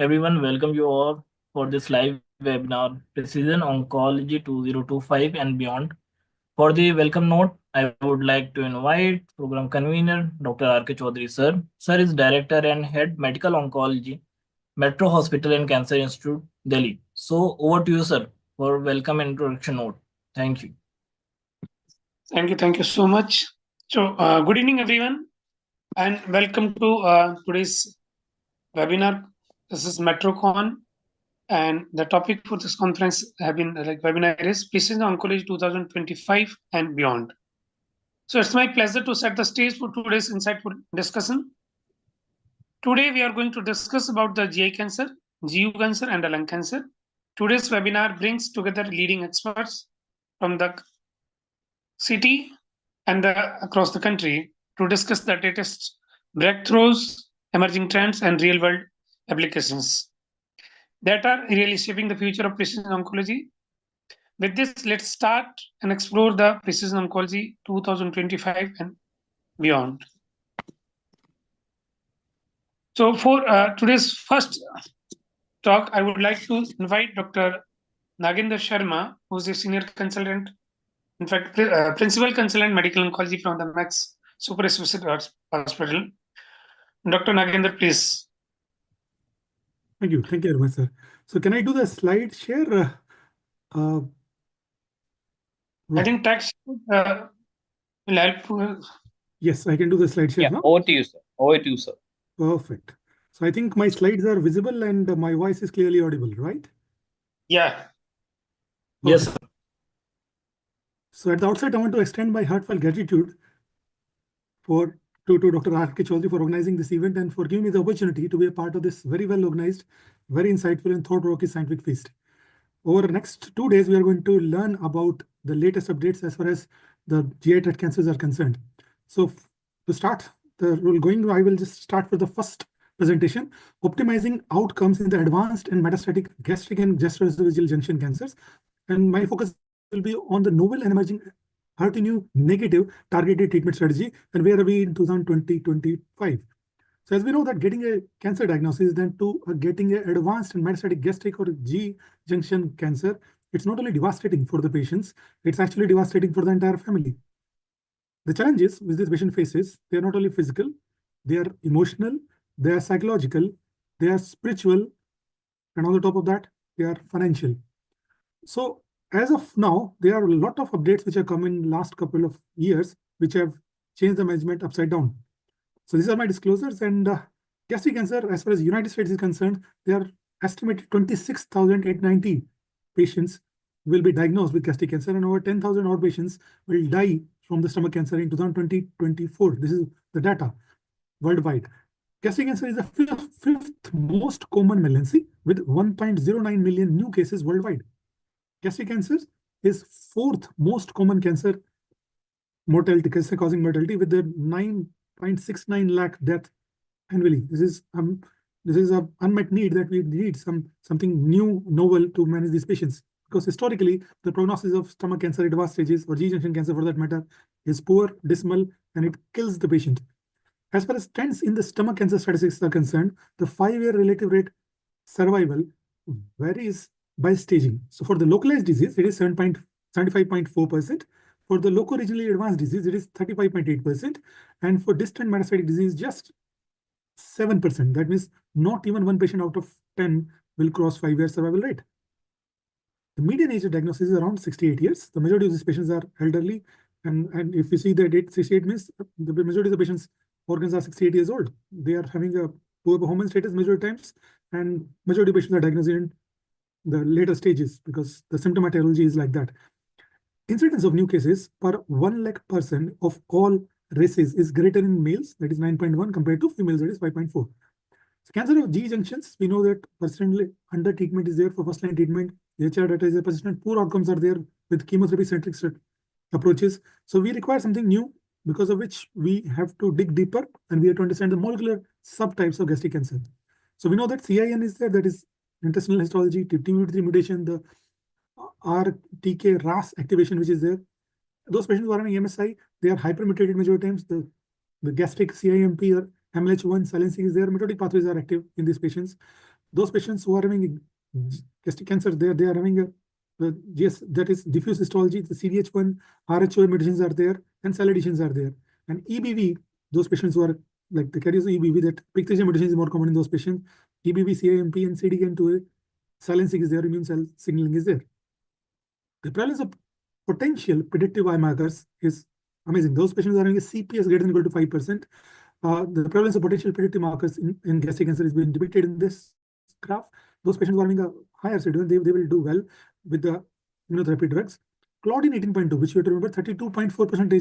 everyone. Welcome you all for this live webinar, Precision Oncology 2025 and beyond. For the welcome note, I would like to invite program convener Dr. R.K. Chaudhary sir. Sir is Director and Head Medical Oncology, Metro Hospital and Cancer Institute, Delhi. So over to you, sir, for welcome introduction note. Thank you. Thank you so much. So, good evening, everyone, and welcome to today's webinar. This is MetroCon, and the topic for this conference have been webinar is Precision Oncology 2025 and beyond. So, it's my pleasure to set the stage for today's insightful discussion. Today, we are going to discuss about the GI cancer, GU cancer, and the lung cancer. Today's webinar brings together leading experts from the city and across the country to discuss the latest breakthroughs, emerging trends, and real world applications that are really shaping the future of precision oncology. With this, let's start and explore the Precision Oncology 2025 and beyond. So, for today's first talk, I would like to invite Dr. Nagendra Sharma, who is a senior consultant, in fact, principal consultant medical oncology from the Max Super Specialty Hospital. Dr. Nagendra, please. Thank you very much, sir. So can I do the slide share? I think text will help. Yes, I can do the slide share now. Over to you, sir. Over to you, sir. Perfect. So I think my slides are visible and my voice is clearly audible, right? Yeah. Yes, sir. So at the outset, I want to extend my heartfelt gratitude to Dr. R.K. Chaudhary for organizing this event and for giving me the opportunity to be a part of this very well organized, very insightful and thought-provoking scientific feast. Over the next 2 days, we are going to learn about the latest updates as far as the GI tract cancers are concerned. So to start the rule going, I will just start with the first presentation, optimizing outcomes in the advanced and metastatic gastric and gastroesophageal junction cancers. And my focus will be on the novel and emerging HER2 negative targeted treatment strategy, and where are we in 2020-25. So as we know that getting a cancer diagnosis, then to getting an advanced and metastatic gastric or G junction cancer, it's not only devastating for the patients, it's actually devastating for the entire family. The challenges which this patient faces, they are not only physical, they are emotional, they are psychological, they are spiritual, and on the top of that, they are financial. So as of now, there are a lot of updates which have come in last couple of years, which have changed the management upside down. So these are my disclosures, and gastric cancer, as far as United States is concerned, there are estimated 26,890 patients will be diagnosed with gastric cancer, and over 10,000 odd patients will die from the stomach cancer in 2020-24. This is the data worldwide. Gastric cancer is the fifth most common malignancy with 1.09 million new cases worldwide. Gastric cancer is fourth most common cancer mortality, cancer causing mortality, with the 9.69 lakh death annually. This is an unmet need that we need something new, novel to manage these patients, because historically the prognosis of stomach cancer at advanced stages, or G junction cancer for that matter, is poor, dismal, and it kills the patient. As far as trends in the stomach cancer statistics are concerned, the 5-year relative rate survival varies by staging. So for the localized disease, it is 75.4%. For the loco-regionally advanced disease, it is 35.8%. And for distant metastatic disease, just 7%. That means not even 1 patient out of 10 will cross 5-year survival rate. The median age of diagnosis is around 68 years. The majority of these patients are elderly. And if you see the date, 68 means the majority of the patients' organs are 68 years old. They are having a poor performance status majority times, and majority of patients are diagnosed in the later stages because the symptomatology is like that. Incidence of new cases per 1 lakh person of all races is greater in males, that is 9.1, compared to females, that is 5.4. So cancer of G junctions, we know that persistently under treatment is there for first-line treatment. The HR data is a persistent, poor outcomes are there with chemotherapy-centric approaches. So we require something new, because of which we have to dig deeper and we have to understand the molecular subtypes of gastric cancer. So we know that CIN is there, that is intestinal histology, TP53 mutation, the RTK RAS activation, which is there. Those patients who are having MSI, they are hypermutated majority times. The gastric CIMP or MLH1 silencing is there. Mitotic pathways are active in these patients. those patients who are having gastric cancer, they are having a yes, that is diffuse histology. The CDH1, RHO mutations are there, and cell additions are there. And EBV, those patients who are like the carriers of EBV, that PIK3CA mutation is more common in those patients. EBV, CIMP, and CDKN2A, silencing is there, immune cell signaling is there. The prevalence of potential predictive biomarkers is amazing. Those patients are having a CPS greater than or equal to 5%. The prevalence of potential predictive markers in gastric cancer is being depicted in this graph. Those patients who are having a higher schedule, they will do well with the immunotherapy drugs. Claudin 18.2, which you have to remember, 32.4%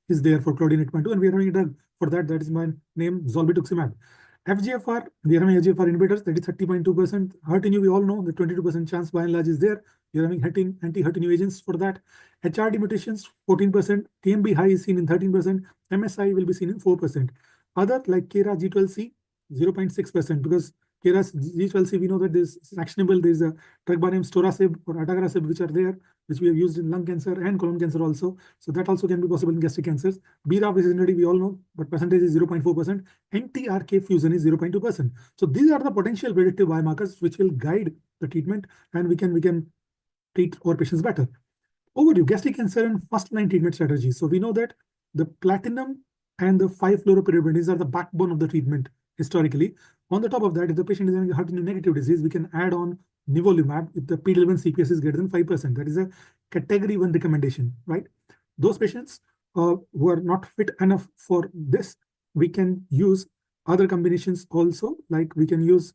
is there for Claudin 18.2, and we are having a drug for that. That is my name, zolbetuximab. FGFR, we are having FGFR inhibitors, that is 30.2%. HER2, we all know the 22% chance by and large is there. We are having anti-HER2 agents for that. HRD mutations, 14%. TMB high is seen in 13%. MSI will be seen in 4%. Other like KRAS G12C, 0.6%, because KRAS G12C, we know that there's actionable. There's a drug by name Storasib or Adagrasib, which are there, which we have used in lung cancer and colon cancer also. So that also can be possible in gastric cancers. BRAF is already we all know, but percentage is 0.4%. NTRK fusion is 0.2%. So these are the potential predictive biomarkers which will guide the treatment, and we can treat our patients better. Overview: gastric cancer and first-line treatment strategies. So we know that the platinum and the 5-fluoropyrimidines are the backbone of the treatment historically. On the top of that, if the patient is having a HER2 negative disease, we can add on nivolumab if the PD-L1 CPS is greater than 5%. That is a category 1 recommendation, right? Those patients who are not fit enough for this, we can use other combinations also, like we can use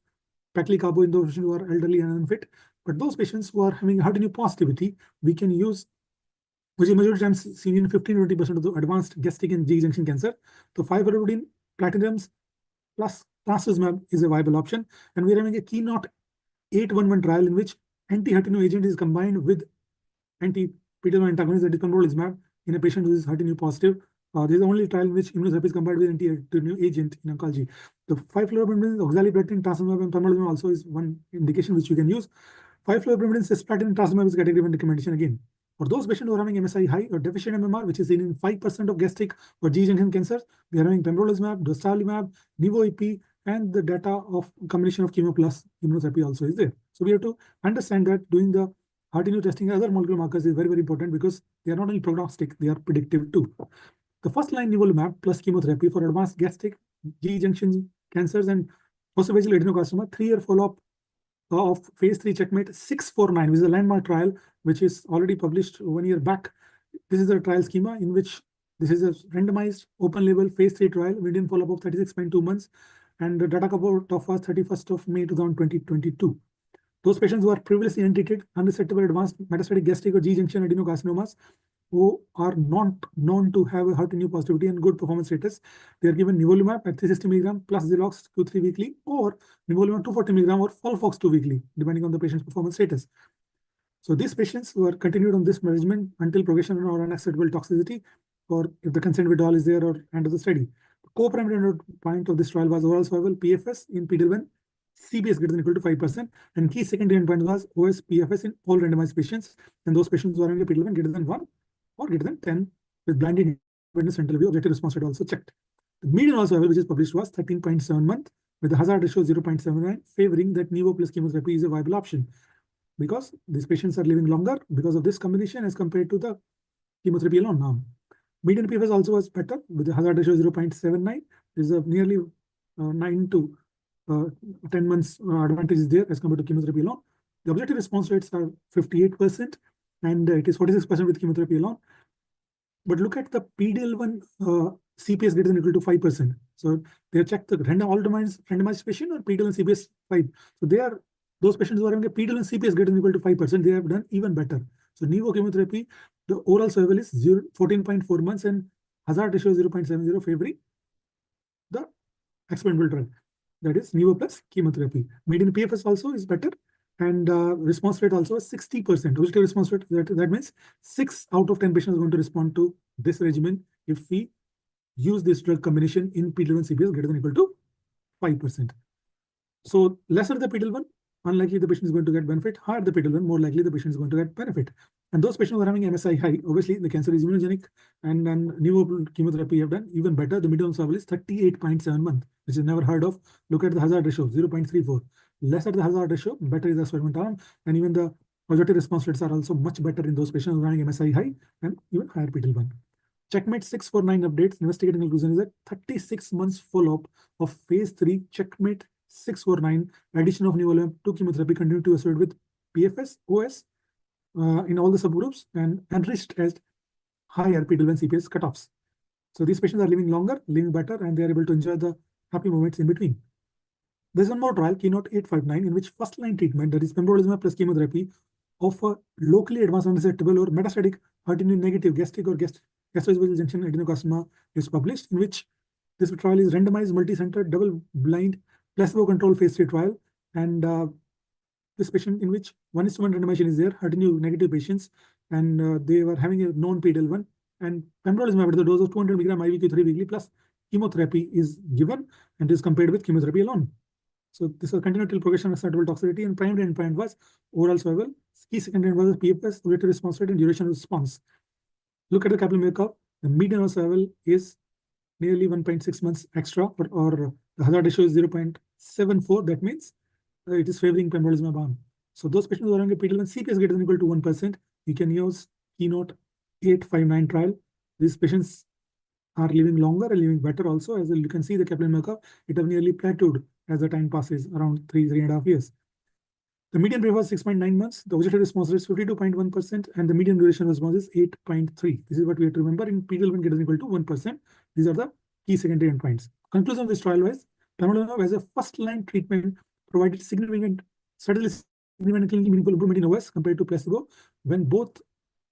paclitaxel in those patients who are elderly and unfit. But those patients who are having HER2 positivity, we can use, which is majority times seen in 15-20% of the advanced gastric and GE junction cancer. So 5-fluoropyrimidine, platinums plus trastuzumab is a viable option. And we're having a Keynote 811 trial in which anti-HER2 agent is combined with anti-PD-L1 antagonist, that is pembrolizumab, in a patient who is HER2 positive. This is the only trial in which immunotherapy is combined with anti-HER2 agent in oncology. The 5-fluoropyrimidine, oxaliplatin, trastuzumab, and pembrolizumab also is one indication which you can use. 5-fluoropyrimidine, cisplatin, and trastuzumab is category 1 recommendation again. For those patients who are having MSI high or deficient MMR, which is seen in 5% of gastric or GE junction cancers, we are having pembrolizumab, dostarlimab, nivo-IP, and the data of combination of chemo plus immunotherapy also is there. So we have to understand that doing the HER2 testing other molecular markers is very, very important, because they are not only prognostic, they are predictive too. The first line nivolumab plus chemotherapy for advanced gastric, GE junction cancers, and esophageal adenocarcinoma, 3-year follow-up of phase 3 checkmate 649, which is a landmark trial which is already published 1 year back. This is a trial schema in which this is a randomized open label phase 3 trial, median follow-up of 36.2 months, and the data cutoff was 31st of May 2022. Those patients who are previously untreated, unresectable, advanced metastatic gastric or GE junction adenocarcinomas who are not known to have a HER2 positivity and good performance status, they are given nivolumab at 360 mg plus Xelox Q3 weekly, or nivolumab 240 mg or Folfox 2 weekly, depending on the patient's performance status. So these patients were continued on this regimen until progression or unacceptable toxicity, or if the consent withdrawal is there, or end of the study. The co-primary endpoint of this trial was overall survival PFS in PD-L1, CPS greater than or equal to 5%, and key secondary endpoint was OS PFS in all randomized patients, and those patients who are having a PD-L1 greater than 1 or greater than 10 with blinded independent central review. Objective response rate also checked. The median overall survival, which is published, was 13.7 months with a hazard ratio 0.79, favoring that nivo plus chemotherapy is a viable option, because these patients are living longer because of this combination as compared to the chemotherapy alone now. Median PFS also was better with a hazard ratio 0.79. There is a nearly 9 to 10 months advantage is there as compared to chemotherapy alone. The objective response rates are 58%, and it is 46% with chemotherapy alone. But look at the PD-L1 CPS greater than or equal to 5%. So they checked the randomized patient or PD-L1 CPS 5. So they are those patients who are having a PD-L1 CPS greater than or equal to 5%, they have done even better. So nivo chemotherapy, the overall survival is 14.4 months and hazard ratio 0.70, favoring the experimental drug, that is nivo plus chemotherapy. Median PFS also is better, and response rate also is 60%. Objective response rate, that means 6 out of 10 patients are going to respond to this regimen if we use this drug combination in PD-L1 CPS greater than or equal to 5%. So lesser the PD-L1, unlikely the patient is going to get benefit. Higher the PD-L1, more likely the patient is going to get benefit. And those patients who are having MSI high, obviously the cancer is immunogenic, and nivo chemotherapy have done even better. The median survival is 38.7 months, which is never heard of. Look at the hazard ratio, 0.34. lesser the hazard ratio, better is the experimental arm, and even the positive response rates are also much better in those patients who are having MSI high and even higher PD-L1. Checkmate 649 updates. Investigating conclusion is that 36 months follow-up of phase 3 Checkmate 649 addition of nivolumab to chemotherapy continued to associate with PFS, OS in all the subgroups and enriched as higher PD-L1 CPS cutoffs. So these patients are living longer, living better, and they are able to enjoy the happy moments in between. There's one more trial, Keynote 859, in which first-line treatment, that is pembrolizumab plus chemotherapy, of a locally advanced unresectable or metastatic HER2-negative gastric or gastroesophageal junction adenocarcinoma is published, in which this trial is randomized, multi-center, double-blind, placebo-controlled phase 3 trial, and this patient in which 1:1 randomization is there, HER2-negative patients, and they were having a known PD-L1, and pembrolizumab at the dose of 200 mg IV 3 weekly plus chemotherapy is given and is compared with chemotherapy alone. So this was continued till progression of acceptable toxicity, and primary endpoint was overall survival. Key secondary endpoint was PFS, objective response rate, and duration of response. Look at the Kaplan-Meier curve. The median of survival is nearly 1.6 months extra, or the hazard ratio is 0.74. That means it is favoring pembrolizumab arm. So those patients who are having a PD-L1 CPS greater than or equal to 1%, you can use Keynote 859 trial. These patients are living longer and living better also. As you can see, the Kaplan-Meier curve, it has nearly plateaued as the time passes, around 3.5 years. The median PFS was 6.9 months. The objective response rate is 52.1%, and the median duration of response is 8.3. This is what we have to remember in PD-L1 greater than or equal to 1%. These are the key secondary endpoints. Conclusion of this trial was pembrolizumab as a first-line treatment provided significant, statistically significant clinically meaningful improvement in OS compared to placebo when both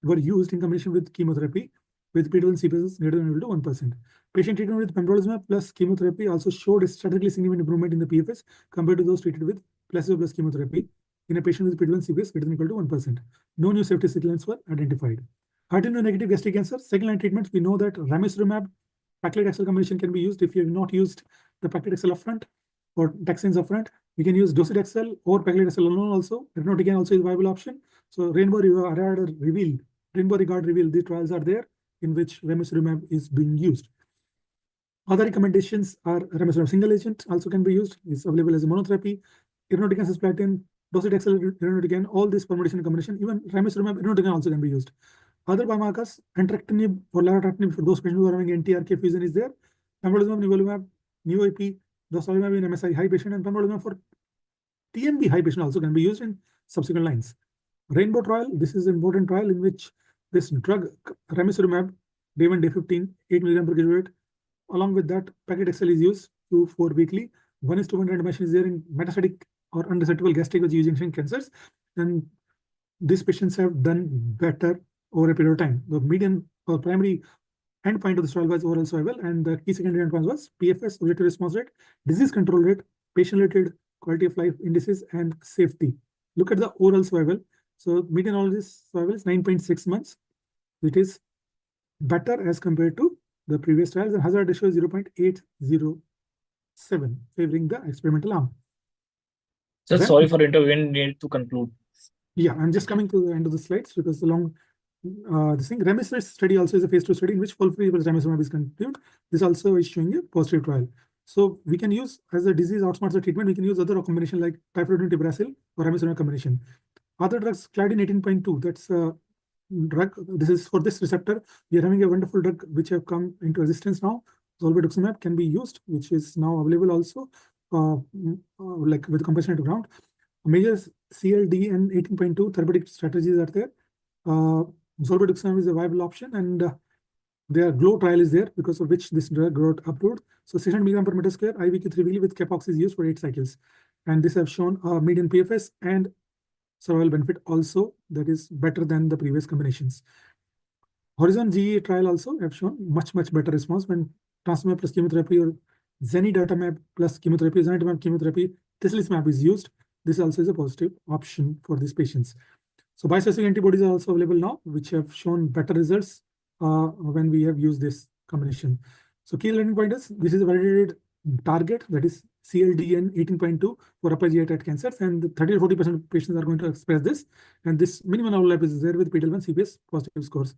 were used in combination with chemotherapy with PD-L1 CPS greater than or equal to 1%. Patient treatment with pembrolizumab plus chemotherapy also showed a statistically significant improvement in the PFS compared to those treated with placebo plus chemotherapy in a patient with PD-L1 CPS greater than or equal to 1%. No new safety signals were identified. HER2-negative gastric cancer, second-line treatments, we know that ramucirumab, paclitaxel combination can be used. If you have not used the paclitaxel upfront or taxanes upfront, we can use docetaxel or paclitaxel alone also. Irinotecan also is a viable option. So Rainbow Regard Reveal, these trials are there in which ramucirumab is being used. Other recommendations are ramucirumab single agent also can be used. It's available as a monotherapy. Irinotecan, cisplatin, docetaxel, irinotecan, all this permutation and combination. Even ramucirumab, irinotecan also can be used. Other biomarkers, entrectinib or laratratinib for those patients who are having NTRK fusion is there. Pembrolizumab, nivolumab, NeoIP, dostarlimab in MSI high patient, and pembrolizumab for TMB high patient also can be used in subsequent lines. Rainbow trial, this is an important trial in which this drug ramucirumab, day 1, day 15, 8 mg per kg, along with that paclitaxel is used 2-4 weekly. 1:1 randomization is there in metastatic or unresectable gastric or GU junction cancers, and these patients have done better over a period of time. The median or primary endpoint of the trial was overall survival, and the key secondary endpoint was PFS, objective response rate, disease control rate, patient-related quality of life indices, and safety. Look at the overall survival. So median all this survival is 9.6 months. It is better as compared to the previous trials, and hazard ratio is 0.807, favoring the experimental arm. Sir, sorry for intervening, need to conclude. Yeah, I'm just coming to the end of the slides because the long this thing. Ramucirumab study also is a phase 2 study in which fully ramucirumab is continued. This also is showing a positive trial. So we can use, as a disease outsmarts the treatment, we can use other combination like piflutin, tibrasil, or ramucirumab combination. Other drugs, Claudin 18.2, that's a drug. This is for this receptor. We are having a wonderful drug which have come into existence now. Zolbetuximab can be used, which is now available also, like with compassionate ground. Major CLD and 18.2 therapeutic strategies are there. Zolbetuximab is a viable option, and their GLOW trial is there because of which this drug got approved. So 600 mg per meter square IVQ 3 weekly with capox is used for 8 cycles, and this have shown a median PFS and survival benefit also that is better than the previous combinations. Horizon GE trial also have shown much better response when trastuzumab plus chemotherapy or zanidatamab plus chemotherapy, zanidatamab chemotherapy, tislelizumab is used. This also is a positive option for these patients. So bispecific antibodies are also available now, which have shown better results when we have used this combination. So key learning pointers, this is a validated target, that is CLDN 18.2 for upper GI tract cancers, and 30-40% of patients are going to express this, and this minimal overlap is there with PD-L1 CPS positive scores.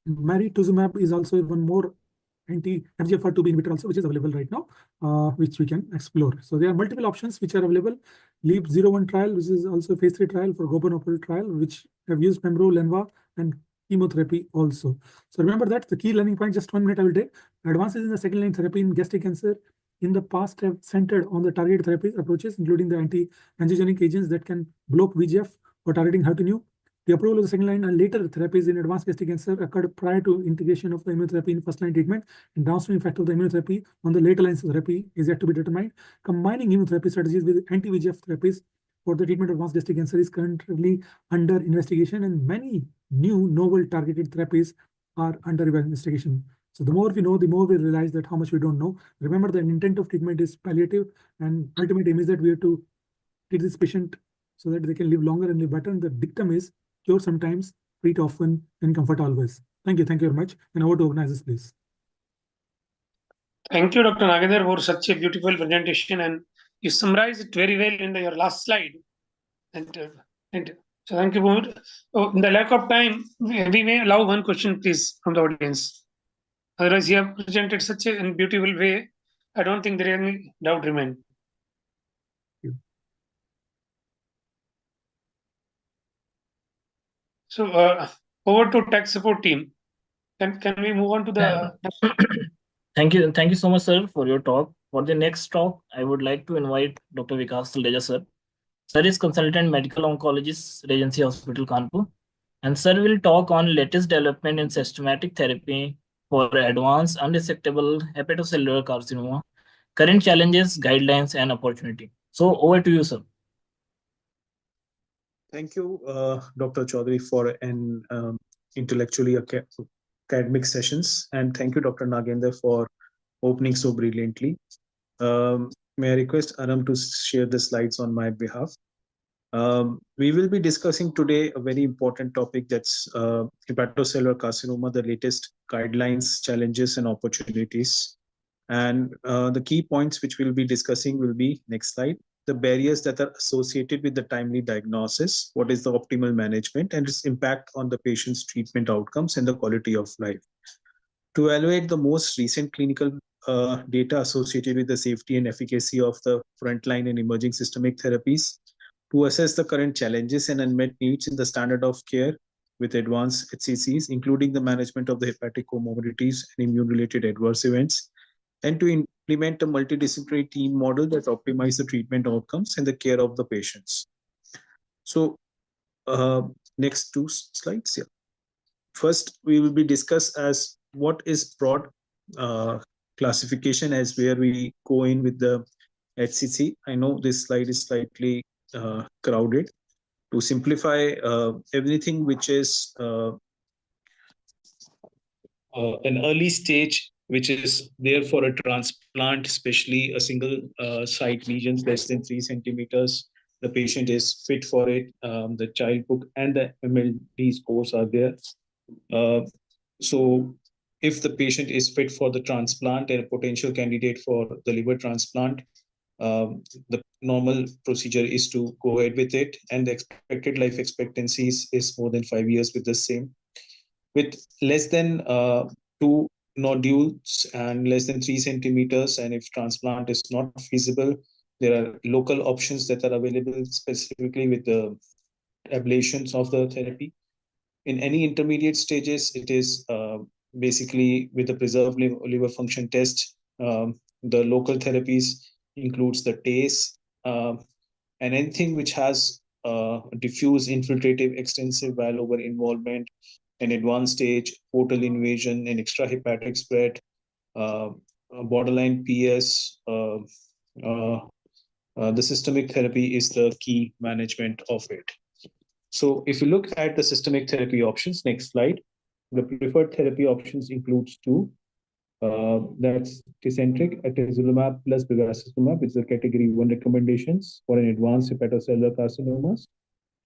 Marituximab is also one more anti-FGFR2b inhibitor also, which is available right now, which we can explore. So there are multiple options which are available. LEAP-01 trial, which is also phase 3 trial for Gobernopol trial, which have used pembro, lenva, and chemotherapy also. So remember that the key learning point, just 1 minute I will take. Advances in the second line therapy in gastric cancer in the past have centered on the targeted therapy approaches, including the anti-angiogenic agents that can block VEGF or targeting HER2/neu. The approval of the second line and later therapies in advanced gastric cancer occurred prior to integration of the immunotherapy in first line treatment, and downstream effect of the immunotherapy on the later lines of therapy is yet to be determined. Combining immunotherapy strategies with anti-VEGF therapies for the treatment of advanced gastric cancer is currently under investigation, and many new novel targeted therapies are under investigation. So the more we know, the more we realize that how much we don't know. Remember, the intent of treatment is palliative, and ultimate aim is that we have to treat this patient so that they can live longer and live better. And the dictum is cure sometimes, treat often, and comfort always. Thank you. Thank you very much. And over to organizers, please. Thank you, Dr. Nagendra, for such a beautiful presentation, and you summarized it very well in your last slide. And so thank you for it. Oh, in the lack of time, we may allow one question, please, from the audience. Otherwise, you have presented such a beautiful way. I don't think there is any doubt remain. So over to tech support team. Can we move on to the Thank you so much, sir, for your talk. For the next talk, I would like to invite Dr. Vikas Taldeja, sir. Sir is consultant medical oncologist, Regency Hospital, Kanpur, and sir will talk on latest development in systematic therapy for advanced unresectable hepatocellular carcinoma, current challenges, guidelines, and opportunity. So over to you, sir. Thank you, Dr. Chaudhary, for an intellectually academic sessions, and thank you, Dr. Nagendra, for opening so brilliantly. May I request Aram to share the slides on my behalf? We will be discussing today a very important topic, that's hepatocellular carcinoma, the latest guidelines, challenges, and opportunities. And the key points which we'll be discussing will be, next slide, the barriers that are associated with the timely diagnosis, what is the optimal management, and its impact on the patient's treatment outcomes and the quality of life. To evaluate the most recent clinical data associated with the safety and efficacy of the frontline and emerging systemic therapies, to assess the current challenges and unmet needs in the standard of care with advanced HCCs, including the management of the hepatic comorbidities and immune-related adverse events, and to implement a multidisciplinary team model that optimizes the treatment outcomes and the care of the patients. So, next two slides here. First, we will be discuss as what is broad classification as where we go in with the HCC. I know this slide is slightly crowded. To simplify, everything which is an early stage, which is there for a transplant, especially a single site lesions less than 3 centimeters, the patient is fit for it. The child book and the MLD scores are there. So if the patient is fit for the transplant and a potential candidate for the liver transplant, the normal procedure is to go ahead with it, and the expected life expectancy is more than 5 years with the same. With less than 2 nodules and less than 3 centimeters, and if transplant is not feasible, there are local options that are available specifically with the ablations of the therapy. In any intermediate stages, it is basically with the preserved liver function test. The local therapies includes the TACE and anything which has diffuse infiltrative extensive bile over involvement, an advanced stage, portal invasion, and extrahepatic spread, borderline PS. The systemic therapy is the key management of it. So if you look at the systemic therapy options, next slide, the preferred therapy options includes 2. That's Tecentriq, atezolizumab plus bevacizumab, which is the category 1 recommendations for an advanced hepatocellular carcinomas,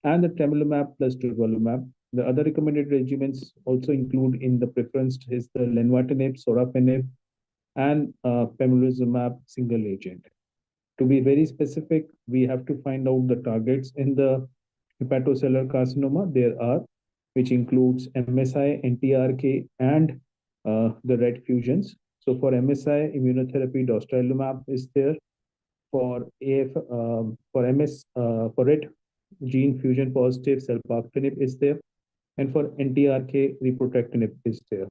and the tremelimumab plus durvalumab. The other recommended regimens also include in the preference is the lenvatinib, sorafenib, and pembrolizumab single agent. To be very specific, we have to find out the targets in the hepatocellular carcinoma. There are, which includes MSI, NTRK, and the RET fusions. So for MSI, immunotherapy, dostarlimab is there. For for RET gene fusion positive, selpercatinib is there. And for NTRK, repotrectinib is there.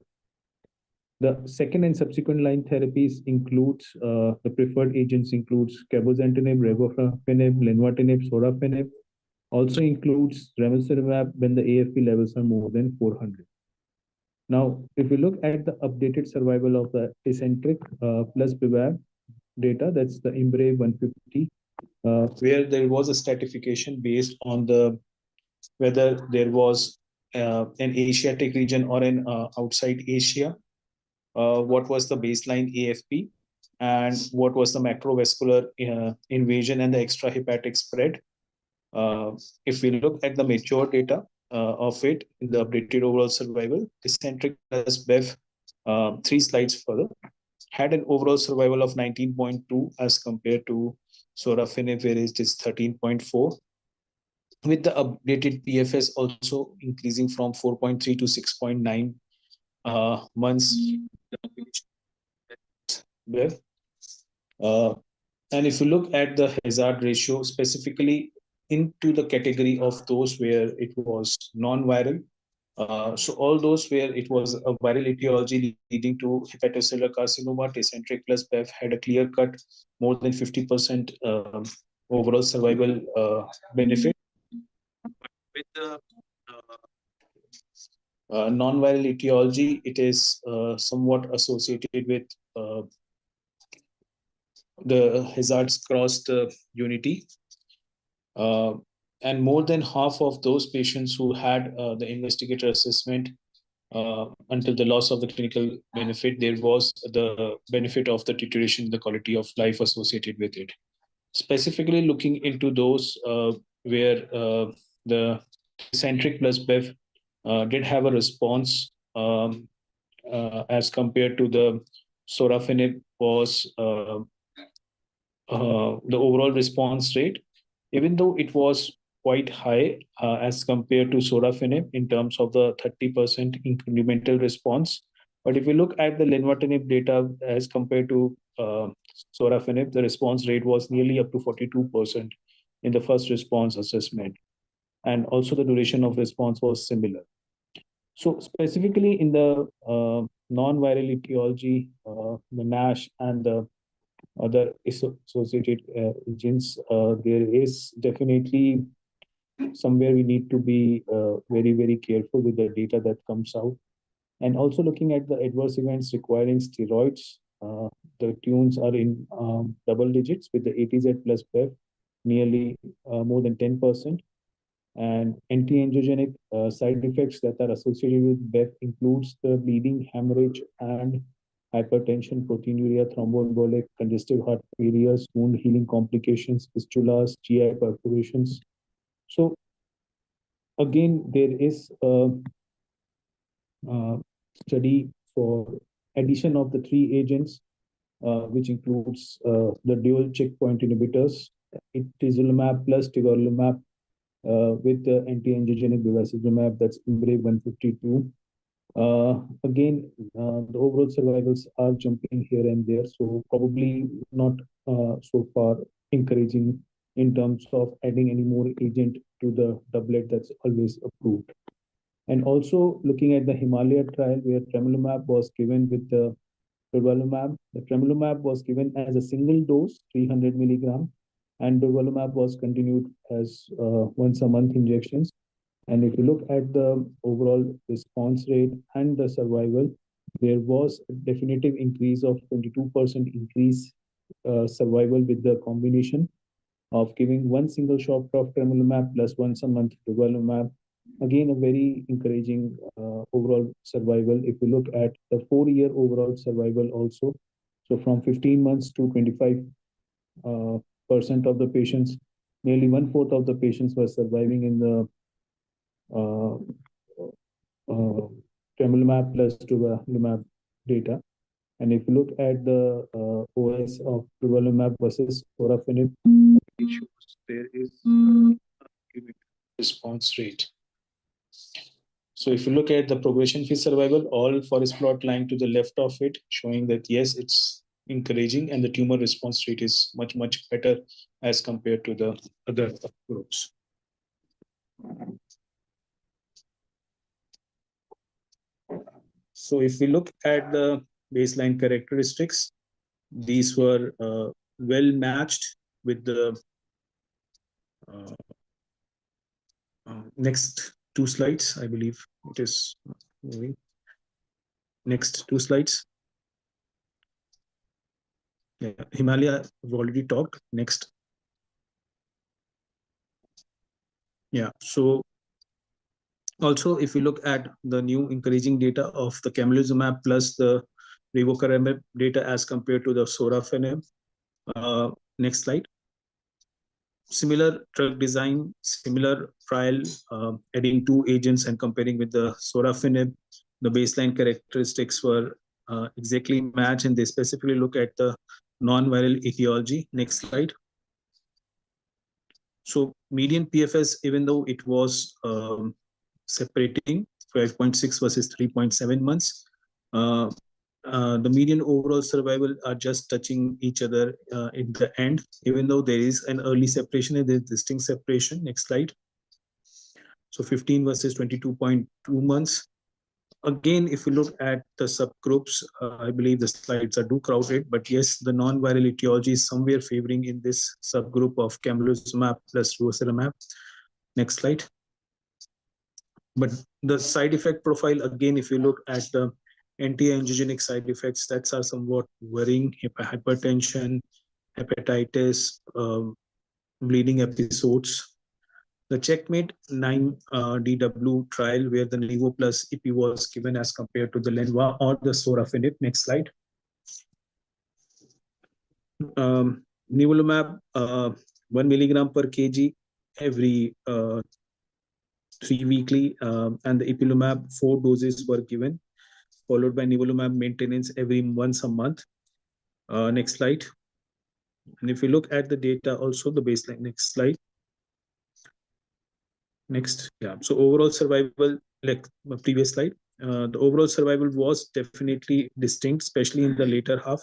The second and subsequent line therapies includes the preferred agents includes cabozantinib, regorafenib, lenvatinib, sorafenib. Also includes ramucirumab when the AFP levels are more than 400. Now, if we look at the updated survival of the Tecentriq plus Bevacizumab data, that's the IMbrave 150, where there was a stratification based on the whether there was an Asiatic region or an outside Asia. What was the baseline AFP, and what was the macrovascular invasion and the extrahepatic spread. If we look at the mature data of it in the updated overall survival, Tecentriq plus Bev, 3 slides further, had an overall survival of 19.2 as compared to sorafenib, where it is 13.4. With the updated PFS also increasing from 4.3 to 6.9 months. And if you look at the hazard ratio specifically into the category of those where it was non-viral, so all those where it was a viral etiology leading to hepatocellular carcinoma, Tecentriq plus Bev had a clear-cut more than 50% overall survival benefit. With the non-viral etiology, it is somewhat associated with the hazards crossed unity. And more than half of those patients who had the investigator assessment until the loss of the clinical benefit, there was the benefit of the deterioration in the quality of life associated with it. Specifically looking into those where the Tecentriq plus Bev did have a response as compared to the sorafenib was the overall response rate, even though it was quite high as compared to sorafenib in terms of the 30% incremental response. But if you look at the lenvatinib data as compared to sorafenib, the response rate was nearly up to 42% in the first response assessment. And also the duration of response was similar. So specifically in the non-viral etiology, the NASH and the other associated agents, there is definitely somewhere we need to be very, very careful with the data that comes out. And also looking at the adverse events requiring steroids, the tunes are in double digits with the ATZ plus Bev, nearly more than 10%. And anti-angiogenic side effects that are associated with Bev includes the bleeding, hemorrhage, and hypertension, proteinuria, thromboembolic, congestive heart failure, wound healing complications, fistulas, GI perforations. So again, there is a study for addition of the 3 agents, which includes the dual checkpoint inhibitors, itezolizumab plus tivorlimab, with the anti-angiogenic bevacizumab, that's IMbrave 152. Again, the overall survivals are jumping here and there, so probably not so far encouraging in terms of adding any more agent to the doublet that's always approved. And also looking at the Himalaya trial where tremelimumab was given with the durvalumab. The tremelimumab was given as a single dose, 300 milligram, and durvalumab was continued as once a month injections. And if you look at the overall response rate and the survival, there was a definitive increase of 22% increase survival with the combination of giving one single shot of tremelimumab plus once a month durvalumab. Again, a very encouraging overall survival. If you look at the 4-year overall survival also, so from 15 months to 25% of the patients, nearly 1/4 of the patients were surviving in the tremelimumab plus durvalumab data. And if you look at the OS of durvalumab versus sorafenib, it shows there is response rate. So if you look at the progression-free survival, all forest plot lying to the left of it, showing that yes, it's encouraging and the tumor response rate is much, much better as compared to the other groups. So if we look at the baseline characteristics, these were well matched with the next two slides. I believe it is moving. Next two slides. Yeah, Himalaya, we've already talked. Next. Yeah, so also, if we look at the new encouraging data of the camlizumab plus the rivocaramab data as compared to the sorafenib. Next slide. Similar drug design, similar trial, adding two agents and comparing with the sorafenib. The baseline characteristics were exactly matched, and they specifically look at the non-viral etiology. Next slide. So median PFS, even though it was separating 5.6 versus 3.7 months, the median overall survival are just touching each other in the end, even though there is an early separation and there's distinct separation. Next slide. So 15 versus 22.2 months. Again, if you look at the subgroups, I believe the slides are too crowded, but yes, the non-viral etiology is somewhere favoring in this subgroup of camlizumab plus rivocaramab. Next slide. But the side effect profile, again, if you look at the anti-angiogenic side effects, that are somewhat worrying: hypertension, hepatitis, bleeding episodes. The Checkmate 9 DW trial, where the Nivo plus EP was given as compared to the Lenva or the sorafenib. Next slide. Nivolumab, 1 milligram per kg every 3 weekly, and the ipilimumab 4 doses were given, followed by nivolumab maintenance every once a month. Next slide. And if we look at the data, also the baseline. Next slide. Next. Yeah. So overall survival, like the previous slide, the overall survival was definitely distinct, especially in the later half.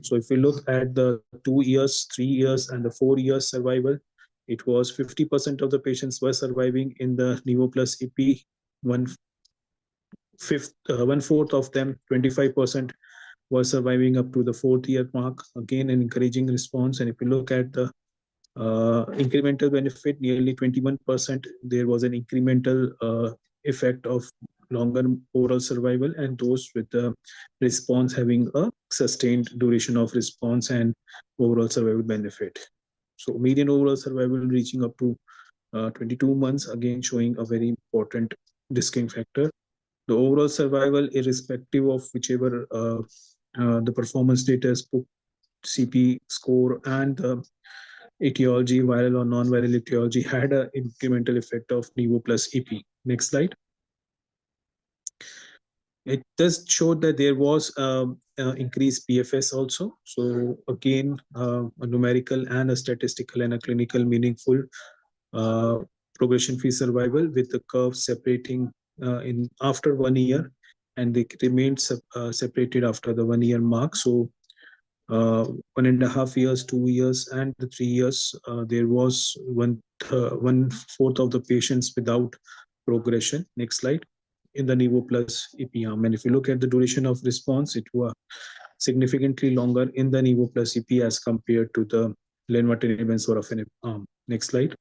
So if we look at the 2 years, 3 years, and the 4 years survival, it was 50% of the patients were surviving in the Nivo plus EP. 1/4 of them, 25%, were surviving up to the 4th year mark. Again, an encouraging response. And if you look at the incremental benefit, nearly 21%, there was an incremental effect of longer overall survival, and those with the response having a sustained duration of response and overall survival benefit. So median overall survival reaching up to 22 months, again showing a very important distinct factor. The overall survival, irrespective of whichever the performance data, CP score, and the etiology, viral or non-viral etiology, had an incremental effect of Nivo plus EP. Next slide. It does show that there was increased PFS also. So again, a numerical and a statistical and a clinical meaningful progression-free survival, with the curve separating in after 1 year, and they remained separated after the 1 year mark. So 1.5 years, 2 years, and the 3 years, there was 1/4 of the patients without progression. Next slide. In the Nivo plus EP arm. And if you look at the duration of response, it was significantly longer in the Nivo plus EP as compared to the lenvatinib and sorafenib arm. Next slide.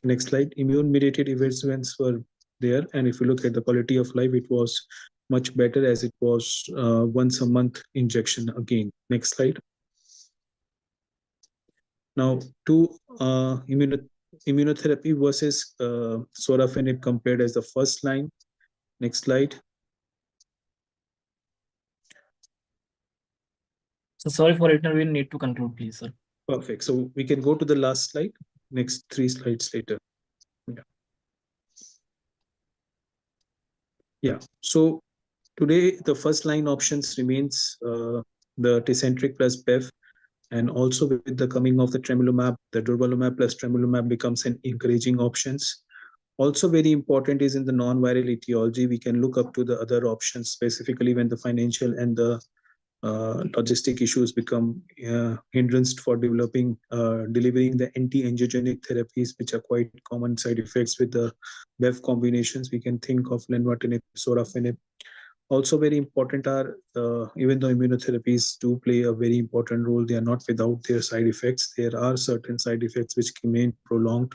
Next slide. Immune-mediated events were there, and if you look at the quality of life, it was much better, as it was once a month injection again. Next slide. Now, to immunotherapy versus sorafenib compared as the first line. Next slide. So sorry for it, we need to conclude, please, sir. Perfect. So we can go to the last slide. Next 3 slides later. Yeah. So today the first line options remains the Tecentriq plus Bev, and also with the coming of the tremelimumab, the durvalumab plus tremelimumab becomes an encouraging options. Also very important is in the non-viral etiology, we can look up to the other options, specifically when the financial and the logistic issues become hindrance for delivering the anti-angiogenic therapies, which are quite common side effects with the BEV combinations. We can think of lenvatinib, sorafenib. Also very important are, even though immunotherapies do play a very important role, they are not without their side effects. There are certain side effects which remain prolonged,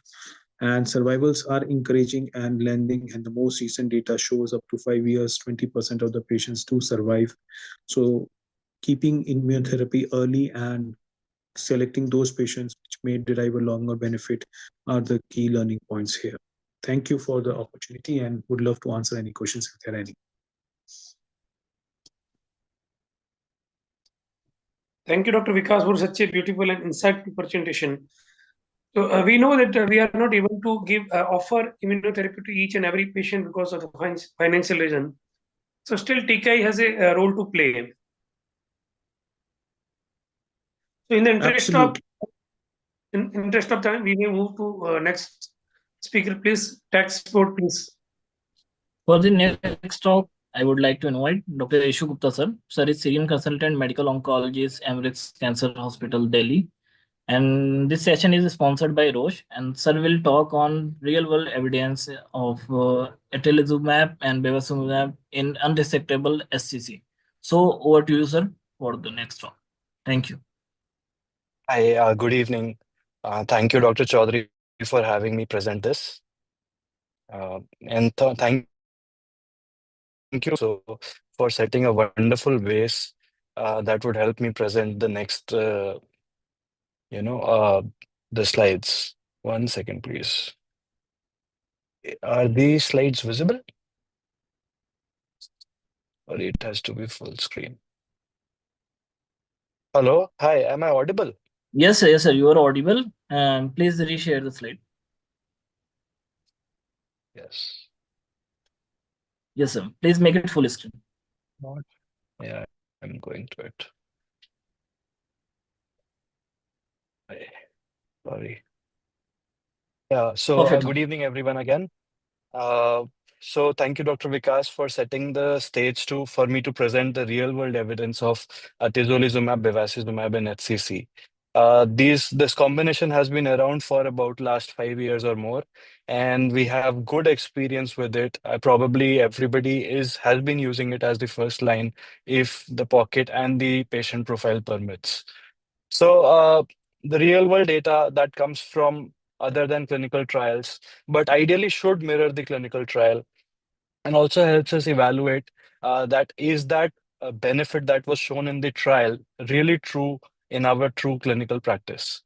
and survivals are encouraging and lending, and the most recent data shows up to 5 years 20% of the patients do survive. So keeping immunotherapy early and selecting those patients which may derive a longer benefit are the key learning points here. Thank you for the opportunity and would love to answer any questions if there are any. Thank you, Dr. Vikas, for such a beautiful and insightful presentation. So we know that we are not able to give offer immunotherapy to each and every patient because of the financial reason. So still TKI has a role to play. So in the Absolutely. interest of time, we may move to next speaker, please. Tax support, please. For the next talk, I would like to invite Dr. Ishu Gupta sir. Sir is senior consultant medical oncologist, Emirates Cancer Hospital, Delhi. And this session is sponsored by Roche. And sir will talk on real-world evidence of atezolizumab and bevacizumab in unresectable SCC. So over to you, sir, for the next talk. Thank you. Hi, good evening. Thank you, Dr. Chaudhary, for having me present this. Thank you so for setting a wonderful base that would help me present the next, the slides. 1 second, please. Are these slides visible? Or it has to be full screen? Hello, hi, am I audible? Yes, sir, you are audible. Please reshare the slide. Yes. Yes, sir. Please make it full screen. Yeah, I'm going to it. Sorry. Yeah, so Perfect. good evening, everyone, again. So thank you, Dr. Vikas, for setting the stage for me to present the real-world evidence of atezolizumab, bevacizumab, and HCC. This combination has been around for about last 5 years or more, and we have good experience with it. Probably everybody has been using it as the first line if the pocket and the patient profile permits. So the real-world data that comes from other than clinical trials, but ideally should mirror the clinical trial and also helps us evaluate that benefit that was shown in the trial really true in our true clinical practice.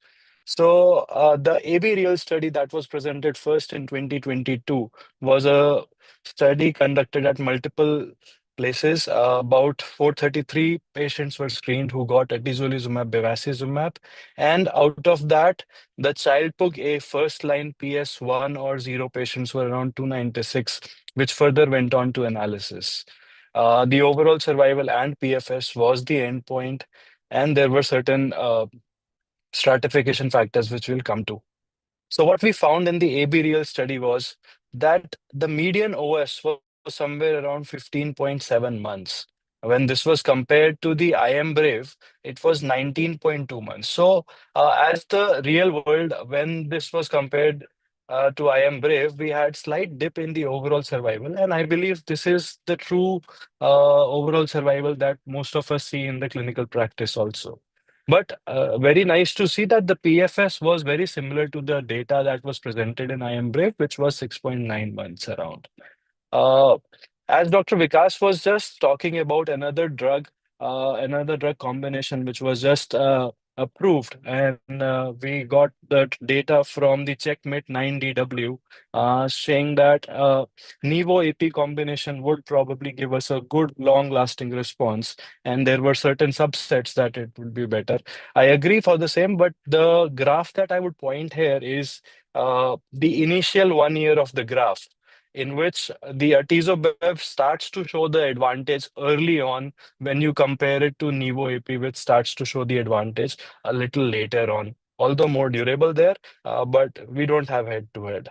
So the AB real study that was presented first in 2022 was a study conducted at multiple places. About 433 patients were screened who got atezolizumab, bevacizumab, and out of that, the child a first line PS1 or 0 patients were around 296, which further went on to analysis. The overall survival and PFS was the endpoint, and there were certain stratification factors which we'll come to. So what we found in the AB real study was that the median OS was somewhere around 15.7 months. When this was compared to the IM Brave, it was 19.2 months. So as the real world, when this was compared to IM Brave, we had slight dip in the overall survival. And I believe this is the true overall survival that most of us see in the clinical practice also. But very nice to see that the PFS was very similar to the data that was presented in IM Brave, which was 6.9 months around. Uh, as Dr. Vikas was just talking about another drug combination which was just approved, and we got the data from the Checkmate 9DW saying that Nivo AP combination would probably give us a good long-lasting response, and there were certain subsets that it would be better. I agree for the same, but the graph that I would point here is the initial 1 year of the graph, in which the atezo-bev starts to show the advantage early on when you compare it to Nivo AP, which starts to show the advantage a little later on, although more durable there, but we don't have head-to-head.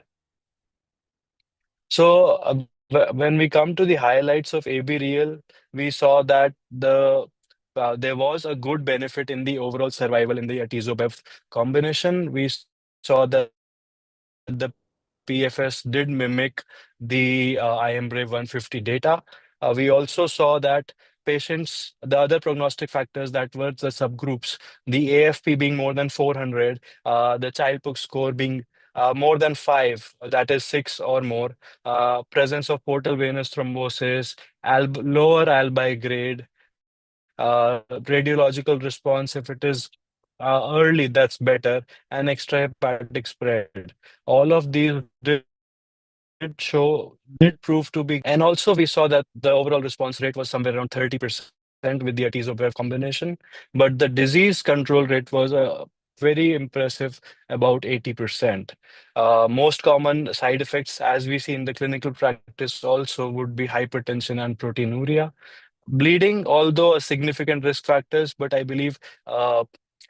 So when we come to the highlights of AB Real, we saw that there was a good benefit in the overall survival in the atezo-bev combination. We saw that the PFS did mimic the IM Brave 150 data. We also saw that patients, the other prognostic factors that were the subgroups, the AFP being more than 400, the Child-Pugh score being more than 5, that is 6 or more, presence of portal venous thrombosis, lower albi grade, radiological response, if it is early, that's better, and extrahepatic spread. All of these did prove to be good. And also, we saw that the overall response rate was somewhere around 30% with the atezo-bev combination, but the disease control rate was very impressive, about 80%. Most common side effects, as we see in the clinical practice, also would be hypertension and proteinuria. Bleeding, although a significant risk factors, but I believe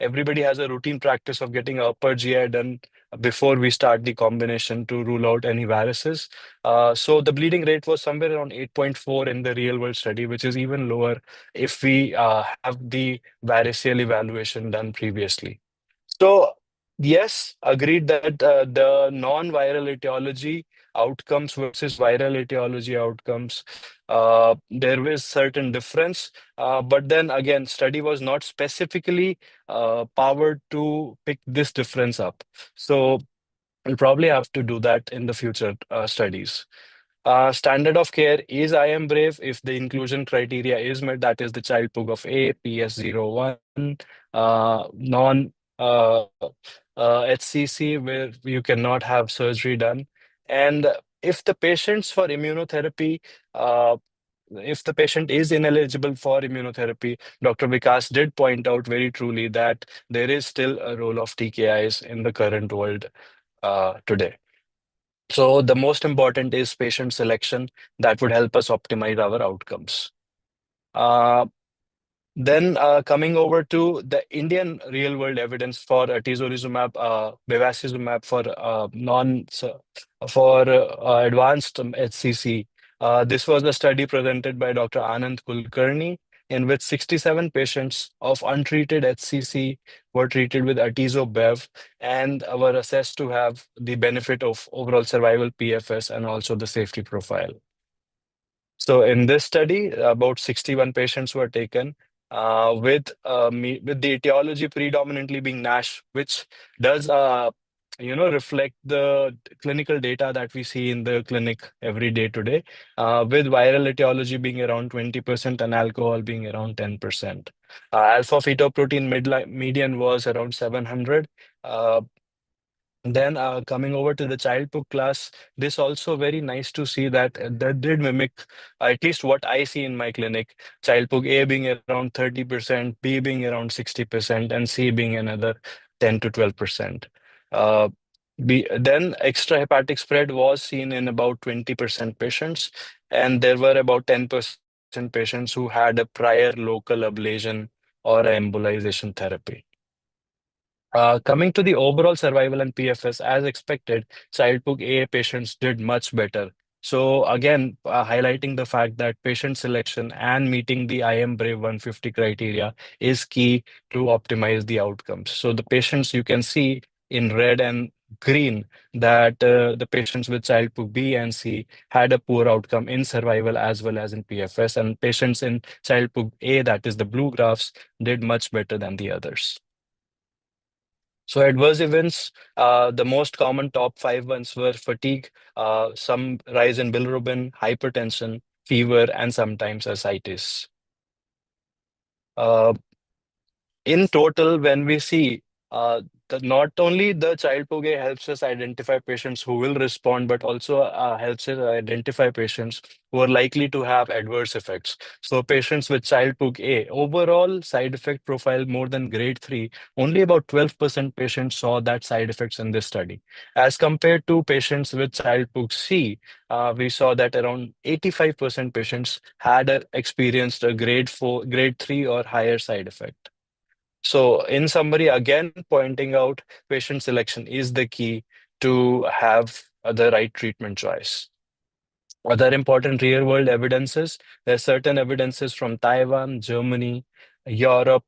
everybody has a routine practice of getting upper GI done before we start the combination to rule out any varices. So the bleeding rate was somewhere around 8.4 in the real world study, which is even lower if we have the variceal evaluation done previously. So, yes, agreed that the non-viral etiology outcomes versus viral etiology outcomes, there is certain difference. But then again, study was not specifically powered to pick this difference up. So we'll probably have to do that in the future studies. Standard of care is IM Brave if the inclusion criteria is met, that is the Child-Pugh of A, PS01, non HCC where you cannot have surgery done. And if the patients for immunotherapy, if the patient is ineligible for immunotherapy, Dr. Vikas did point out very truly that there is still a role of TKIs in the current world today. So the most important is patient selection that would help us optimize our outcomes. Then coming over to the Indian real-world evidence for atezolizumab, bevacizumab for advanced HCC. This was a study presented by Dr. Anand Kulkarni, in which 67 patients of untreated HCC were treated with atezo-bev and were assessed to have the benefit of overall survival, PFS, and also the safety profile. So in this study, about 61 patients were taken with the etiology predominantly being NASH, which does reflect the clinical data that we see in the clinic every day today, with viral etiology being around 20% and alcohol being around 10%. Alpha fetoprotein median was around 700. Then coming over to the Child-Pugh class, this also very nice to see that that did mimic at least what I see in my clinic. Child-Pugh A being around 30%, B being around 60%, and C being another 10 to 12%. Then extrahepatic spread was seen in about 20% patients, and there were about 10% patients who had a prior local ablation or a embolization therapy. Coming to the overall survival and PFS, as expected, Child-Pugh A patients did much better. So again, highlighting the fact that patient selection and meeting the IM Brave 150 criteria is key to optimize the outcomes. So the patients you can see in red and green that the patients with Child-Pugh B and C had a poor outcome in survival as well as in PFS, and patients in Child-Pugh A, that is the blue graphs, did much better than the others. So adverse events, the most common top 5 ones were fatigue, some rise in bilirubin, hypertension, fever, and sometimes ascites. In total, when we see not only the Child-Pugh A helps us identify patients who will respond, but also helps us identify patients who are likely to have adverse effects. So patients with Child-Pugh A, overall side effect profile more than grade 3, only about 12% patients saw that side effects in this study. As compared to patients with Child-Pugh C, we saw that around 85% patients had experienced a grade 4, grade 3 or higher side effect. So in summary, again, pointing out patient selection is the key to have the right treatment choice. Other important real world evidences, there's certain evidences from Taiwan, Germany, Europe,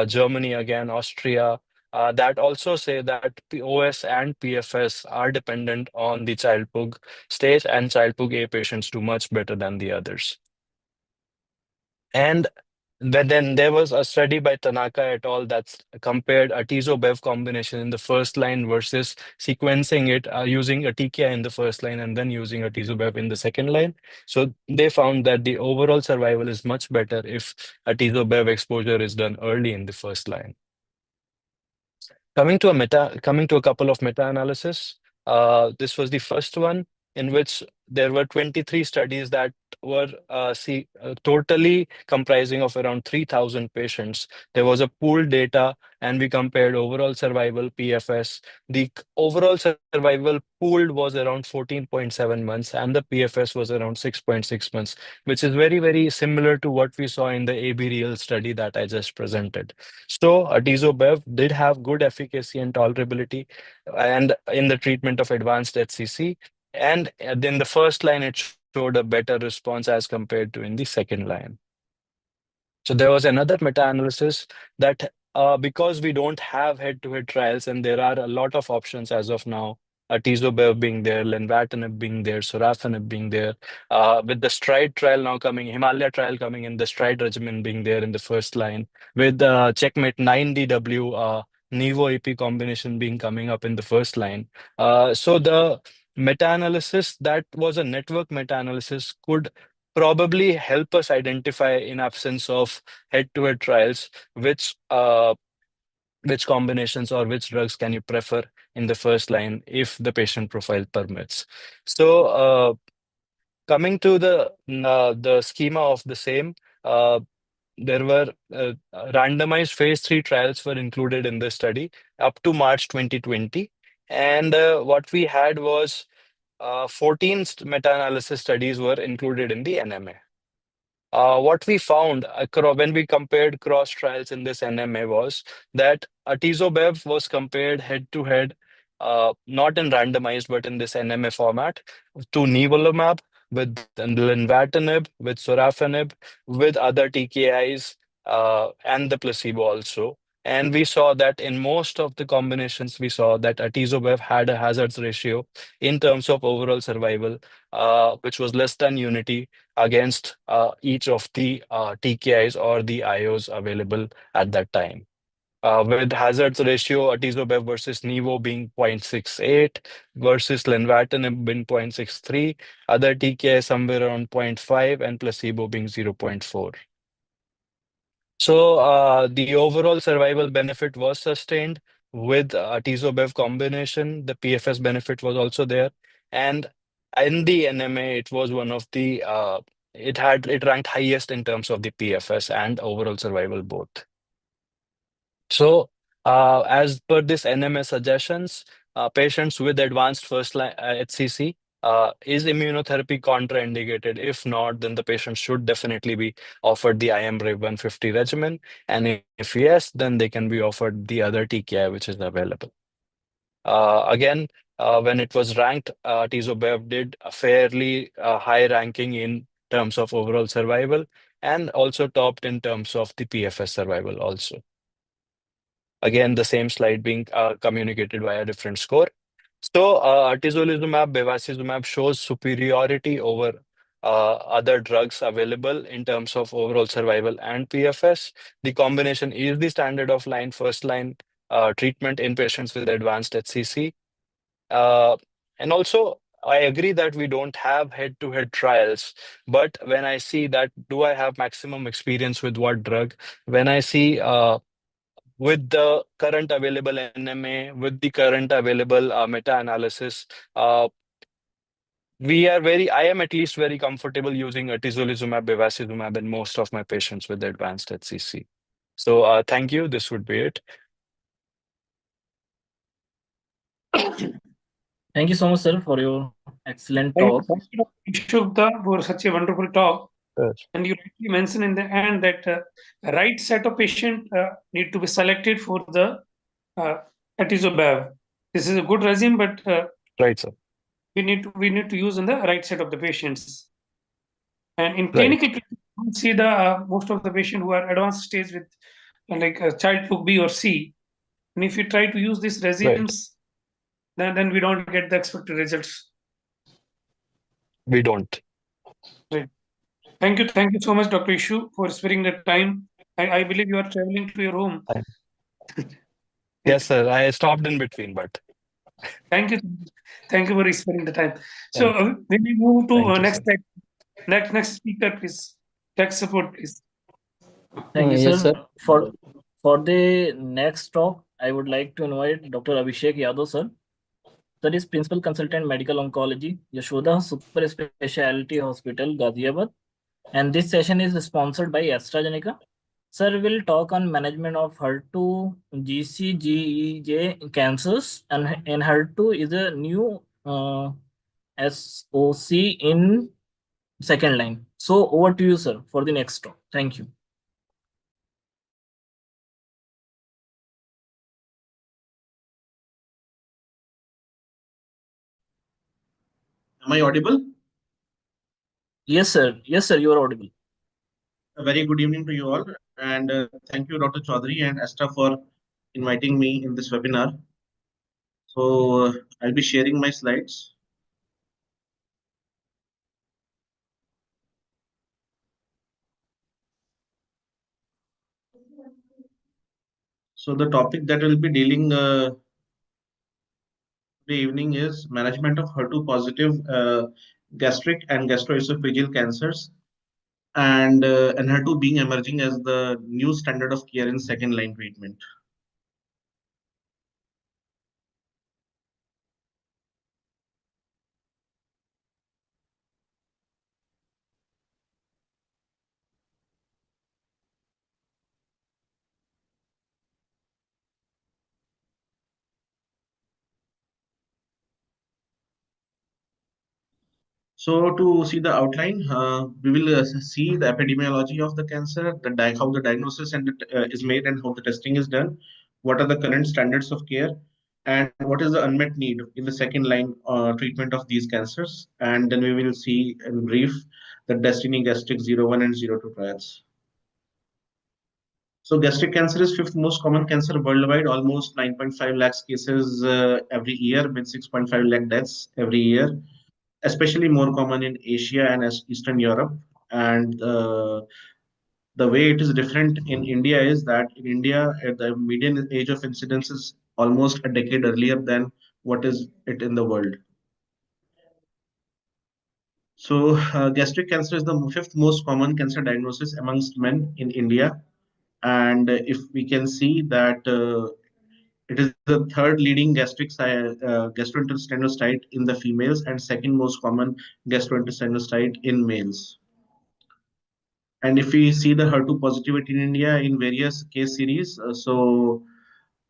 Germany again, Austria, that also say that OS and PFS are dependent on the Child-Pugh stage, and Child-Pugh A patients do much better than the others. And then there was a study by Tanaka et al. That's compared atezo-bev combination in the first line versus sequencing it using a TKI in the first line and then using atezo-bev in the second line. So they found that the overall survival is much better if atezo-bev exposure is done early in the first line. Coming to a couple of meta-analysis, this was the first one in which there were 23 studies that were totally comprising of around 3,000 patients. There was a pooled data, and we compared overall survival, PFS. The overall survival pooled was around 14.7 months, and the PFS was around 6.6 months, which is very, very similar to what we saw in the AB Real study that I just presented. So atezo-bev did have good efficacy and tolerability and in the treatment of advanced HCC. And in the first line, it showed a better response as compared to in the second line. So there was another meta-analysis that because we don't have head-to-head trials and there are a lot of options as of now, atezo-bev being there, lenvatinib being there, sorafenib being there, with the STRIDE trial now coming, Himalaya trial coming in, the STRIDE regimen being there in the first line, with Checkmate 9DW, Nivo-EP combination being coming up in the first line. So the meta-analysis that was a network meta-analysis could probably help us identify, in absence of head-to-head trials, which combinations or which drugs can you prefer in the first line if the patient profile permits. So coming to the schema of the same, there were randomized phase 3 trials were included in this study up to March 2020. And what we had was 14 meta-analysis studies were included in the NMA. What we found when we compared cross trials in this NMA was that atezo-bev was compared head-to-head, not in randomized, but in this NMA format, to nivolumab, with lenvatinib, with sorafenib, with other TKIs, and the placebo also. And we saw that in most of the combinations, we saw that atezo-bev had a hazards ratio in terms of overall survival, which was less than unity against each of the TKIs or the IOs available at that time. With hazards ratio, atezo-bev versus nivo being 0.68 versus lenvatinib being 0.63, other TKI somewhere around 0.5, and placebo being 0.4. So the overall survival benefit was sustained with atezo-bev combination. The PFS benefit was also there, and in the NMA, it was one of the it ranked highest in terms of the PFS and overall survival both. So as per this NMA suggestions, patients with advanced first line HCC, is immunotherapy contraindicated? If not, then the patient should definitely be offered the IM-RAVE 150 regimen. And if yes, then they can be offered the other TKI which is available. Again, when it was ranked, atezo-bev did a fairly high ranking in terms of overall survival and also topped in terms of the PFS survival also. Again, the same slide being communicated via a different score. So atezolizumab, bevacizumab shows superiority over other drugs available in terms of overall survival and PFS. The combination is the standard of line, first line treatment in patients with advanced HCC. And also, I agree that we don't have head-to-head trials, but when I see that, do I have maximum experience with what drug? When I see with the current available NMA, with the current available meta-analysis, I am at least very comfortable using atezolizumab, bevacizumab in most of my patients with advanced HCC. So thank you. This would be it. Thank you so much, sir, for your excellent Thank talk. you, Shubhda, for such a wonderful talk. Yes. And you rightly mentioned in the end that right set of patient need to be selected for the atezo-bev. This is a good regime, but Right, sir. we need to use on the right side of the patients. And in Right. clinical, you see the most of the patient who are advanced stage with like child book B or C. And if you try to use these Right. resins, then we don't get the expected results. We don't. Right. Thank you so much, Dr. Ishu, for sparing the time. I believe you are traveling to your home. I- Yes, sir. I stopped in between, but Thank you, thank you for sparing the time. So thank when we move to thank you, sir. next speaker, please. Tech support, please. Thank you, Yes, sir. sir. For the next talk, I would like to invite Dr. Abhishek Yadav, sir. Sir is Principal Consultant Medical Oncology, Yashoda Super Specialty Hospital, Ghaziabad. And this session is sponsored by AstraZeneca. Sir will talk on management of HER2 GCGEJ cancers, and HER2 is a new SOC in second line. So over to you, sir, for the next talk. Thank you. Am I audible? Yes, sir. Yes, sir. You are audible. A very good evening to you all, and thank you, Dr. Chaudhary and Asta, for inviting me in this webinar. So I'll be sharing my slides. So the topic that we'll be dealing today evening is management of HER2 positive gastric and gastroesophageal cancers, and HER2 being emerging as the new standard of care in second line treatment. So to see the outline, we will see the epidemiology of the cancer, how the diagnosis is made and how the testing is done, what are the current standards of care, and what is the unmet need in the second line treatment of these cancers. And then we will see in brief the Destiny Gastric 01 and 02 trials. So gastric cancer is fifth most common cancer worldwide, almost 9.5 lakhs cases every year with 6.5 lakh deaths every year, especially more common in Asia and Eastern Europe. And the way it is different in India is that in India, the median age of incidence is almost a decade earlier than what is it in the world. So, gastric cancer is the fifth most common cancer diagnosis amongst men in India. And if we can see that it is the third leading gastrointestinal site in the females and second most common gastrointestinal site in males. And if we see the HER2 positivity in India in various case series, out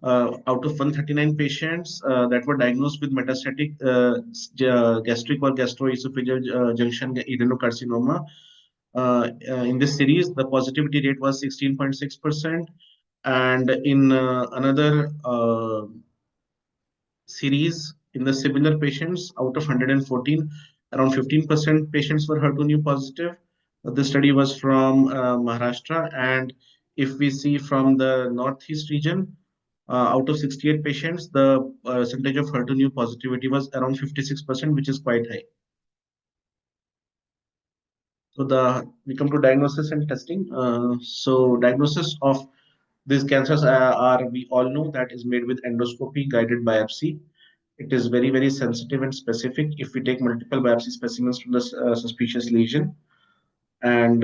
of 139 patients that were diagnosed with metastatic gastric or gastroesophageal junction adenocarcinoma, in this series, the positivity rate was 16.6%. And in another series, in the similar patients, out of 114, around 15% patients were HER2 positive. The study was from Maharashtra, and if we see from the northeast region, out of 68 patients, the percentage of HER2 positivity was around 56%, which is quite high. So we come to diagnosis and testing. So diagnosis of these cancers are, we all know, that is made with endoscopy guided biopsy. It is very, very sensitive and specific if we take multiple biopsy specimens from the suspicious lesion. And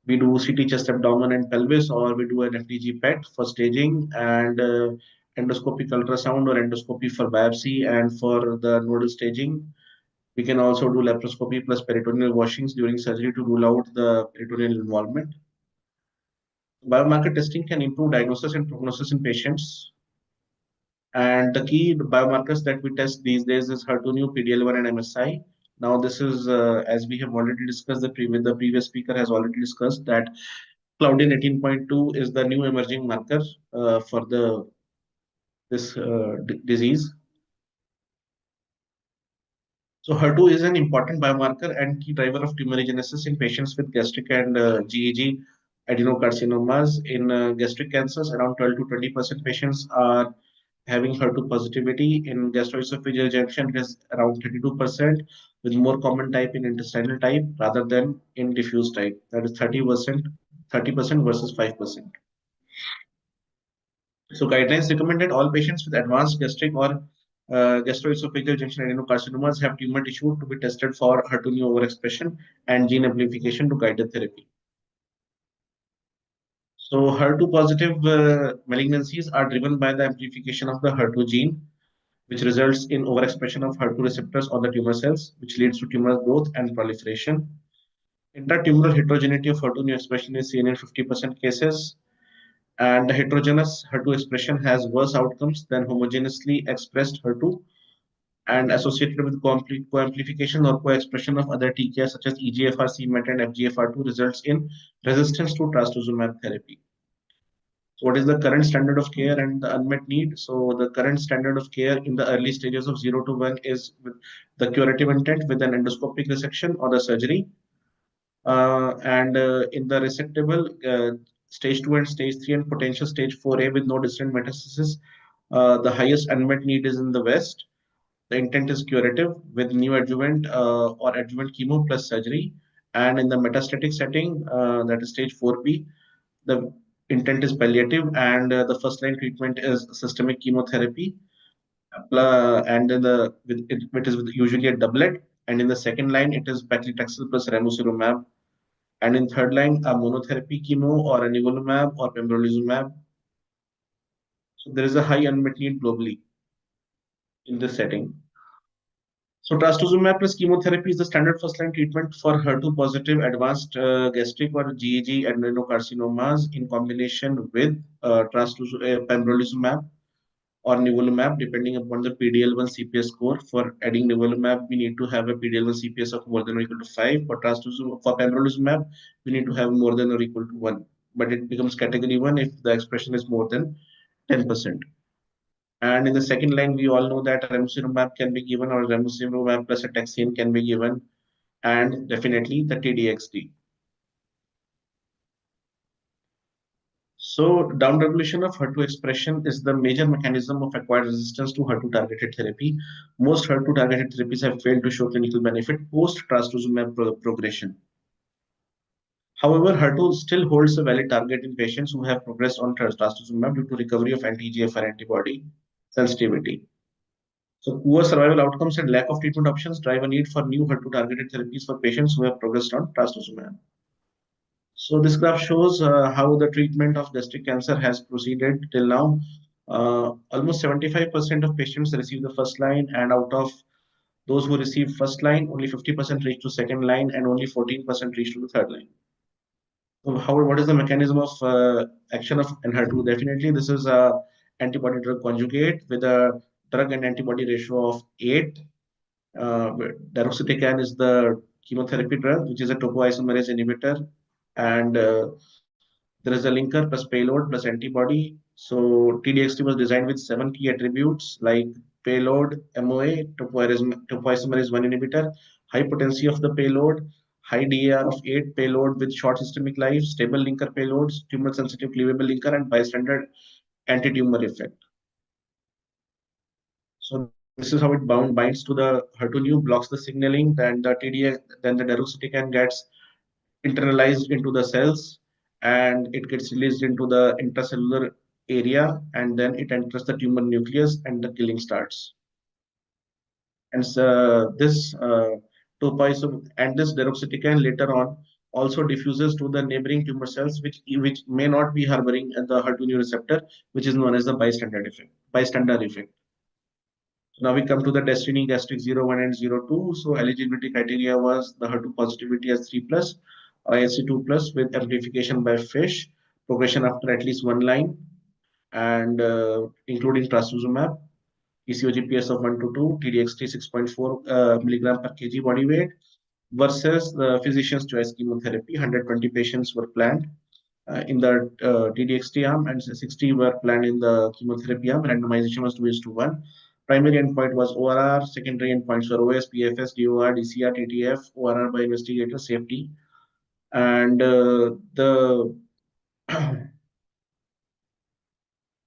we do CT chest, abdomen, and pelvis, or we do an FDG PET for staging, and endoscopic ultrasound or endoscopy for biopsy and for the nodal staging. We can also do laparoscopy plus peritoneal washings during surgery to rule out the peritoneal involvement. Biomarker testing can improve diagnosis and prognosis in patients. And the key biomarkers that we test these days is HER2/neu, PD-L1, and MSI. Now, this is, as we have already discussed, the previous speaker has already discussed that Claudin 18.2 is the new emerging marker for this disease. So HER2 is an important biomarker and key driver of tumorigenesis in patients with gastric and GEG adenocarcinomas. In gastric cancers, around 12 to 20% patients are having HER2 positivity. In gastroesophageal junction, it is around 32%, with more common type in intestinal type rather than in diffuse type. That is 30% versus 5%. So guidelines recommended all patients with advanced gastric or gastroesophageal junction adenocarcinomas have tumor tissue to be tested for HER2/neu overexpression and gene amplification to guide the therapy. So HER2 positive malignancies are driven by the amplification of the HER2 gene, which results in overexpression of HER2 receptors on the tumor cells, which leads to tumor growth and proliferation. Intratumoral heterogeneity of HER2/neu expression is seen in 50% cases, and the heterogeneous HER2 expression has worse outcomes than homogeneously expressed HER2, and associated with co-amplification or co-expression of other TKIs such as EGFR, c-MET, and FGFR2 results in resistance to trastuzumab therapy. So what is the current standard of care and the unmet need? So the current standard of care in the early stages of 0 to 1 is with the curative intent with an endoscopic resection or the surgery. And in the resectable stage 2 and stage 3 and potential stage 4A with no distant metastasis, the highest unmet need is in the West. The intent is curative with neoadjuvant or adjuvant chemo plus surgery. And in the metastatic setting, that is stage 4B, the intent is palliative, and the first line treatment is systemic chemotherapy. And in it is usually a doublet. And in the second line, it is paclitaxel plus ramucirumab. And in third line, a monotherapy chemo or a nivolumab or pembrolizumab. So there is a high unmet need globally in this setting. So trastuzumab plus chemotherapy is the standard first-line treatment for HER2 positive advanced gastric or GEG adenocarcinomas in combination with pembrolizumab or nivolumab, depending upon the PD-L1 CPS score. For adding nivolumab, we need to have a PD-L1 CPS of more than or equal to 5. For pembrolizumab, we need to have more than or equal to 1. But it becomes category 1 if the expression is more than 10%. And in the second line, we all know that ramucirumab can be given, or ramucirumab plus a taxane can be given, and definitely the TDXD. So downregulation of HER2 expression is the major mechanism of acquired resistance to HER2 targeted therapy. Most HER2 targeted therapies have failed to show clinical benefit post trastuzumab progression. However, HER2 still holds a valid target in patients who have progressed on trastuzumab due to recovery of anti-EGFR antibody sensitivity. So poor survival outcomes and lack of treatment options drive a need for new HER2 targeted therapies for patients who have progressed on trastuzumab. So this graph shows how the treatment of gastric cancer has proceeded till now. Almost 75% of patients receive the first line, and out of those who receive first line, only 50% reach to second line, and only 14% reach to the third line. So what is the mechanism of action of Enhertu? Definitely, this is a antibody drug conjugate with a drug and antibody ratio of 8. Deruxtecan is the chemotherapy drug, which is a topoisomerase inhibitor, and there is a linker plus payload plus antibody. So TDXT was designed with 7 key attributes like payload, MOA, topoisomerase 1 inhibitor, high potency of the payload, high DAR of 8 payload with short systemic life, stable linker payloads, tumor sensitive cleavable linker, and bystander anti-tumor effect. So this is how it binds to the HER2/neu, blocks the signaling, then the deruxtecan gets internalized into the cells, and it gets released into the intracellular area, and then it enters the tumor nucleus and the killing starts. And this deruxtecan later on also diffuses to the neighboring tumor cells, which may not be harboring the HER2/neu receptor, which is known as the bystander effect. Now we come to the Destiny Gastric 01 and 02. So eligibility criteria was the HER2 positivity as 3+, ISC2+ with amplification by FISH, progression after at least 1 line, and including trastuzumab, ECOGPS of 1 to 2, TDXT 6.4 milligram per kg body weight, versus the physician's choice chemotherapy. 120 patients were planned in the TDXT arm, and 60 were planned in the chemotherapy arm. Randomization was 2:1. Primary endpoint was ORR. Secondary endpoints were OS, PFS, DOR, DCR, TTF, ORR by investigator, safety, and the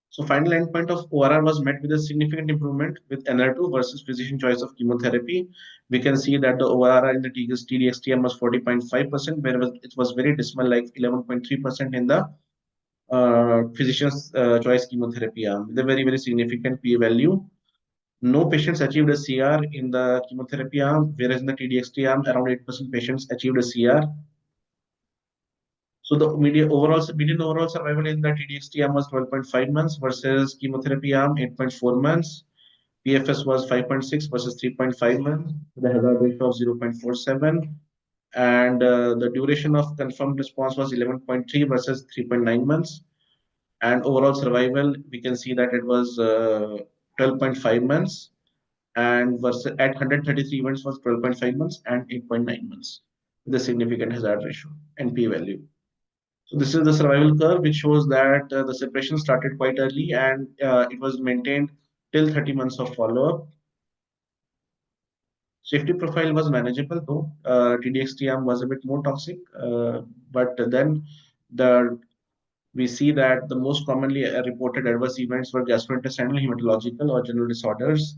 so final endpoint of ORR was met with a significant improvement with NR2 versus physician choice of chemotherapy. We can see that the ORR in the TDXTM was 40.5%, whereas it was very dismal, like 11.3% in the physician's choice chemotherapy arm, with a very, very significant P value. No patients achieved a CR in the chemotherapy arm, whereas in the TDXT arm, around 8% patients achieved a CR. So the median overall survival in the TDXT arm was 12.5 months versus chemotherapy arm 8.4 months. PFS was 5.6 versus 3.5 months, with a hazard ratio of 0.47. And the duration of confirmed response was 11.3 versus 3.9 months. And overall survival, we can see that it was 12.5 months, and versus at 133 events was 12.5 months and 8.9 months, with a significant hazard ratio and P value. So this is the survival curve, which shows that the separation started quite early and it was maintained till 30 months of follow-up. Safety profile was manageable, though TDXT arm was a bit more toxic, but then we see that the most commonly reported adverse events were gastrointestinal, hematological, or general disorders.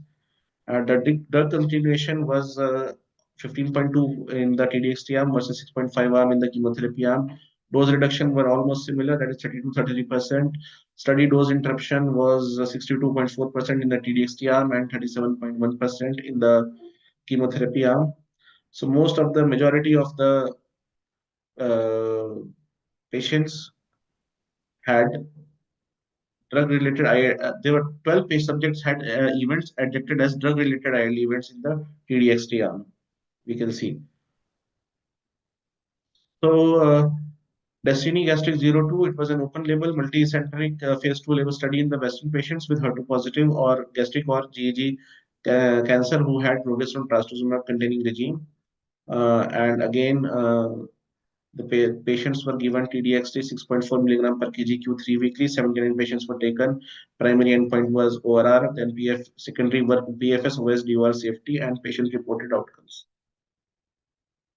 The drug continuation was 15.2 in the TDXT arm versus 6.5 arm in the chemotherapy arm. Dose reduction were almost similar, that is 30 to 33%. Study dose interruption was 62.4% in the TDXT arm and 37.1% in the chemotherapy arm. So most of the majority of the patients had drug-related there were 12 subjects had events detected as drug-related IL events in the TDXT arm. We can see. So Destiny Gastric 02, it was an open-label, multi-centric phase 2 label study in the Western patients with HER2 positive or gastric or GEG cancer who had progressed on trastuzumab containing regime. And again, the patients were given TDXT 6.4 milligram per kg Q3 weekly. 79 patients were taken. Primary endpoint was ORR, then secondary were PFS, OS, DOR, safety, and patient-reported outcomes.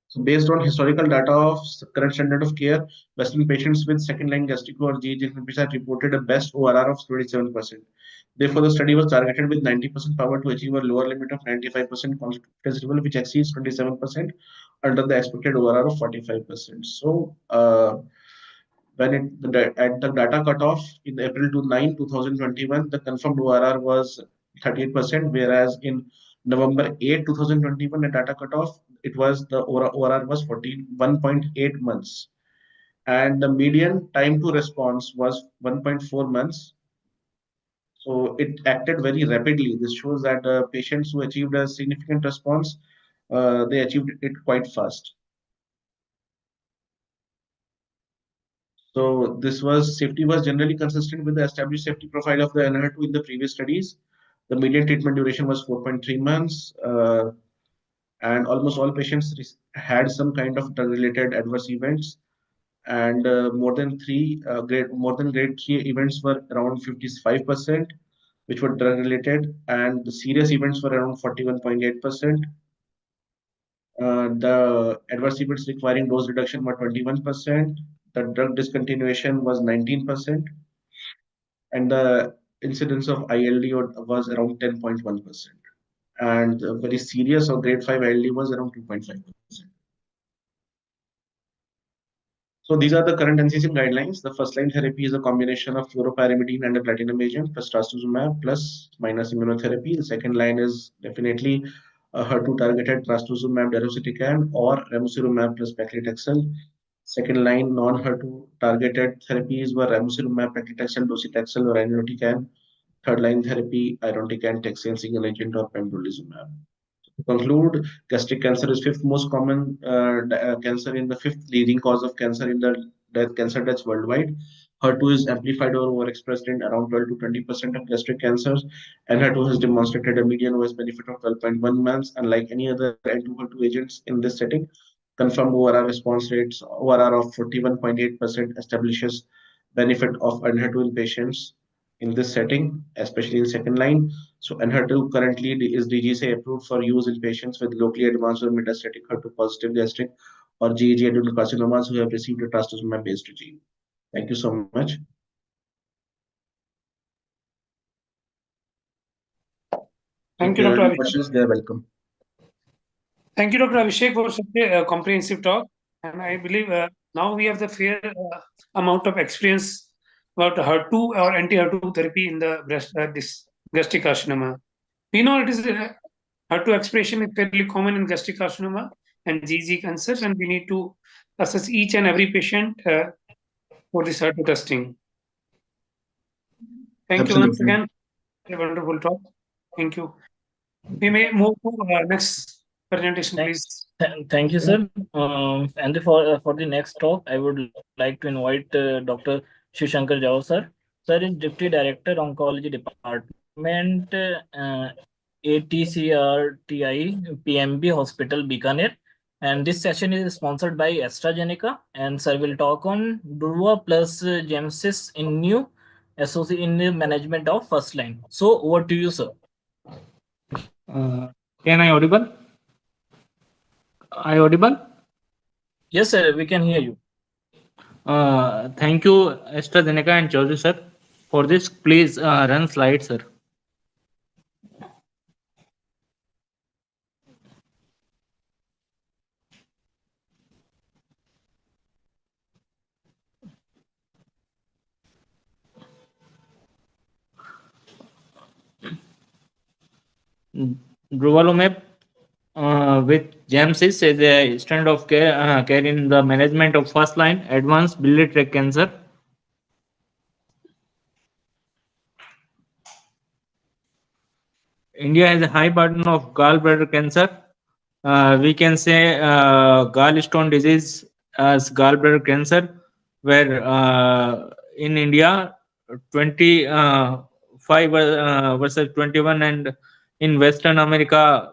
So based on historical data of current standard of care, Western patients with second-line gastric or GEJ had reported a best ORR of 27%. Therefore, the study was targeted with 90% power to achieve a lower limit of 95% confidence interval, which exceeds 27% under the expected ORR of 45%. So, when at the data cutoff in April 9, 2021, the confirmed ORR was 38%, whereas in November 8, 2021, the data cutoff, it was the ORR was 41.8 months. And the median time to response was 1.4 months. So it acted very rapidly. This shows that patients who achieved a significant response, they achieved it quite fast. So safety was generally consistent with the established safety profile of the NR2 in the previous studies. The median treatment duration was 4.3 months, and almost all patients had some kind of drug-related adverse events, and more than grade 3 events were around 55%, which were drug-related, and the serious events were around 41.8%. The adverse events requiring dose reduction were 21%. The drug discontinuation was 19%, and the incidence of ILD was around 10.1%. And very serious or grade 5 ILD was around 2.5%. So these are the current NCCN guidelines. The first line therapy is a combination of fluoropyrimidine and a platinum agent plus trastuzumab plus minus immunotherapy. The second line is definitely a HER2 targeted trastuzumab deruxtecan or ramucirumab plus paclitaxel. Second line non-HER2 targeted therapies were ramucirumab, paclitaxel, docetaxel, or irinotecan. Third line therapy, irinotecan, taxane single agent, or pembrolizumab. To conclude, gastric cancer is fifth most common cancer in the fifth leading cause of cancer in the cancer deaths worldwide. HER2 is amplified or overexpressed in around 12 to 20% of gastric cancers, and HER2 has demonstrated a median OS benefit of 12.1 months, unlike any other N2 HER2 agents in this setting. Confirmed ORR response rates, ORR of 41.8% establishes benefit of HER2 in patients in this setting, especially in second line. So Enhertu currently is DGCA approved for use in patients with locally advanced or metastatic HER2 positive gastric or GEG adenocarcinomas who have received a trastuzumab-based regime. Thank you so much. Thank If you, there are Dr. any Abhishek. questions, they are welcome. Thank you, Dr. Abhishek, for such a comprehensive talk. And I believe now we have the fair amount of experience about HER2 or anti-HER2 therapy in the this gastric carcinoma. We know it is HER2 expression is fairly common in gastric carcinoma and GG cancers, and we need to assess each and every patient for this HER2 testing. Thank you once Absolutely. again. A wonderful talk. Thank you. We may move to next presentation, please. Thank you, sir. And for the next talk, I would like to invite Dr. Shivshankar Jao, sir. Sir is Deputy Director, Oncology Department, ATCRTI PMB Hospital, Bikaner. And this session is sponsored by AstraZeneca. And sir will talk on Durva plus Gemsys in new associate in the management of first line. So over to you, sir. Can I audible? I audible? Yes, sir. We can hear you. Thank you, AstraZeneca and Chaudhary sir, for this. Please run slide, sir. Durvalumab with Gemsys is a standard of care in the management of first line advanced biliary tract cancer. India has a high burden of gallbladder cancer. We can say gallstone disease as gallbladder cancer, where in India 25 versus 21, and in Western America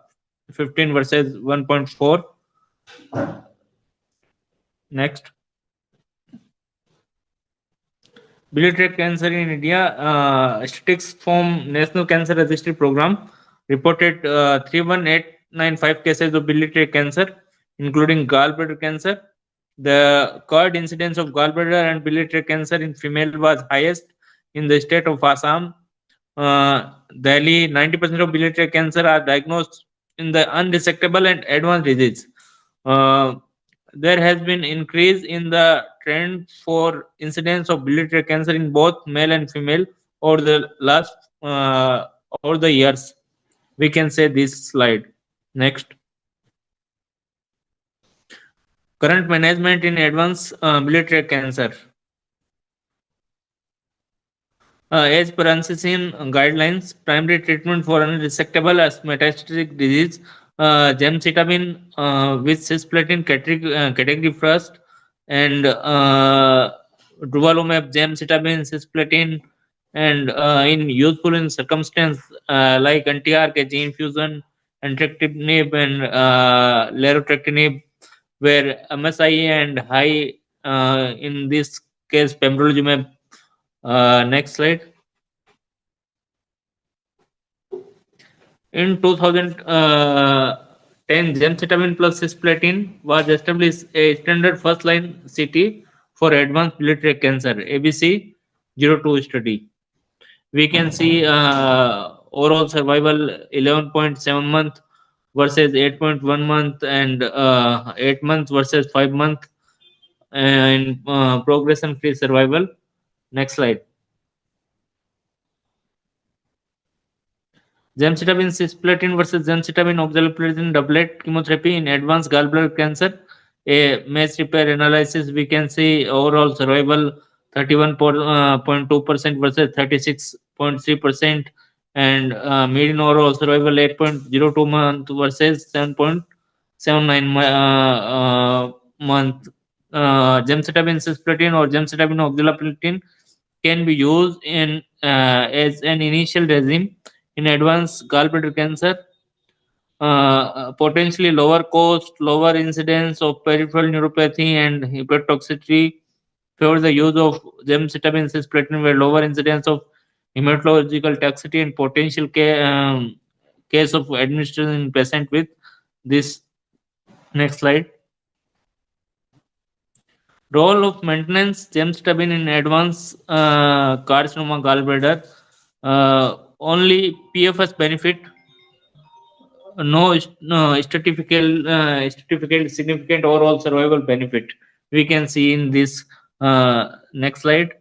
15 versus 1.4. Next. Biliary tract cancer in India, statistics from National Cancer Registry Program reported 31895 cases of biliary tract cancer, including gallbladder cancer. The current incidence of gallbladder and biliary tract cancer in female was highest in the state of Assam. Delhi, 90% of biliary tract cancer are diagnosed in the unresectable and advanced disease. There has been increase in the trend for incidence of biliary tract cancer in both male and female over the last over the years. We can say this slide. Next. Current management in advanced biliary tract cancer. As per NCCN guidelines, primary treatment for unresectable as metastatic disease, gemcitabine with cisplatin category first, and durvalumab, gemcitabine, cisplatin, and in useful in circumstance like anti-RKG infusion, entrectinib, and larotrectinib, where MSI and high in this case pembrolizumab. Next slide. In 2010, gemcitabine plus cisplatin was established a standard first line CT for advanced biliary tract cancer, ABC 02 study. We can see overall survival 11.7 month versus 8.1 month, and 8 months versus 5 month, and progression free survival. Next slide. Gemcitabine cisplatin versus gemcitabine oxaliplatin doublet chemotherapy in advanced gallbladder cancer. A mass repair analysis, we can see overall survival 31.2% versus 36.3%, and median overall survival 8.02 month versus 7.79 month. Gemcitabine cisplatin or gemcitabine oxaliplatin can be used in as an initial regime in advanced gallbladder cancer. Potentially lower cost, lower incidence of peripheral neuropathy and hepatotoxicity favors the use of gemcitabine cisplatin, where lower incidence of hematological toxicity, and potential case of administration in patient with this. Next slide. Role of maintenance gemcitabine in advanced carcinoma gallbladder. Only PFS benefit, no statistical significant overall survival benefit we can see in this. Next slide.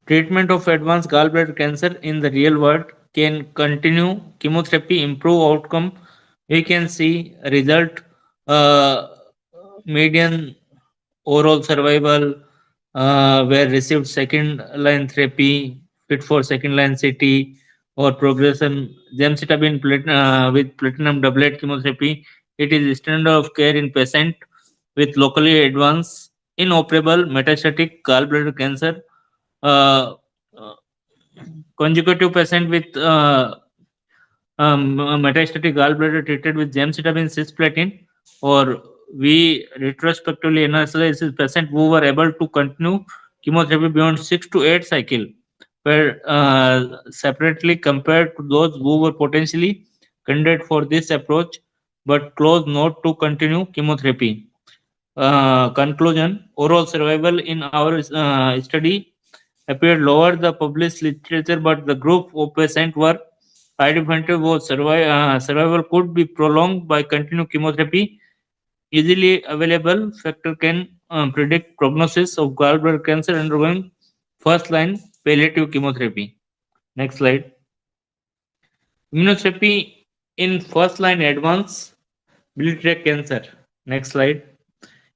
Treatment of advanced gallbladder cancer in the real world: can continue chemotherapy, improve outcome. We can see result, uh, median overall survival, where received second line therapy, fit for second line CT, or progression. Gemcitabine with platinum doublet chemotherapy. It is standard of care in patient with locally advanced inoperable metastatic gallbladder cancer. Uh, uh, Consecutive patient with metastatic gallbladder treated with gemcitabine cisplatin, or we retrospectively analyze patient who were able to continue chemotherapy beyond 6 to 8 cycle, where separately compared to those who were potentially candidate for this approach but chose not to continue chemotherapy. Conclusion: overall survival in our study appeared lower the published literature, but the group of patients were identified whose survival could be prolonged by continued chemotherapy. Easily available factor can predict prognosis of gallbladder cancer undergoing first line palliative chemotherapy. Next slide. Immunotherapy in first line advanced biliary tract cancer. Next slide.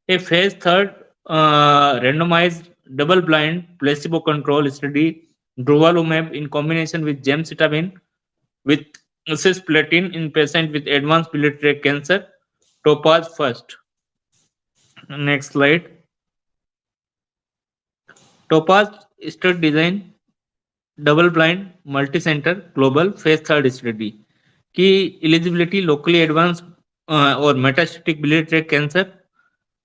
A phase third randomized double-blind placebo-controlled study, durvalumab in combination with gemcitabine with cisplatin in patient with advanced biliary tract cancer. Topaz first. Next slide. Topaz study design, double-blind, multi-center, global phase third study. Key eligibility: locally advanced or metastatic biliary tract cancer,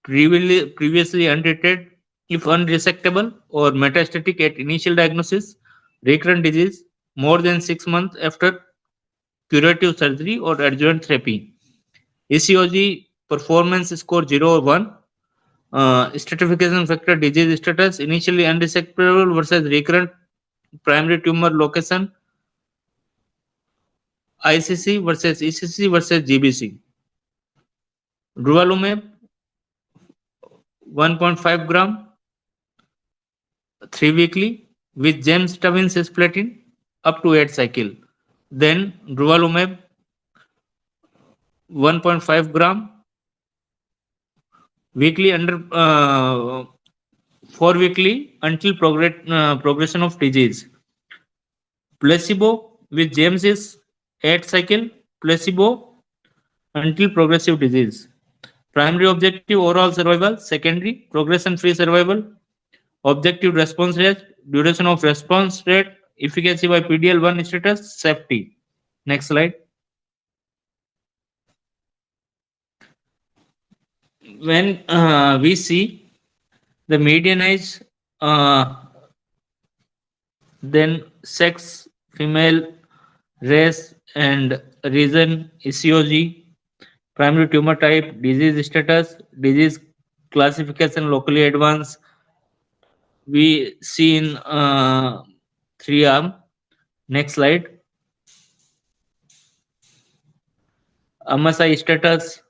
previously untreated if unresectable or metastatic at initial diagnosis, recurrent disease more than 6 months after curative surgery or adjuvant therapy. ECOG performance score 0 or 1. Stratification factor: disease status, initially unresectable versus recurrent, primary tumor location, ICC versus ECC versus GBC. Durvalumab 1.5 gram 3 weekly with gemcitabine cisplatin up to 8 cycle. Then durvalumab 1.5 gram weekly under 4 weekly until progression of disease. Placebo with James is 8 cycle, placebo until progressive disease. Primary objective: overall survival. Secondary: progression free survival. Objective: response rate, duration of response rate, efficacy by PDL1 status, safety. Next slide. When we see the median age, then sex, female, race, and region, ECOG, primary tumor type, disease status, disease classification, locally advanced. We see in 3 arm. Next slide. MSI status,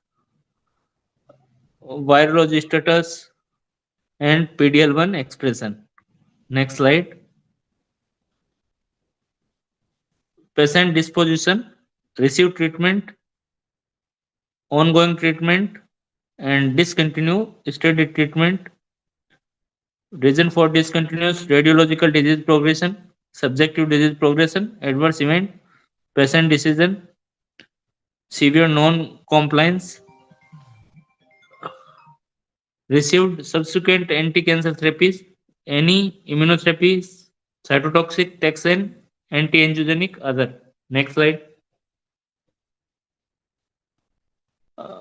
virology status, and PDL1 expression. Next slide. Patient disposition, receive treatment, ongoing treatment, and discontinue study treatment. Reason for discontinuous: radiological disease progression, subjective disease progression, adverse event, patient decision, severe non-compliance, received subsequent anti-cancer therapies, any immunotherapies, cytotoxic, taxane, anti-angiogenic, other. Next slide.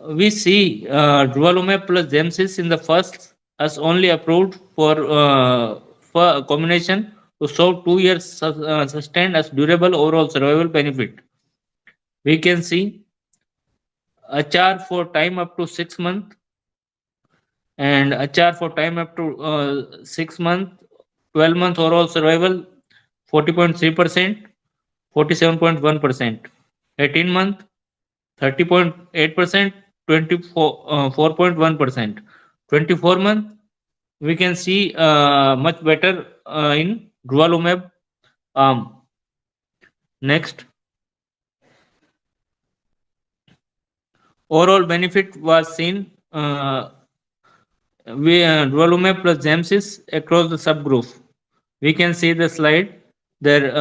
We see durvalumab plus Gemcis in the first us only approved for a combination to show 2 years sustained as durable overall survival benefit. We can see a chart for time up to 6 months and a chart for time up to 6 months, 12 month overall survival 40.3%, 47.1%, 18 month 30.8%, 4.1%, 24 month we can see much better in durvalumab arm. Next, overall benefit was seen durvalumab plus gemcis across the subgroup. We can see the slide there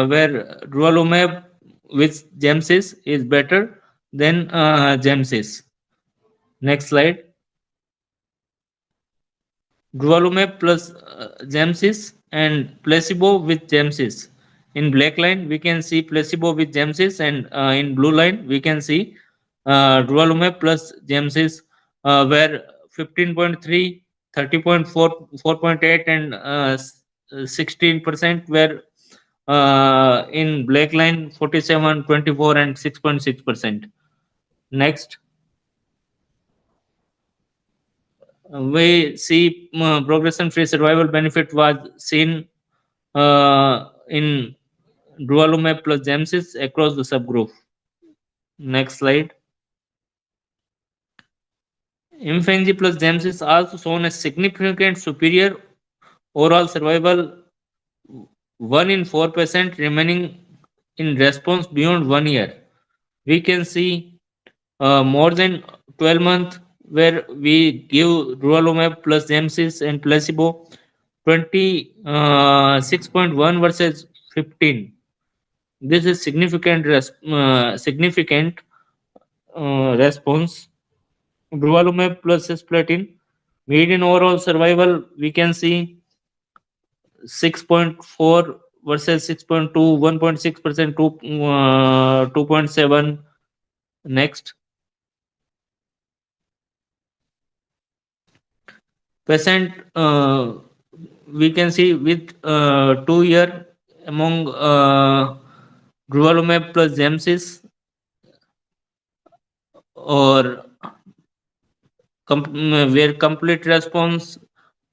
where durvalumab with gemcis is better than gemcis. Next slide. Durvalumab plus gemcis and placebo with gemcis. In black line, we can see placebo with gemcis, and in blue line, we can see durvalumab plus gemcis, where 15.3, 30.4, 4.8, and 16% were in black line, 47, 24, and 6.6%. Next. We see progression-free survival benefit was seen in durvalumab plus gemcis across the subgroup. Next slide. Imfinzi plus gemcis also shown a significant superior overall survival, 1 in 4% remaining in response beyond 1 year. We can see more than 12 months where we give durvalumab plus gemcis and placebo 26.1 versus 15. This is significant response. Durvalumab plus cisplatin, median overall survival we can see 6.4 versus 6.2, 1.6%, 2.7. Next. Patient we can see with 2 year among durvalumab plus gemcis or where complete response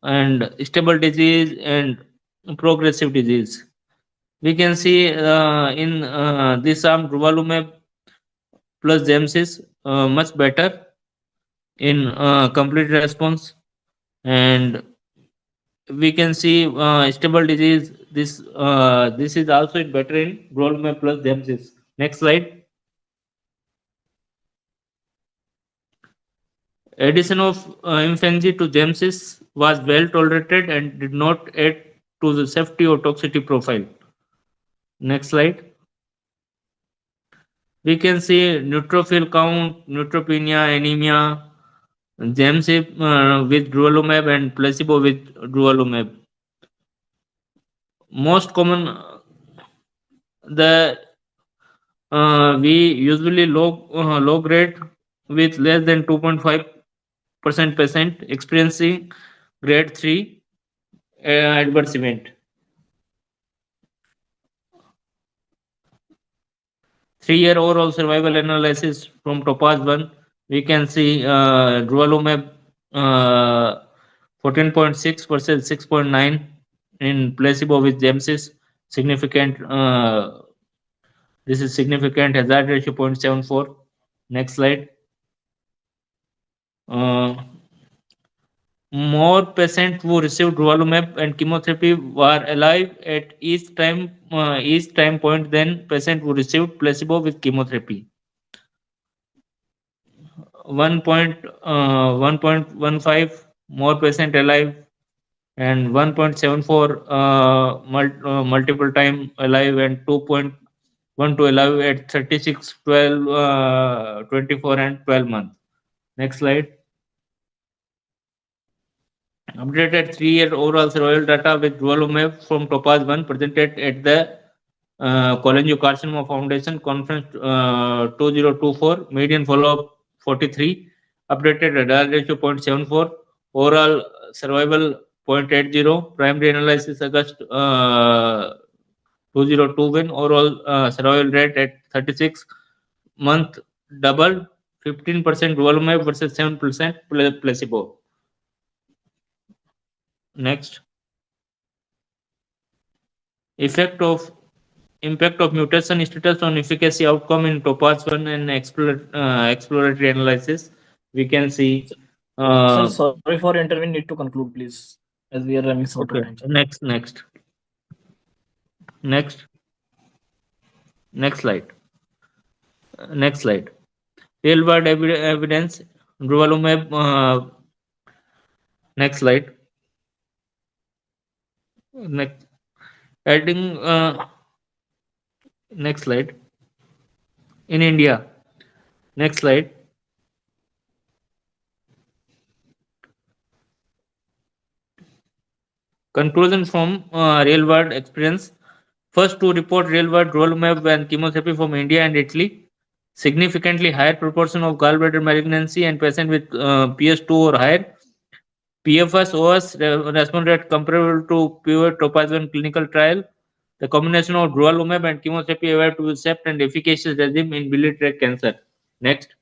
and stable disease and progressive disease. We can see in this arm durvalumab plus gemcis much better in complete response, and we can see stable disease. This is also better in durvalumab plus gemcis. Next slide. Addition of Imfinzi to gemcis was well tolerated and did not add to the safety or toxicity profile. Next slide. We can see neutrophil count, neutropenia, anemia, gemcitabine with durvalumab and placebo with durvalumab. Most common, the we usually low grade with less than 2.5% patient experiencing grade 3 adverse event. 3-year overall survival analysis from Topaz 1, we can see durvalumab 14.6 versus 6.9 in placebo with gemcis. Significant. This is significant hazard ratio 0.74. Next slide. More patients who received durvalumab and chemotherapy were alive at each time point than patients who received placebo with chemotherapy. 1.15 more patient alive and 1.74 multiple time alive and 2.12 alive at 36, 12, 24 and 12 months. Next slide. Updated 3-year overall survival data with durvalumab from Topaz 1 presented at the Cholangiocarcinoma Foundation Conference 2024. Median follow-up 43. Updated radar ratio 0.74. Overall survival 0.80. Primary analysis August 2021. Overall survival rate at 36 month doubled. 15% Durvalumab versus 7% placebo. Next. Impact of mutation status on efficacy outcome in Topaz 1 and exploratory analysis. We can see. Sir, sorry for intervening. Need to conclude, please, as we are running short of Okay. time. Next slide. Next slide. Real world evidence. Durvalumab. Next slide. Next. Adding. Next slide. In India. Next slide. Conclusion from real world experience. First to report real world durvalumab and chemotherapy from India and Italy. Significantly higher proportion of gallbladder malignancy and patient with PS2 or higher. PFS OS response rate comparable to pure Topaz 1 clinical trial. The combination of durvalumab and chemotherapy appear to be safe and efficacious regime in biliary tract cancer. Next.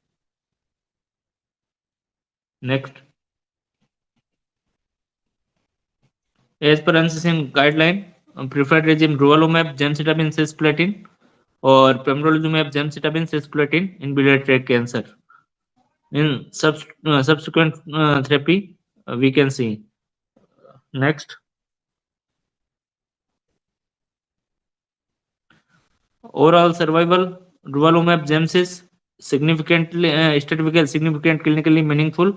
As per NCCN guideline, preferred regime durvalumab, gemcitabine, cisplatin, or pembrolizumab, gemcitabine, cisplatin in biliary tract cancer. In subsequent therapy, we can see. Next. Overall survival, durvalumab gemcis significantly statistically significant, clinically meaningful,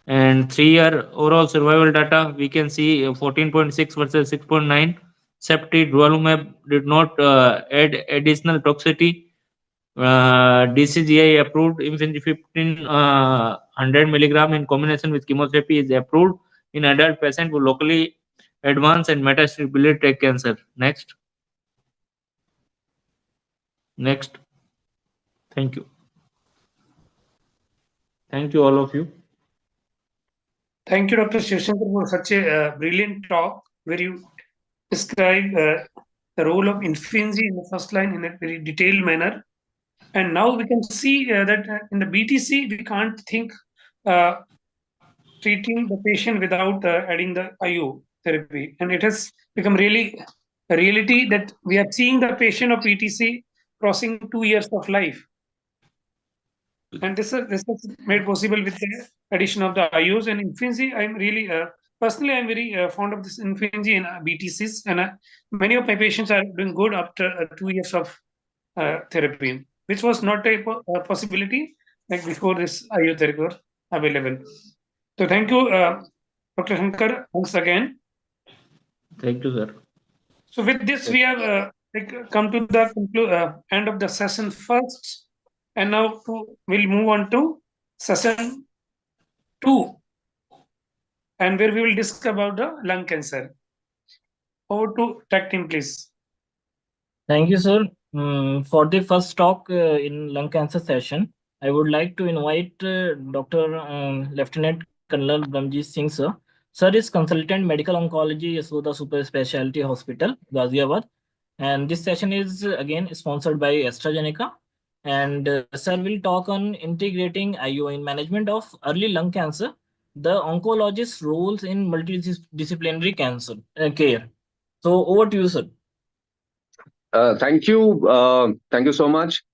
and 3-year overall survival data we can see 14.6 versus 6.9. Safety, durvalumab did not add additional toxicity. DCGI approved Imfinzi 100 milligram in combination with chemotherapy is approved in adult patient with locally advanced and metastatic biliary tract cancer. Next. Thank you. Thank you, all of you. Thank you, Dr. Shivshankar, for such a brilliant talk where you describe the role of Imfinzi in the first line in a very detailed manner. And now we can see that in the BTC, we can't think treating the patient without adding the IO therapy. And it has become really a reality that we are seeing the patient of BTC crossing 2 years of life. And this is made possible with the addition of the IOs and Imfinzi. I'm really personally I'm very fond of this Imfinzi in BTCs, and many of my patients are doing good after 2 years of therapy, which was not a possibility like before this IO therapy was available. So thank you, Dr. Shankar, once again. Thank you, sir. So with this, we have come to the end of the session first. And now we'll move on to session 2, and where we will discuss about the lung cancer. Over to tech team, please. Thank you, sir. For the first talk in lung cancer session, I would like to invite Dr. Lieutenant Colonel Brahmjeet Singh, sir. Sir is consultant medical oncology, Yashoda Super Specialty Hospital, Ghaziabad. And this session is again sponsored by AstraZeneca. And sir will talk on integrating IO in management of early lung cancer, the oncologist's roles in multidisciplinary cancer care. So over to you, sir. Thank you. Thank you so much.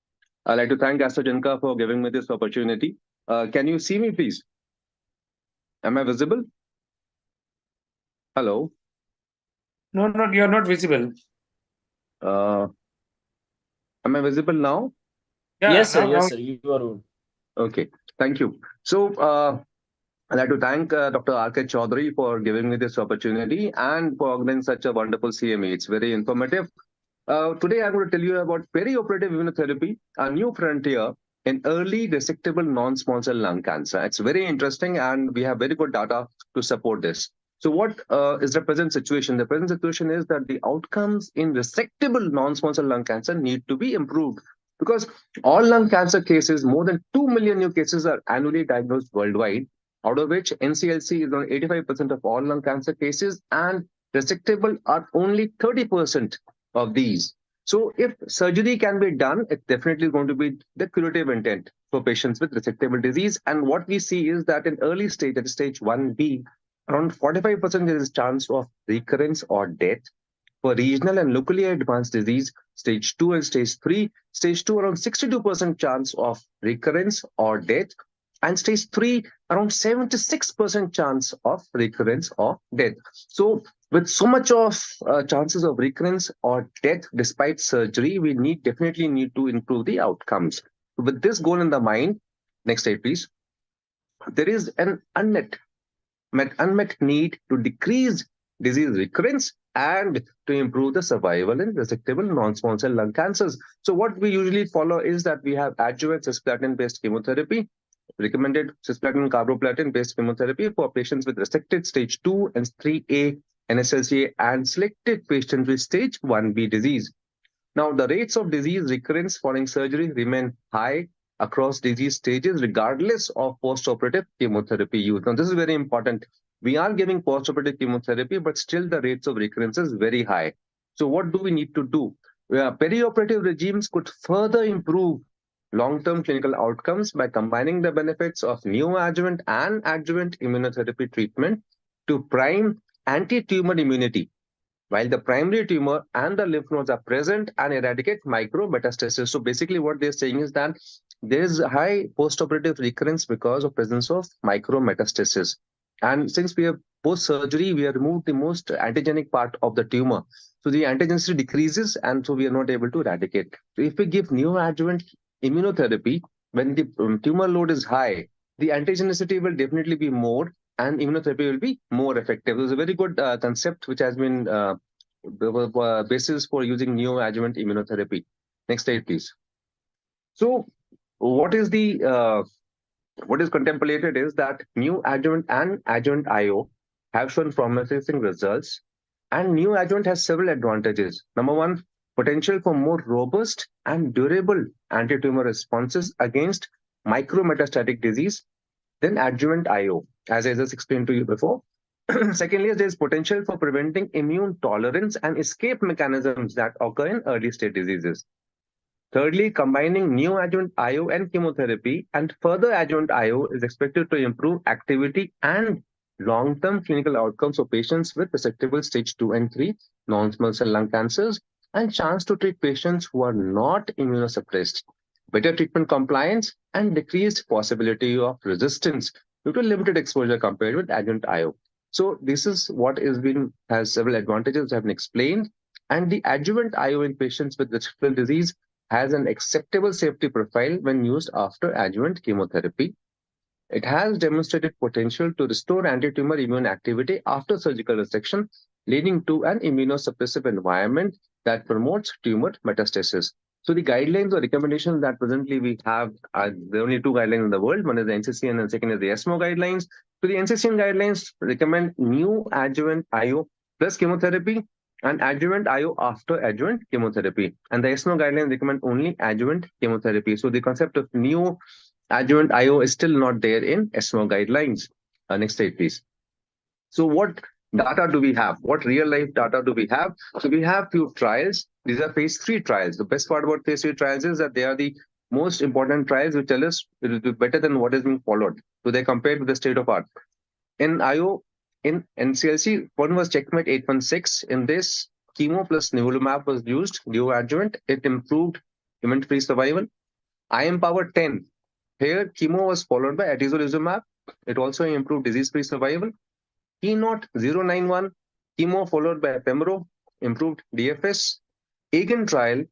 I'd like to thank AstraZeneca for giving me this opportunity. Can you see me, please? Am I visible? Hello? No, you're not visible. Am I visible now? Yeah, Yes, sir. Yes, sir. You are good. Okay. Thank you. So, I'd like to thank Dr. R.K. Chaudhary for giving me this opportunity and for organizing such a wonderful CME. It's very informative. Today, I'm going to tell you about perioperative immunotherapy, a new frontier in early resectable non-small cell lung cancer. It's very interesting, and we have very good data to support this. So what is the present situation? The present situation is that the outcomes in resectable non-small cell lung cancer need to be improved because all lung cancer cases, more than 2 million new cases are annually diagnosed worldwide. out of which NCLC is on 85% of all lung cancer cases, and resectable are only 30% of these. So if surgery can be done, it's definitely going to be the curative intent for patients with resectable disease. And what we see is that in early stage, at stage 1B, around 45% there is chance of recurrence or death. For regional and locally advanced disease, stage 2 and stage 2 around 62% chance of recurrence or death, and stage 3 around 76% chance of recurrence or death. So with so much of chances of recurrence or death despite surgery, we definitely need to improve the outcomes. With this goal in the mind, next slide please, there is an unmet need to decrease disease recurrence and to improve the survival in resectable non-small cell lung cancers. So what we usually follow is that we have adjuvant cisplatin-based chemotherapy, recommended cisplatin carboplatin-based chemotherapy for patients with resected stage 2 and 3A NSCLC and selected patients with stage 1B disease. Now, the rates of disease recurrence following surgery remain high across disease stages, regardless of postoperative chemotherapy use. Now, this is very important. We are giving postoperative chemotherapy, but still the rates of recurrence is very high. So what do we need to do? Perioperative regimes could further improve long-term clinical outcomes by combining the benefits of neoadjuvant and adjuvant immunotherapy treatment to prime anti-tumor immunity, while the primary tumor and the lymph nodes are present, and eradicate micrometastasis. So basically what they're saying is that there is high postoperative recurrence because of presence of micrometastasis. And since we have post-surgery, we have removed the most antigenic part of the tumor. So the antigenicity decreases, and so we are not able to eradicate. So if we give neoadjuvant immunotherapy, when the tumor load is high, the antigenicity will definitely be more, and immunotherapy will be more effective. There's a very good concept which has been the basis for using neoadjuvant immunotherapy. Next slide, please. So what is contemplated is that neoadjuvant and adjuvant IO have shown promising results, and neoadjuvant has several advantages. Number one, potential for more robust and durable anti-tumor responses against micrometastatic disease than adjuvant IO, as I just explained to you before. Secondly, there is potential for preventing immune tolerance and escape mechanisms that occur in early stage diseases. Thirdly, combining neoadjuvant IO and chemotherapy and further adjuvant IO is expected to improve activity and long-term clinical outcomes for patients with resectable stage 2 and 3 non-small cell lung cancers, and chance to treat patients who are not immunosuppressed, better treatment compliance, and decreased possibility of resistance due to limited exposure compared with adjuvant IO. So this is what has several advantages that have been explained, and the adjuvant IO in patients with resectable disease has an acceptable safety profile when used after adjuvant chemotherapy. It has demonstrated potential to restore anti-tumor immune activity after surgical resection, leading to an immunosuppressive environment that promotes tumor metastasis. So the guidelines or recommendations that presently we have are the only two guidelines in the world. One is the NCCN and second is the ESMO guidelines. So the NCCN guidelines recommend new adjuvant IO plus chemotherapy and adjuvant IO after adjuvant chemotherapy. And the ESMO guidelines recommend only adjuvant chemotherapy. So the concept of new adjuvant IO is still not there in ESMO guidelines. Next slide, please. So what data do we have? What real life data do we have? So we have few trials. These are phase 3 trials. The best part about phase 3 trials is that they are the most important trials which tell us it will be better than what is being followed. So they compared with the state of art. In IO, in NCLC, one was Checkmate 816. In this, chemo plus nivolumab was used, neoadjuvant. It improved event-free survival. IM-Power 10. Here, chemo was followed by atezolizumab. It also improved disease-free survival. Keynote 091, chemo followed by pembro, improved DFS. AGAN trial,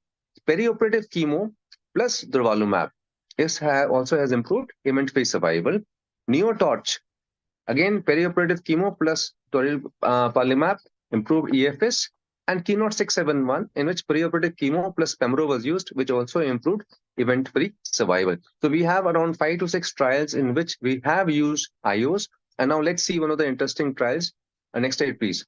perioperative chemo plus durvalumab. This also has improved event-free survival. NeoTorch, again, perioperative chemo plus toripalimab, improved EFS. And Keynote 671, in which perioperative chemo plus pembro was used, which also improved event-free survival. So we have around 5 to 6 trials in which we have used IOs. And now let's see one of the interesting trials. Next slide, please.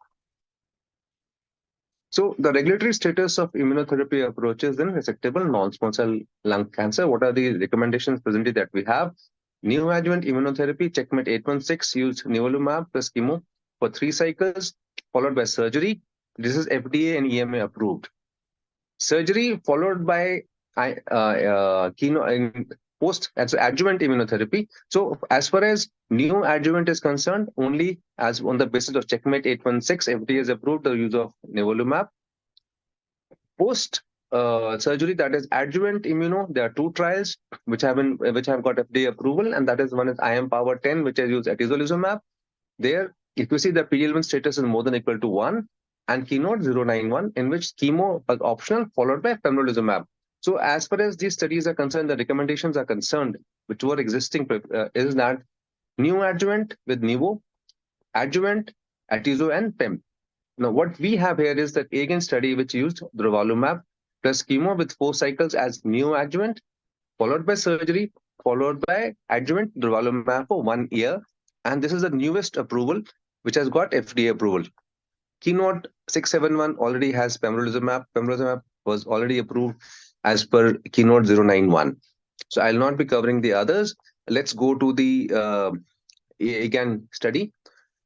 So the regulatory status of immunotherapy approaches in resectable non-small cell lung cancer. What are the recommendations presently that we have? Neoadjuvant immunotherapy, checkmate 816, used nivolumab plus chemo for 3 cycles, followed by surgery. This is FDA and EMA approved. Surgery followed by post-adjuvant immunotherapy. So as far as neoadjuvant is concerned, only as on the basis of checkmate 816, FDA has approved the use of nivolumab. Post surgery, that is adjuvant immuno, there are 2 trials which have got FDA approval, and that is one is IM Power 10, which has used atezolizumab. There, if you see the PD-L1 status is more than equal to 1, and Keynote 091, in which chemo was optional, followed by pembrolizumab. So as far as these studies are concerned, the recommendations are concerned, which were existing, is that neoadjuvant with nivo, adjuvant, atezo, and pem. Now, what we have here is that again study which used durvalumab plus chemo with 4 cycles as neoadjuvant, followed by surgery, followed by adjuvant durvalumab for 1 year. And this is the newest approval, which has got FDA approval. Keynote 671 already has pembrolizumab. Pembrolizumab was already approved as per Keynote 091. So I'll not be covering the others. Let's go to the again study.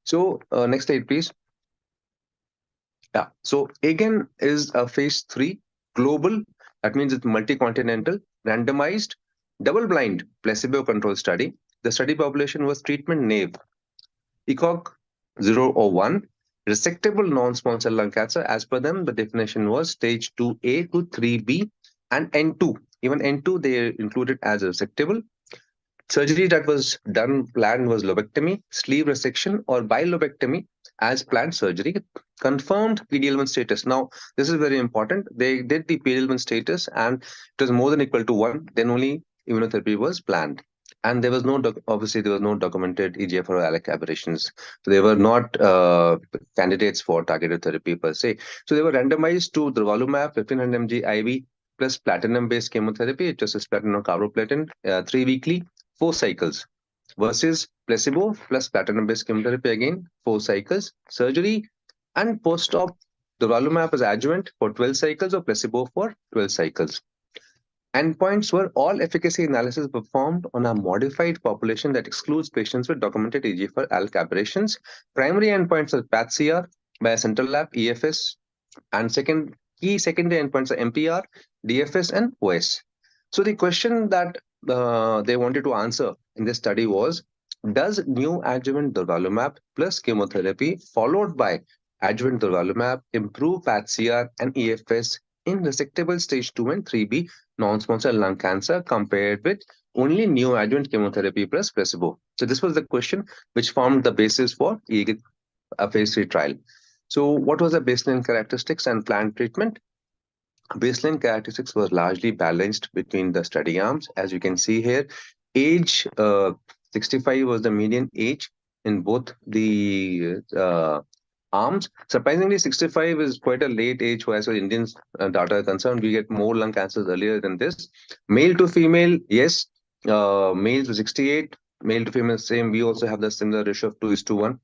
So next slide, please. Yeah. So again is a phase 3 global. That means it's multi-continental, randomized, double-blind, placebo-controlled study. The study population was treatment naive, ECOG 0 or 1, resectable non-small cell lung cancer. As per them, the definition was stage 2A to 3B and N2. Even N2 they included as resectable. Surgery that was done planned was lobectomy, sleeve resection, or bilobectomy as planned surgery. Confirmed PD-L1 status. Now, this is very important. They did the PD-L1 status and it was more than equal to 1. Then only immunotherapy was planned. And there was no, obviously, there was no documented EGFR or ALK aberrations. So they were not candidates for targeted therapy per se. So they were randomized to durvalumab, 1500 mg IV plus platinum-based chemotherapy, just cisplatin or carboplatin, 3 weekly, 4 cycles, versus placebo plus platinum-based chemotherapy again, 4 cycles, surgery, and post-op durvalumab as adjuvant for 12 cycles or placebo for 12 cycles. Endpoints were all efficacy analysis performed on a modified population that excludes patients with documented EGFR ALK aberrations. Primary endpoints are PAT-CR by a central lab, EFS, and key secondary endpoints are MPR, DFS, and OS. So the question that they wanted to answer in this study was, does neoadjuvant durvalumab plus chemotherapy followed by adjuvant durvalumab improve PAT-CR and EFS in resectable stage 2 and 3B non-small cell lung cancer compared with only neoadjuvant chemotherapy plus placebo? So this was the question which formed the basis for a phase 3 trial. So what was the baseline characteristics and planned treatment? Baseline characteristics was largely balanced between the study arms. As you can see here, age 65 was the median age in both the arms. Surprisingly, 65 is quite a late age as far as Indian data are concerned. We get more lung cancers earlier than this. Male to female, yes. Male to 68, male to female, same. We also have the similar ratio of 2:1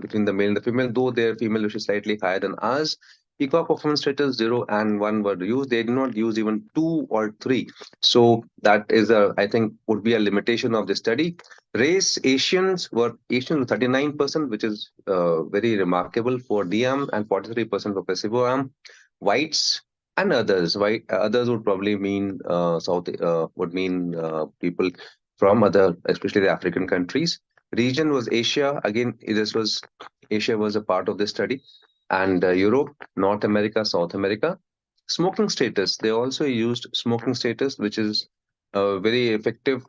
between the male and the female, though their female ratio is slightly higher than ours. ECOG performance status 0 and 1 were used. They did not use even 2 or 3. So that is, I think, would be a limitation of the study. Race, Asians were 39%, which is very remarkable for D arm, and 43% for placebo arm. Whites and others. Others would probably mean people from other, especially the African countries. Region was Asia. Again, Asia was a part of this study. And Europe, North America, South America. Smoking status, they also used smoking status, which is a very effective,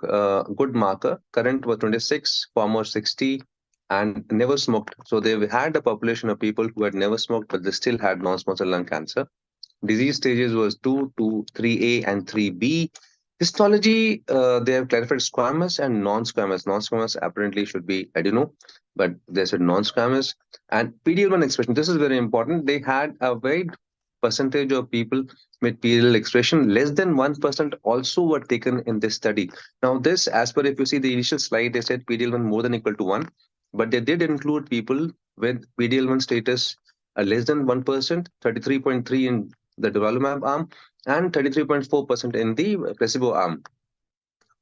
good marker. Current was 26, former 60, and never smoked. So they had a population of people who had never smoked, but they still had non-small cell lung cancer. Disease stages was 2, 3A, and 3B. Histology, they have clarified squamous and non-squamous. Non-squamous apparently should be adeno, but they said non-squamous. And PD-L1 expression, this is very important. They had a wide percentage of people with PD-L1 expression. Less than 1% also were taken in this study. Now this, as per if you see the initial slide, they said PD-L1 more than equal to 1, but they did include people with PD-L1 status less than 1%, 33.3 in the durvalumab arm, and 33.4% in the placebo arm.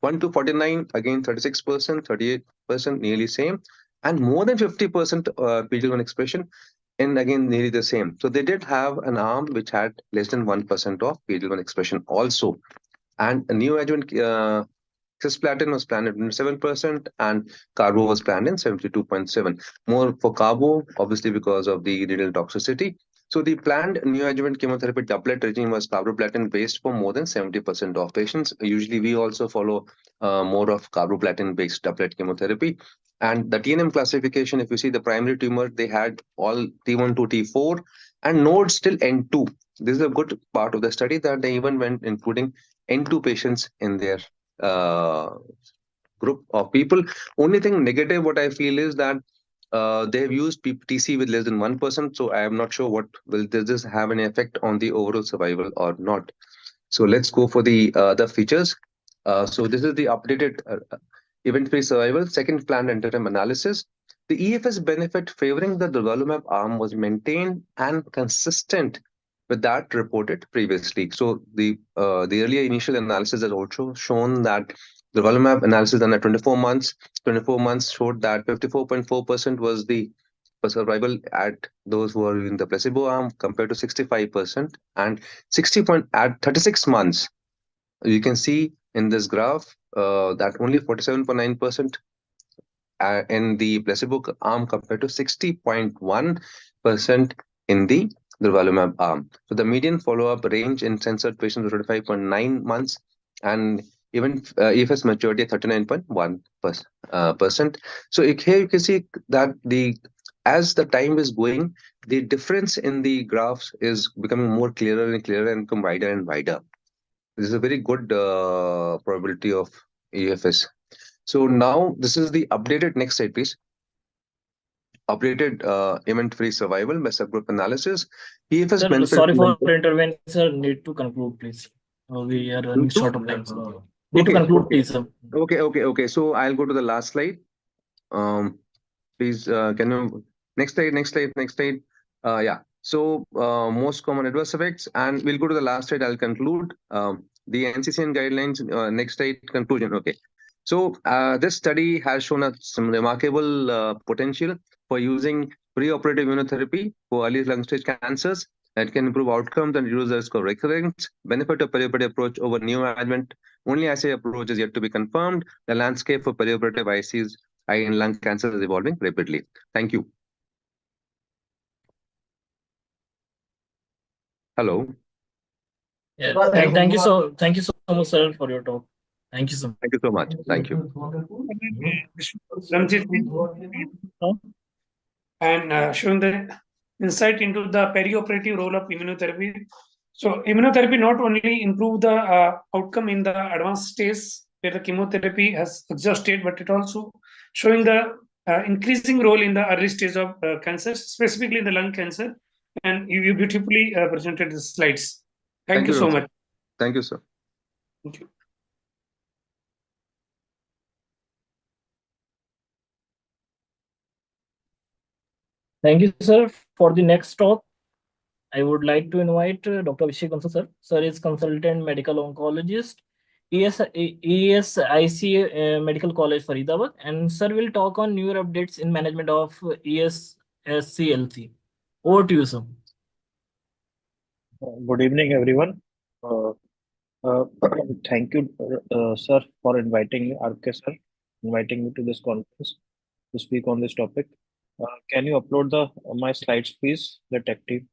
1 to 49, again 36%, 38%, nearly same, and more than 50% PD-L1 expression, and again nearly the same. So they did have an arm which had less than 1% of PD-L1 expression also. And a neoadjuvant cisplatin was planned at 7%, and carbo was planned in 72.7. More for carbo, obviously because of the renal toxicity. So the planned neoadjuvant chemotherapy doublet regime was carboplatin based for more than 70% of patients. Usually we also follow more of carboplatin based doublet chemotherapy. And the TNM classification, if you see the primary tumor, they had all T1 to T4 and nodes till N2. This is a good part of the study that they even went including N2 patients in their group of people. Only thing negative what I feel is that they have used TC with less than 1%. So I am not sure what will this have an effect on the overall survival or not. So let's go for the other features. So this is the updated event-free survival, second planned interim analysis. The EFS benefit favoring the durvalumab arm was maintained and consistent with that reported previously. So the earlier initial analysis has also shown that durvalumab analysis done at 24 months showed that 54.4% was the survival at those who are in the placebo arm compared to 65%, and 60 point at 36 months. You can see in this graph that only 47.9% in the placebo arm compared to 60.1% in the durvalumab arm. So the median follow-up range in censored patients was 25.9 months, and even EFS maturity at 39.1%. So here you can see that as the time is going, the difference in the graphs is becoming more clearer and clearer and become wider and wider. This is a very good probability of EFS. So now this is the updated, next slide please. Updated event-free survival by subgroup analysis. EFS Sir, benefit. sorry for intervention, sir. Need to conclude, please. We are running short of time, sir. Need to conclude, please, sir. Okay. So I'll go to the last slide. Please, can you next slide. Yeah. So most common adverse effects, and we'll go to the last slide. I'll conclude the NCCN guidelines. Next slide, conclusion. Okay. So this study has shown some remarkable potential for using preoperative immunotherapy for early lung stage cancers that can improve outcomes and reduce the risk of recurrence. Benefit of perioperative approach over neoadjuvant only assay approach is yet to be confirmed. The landscape for perioperative ICs in lung cancer is evolving rapidly. Thank you. Hello. Yeah, thank you so much, sir, for your talk. Thank you so much. Thank you so much. Thank you. And showing the insight into the perioperative role of immunotherapy. So immunotherapy not only improve the outcome in the advanced stage where the chemotherapy has exhausted, but it also showing the increasing role in the early stage of cancer, specifically in the lung cancer. And you beautifully presented the slides. Thank you so much. Thank you, sir. Thank you. Thank you, sir. For the next talk, I would like to invite Dr. Abhishek Bansal, sir. Sir is consultant medical oncologist, ESIC Medical College, Faridabad, and sir will talk on newer updates in management of ESSCLC. Over to you, sir. Good evening, everyone. Thank you, sir, for inviting me, RK sir, inviting me to this conference to speak on this topic. Can you upload my slides, please, the tech team?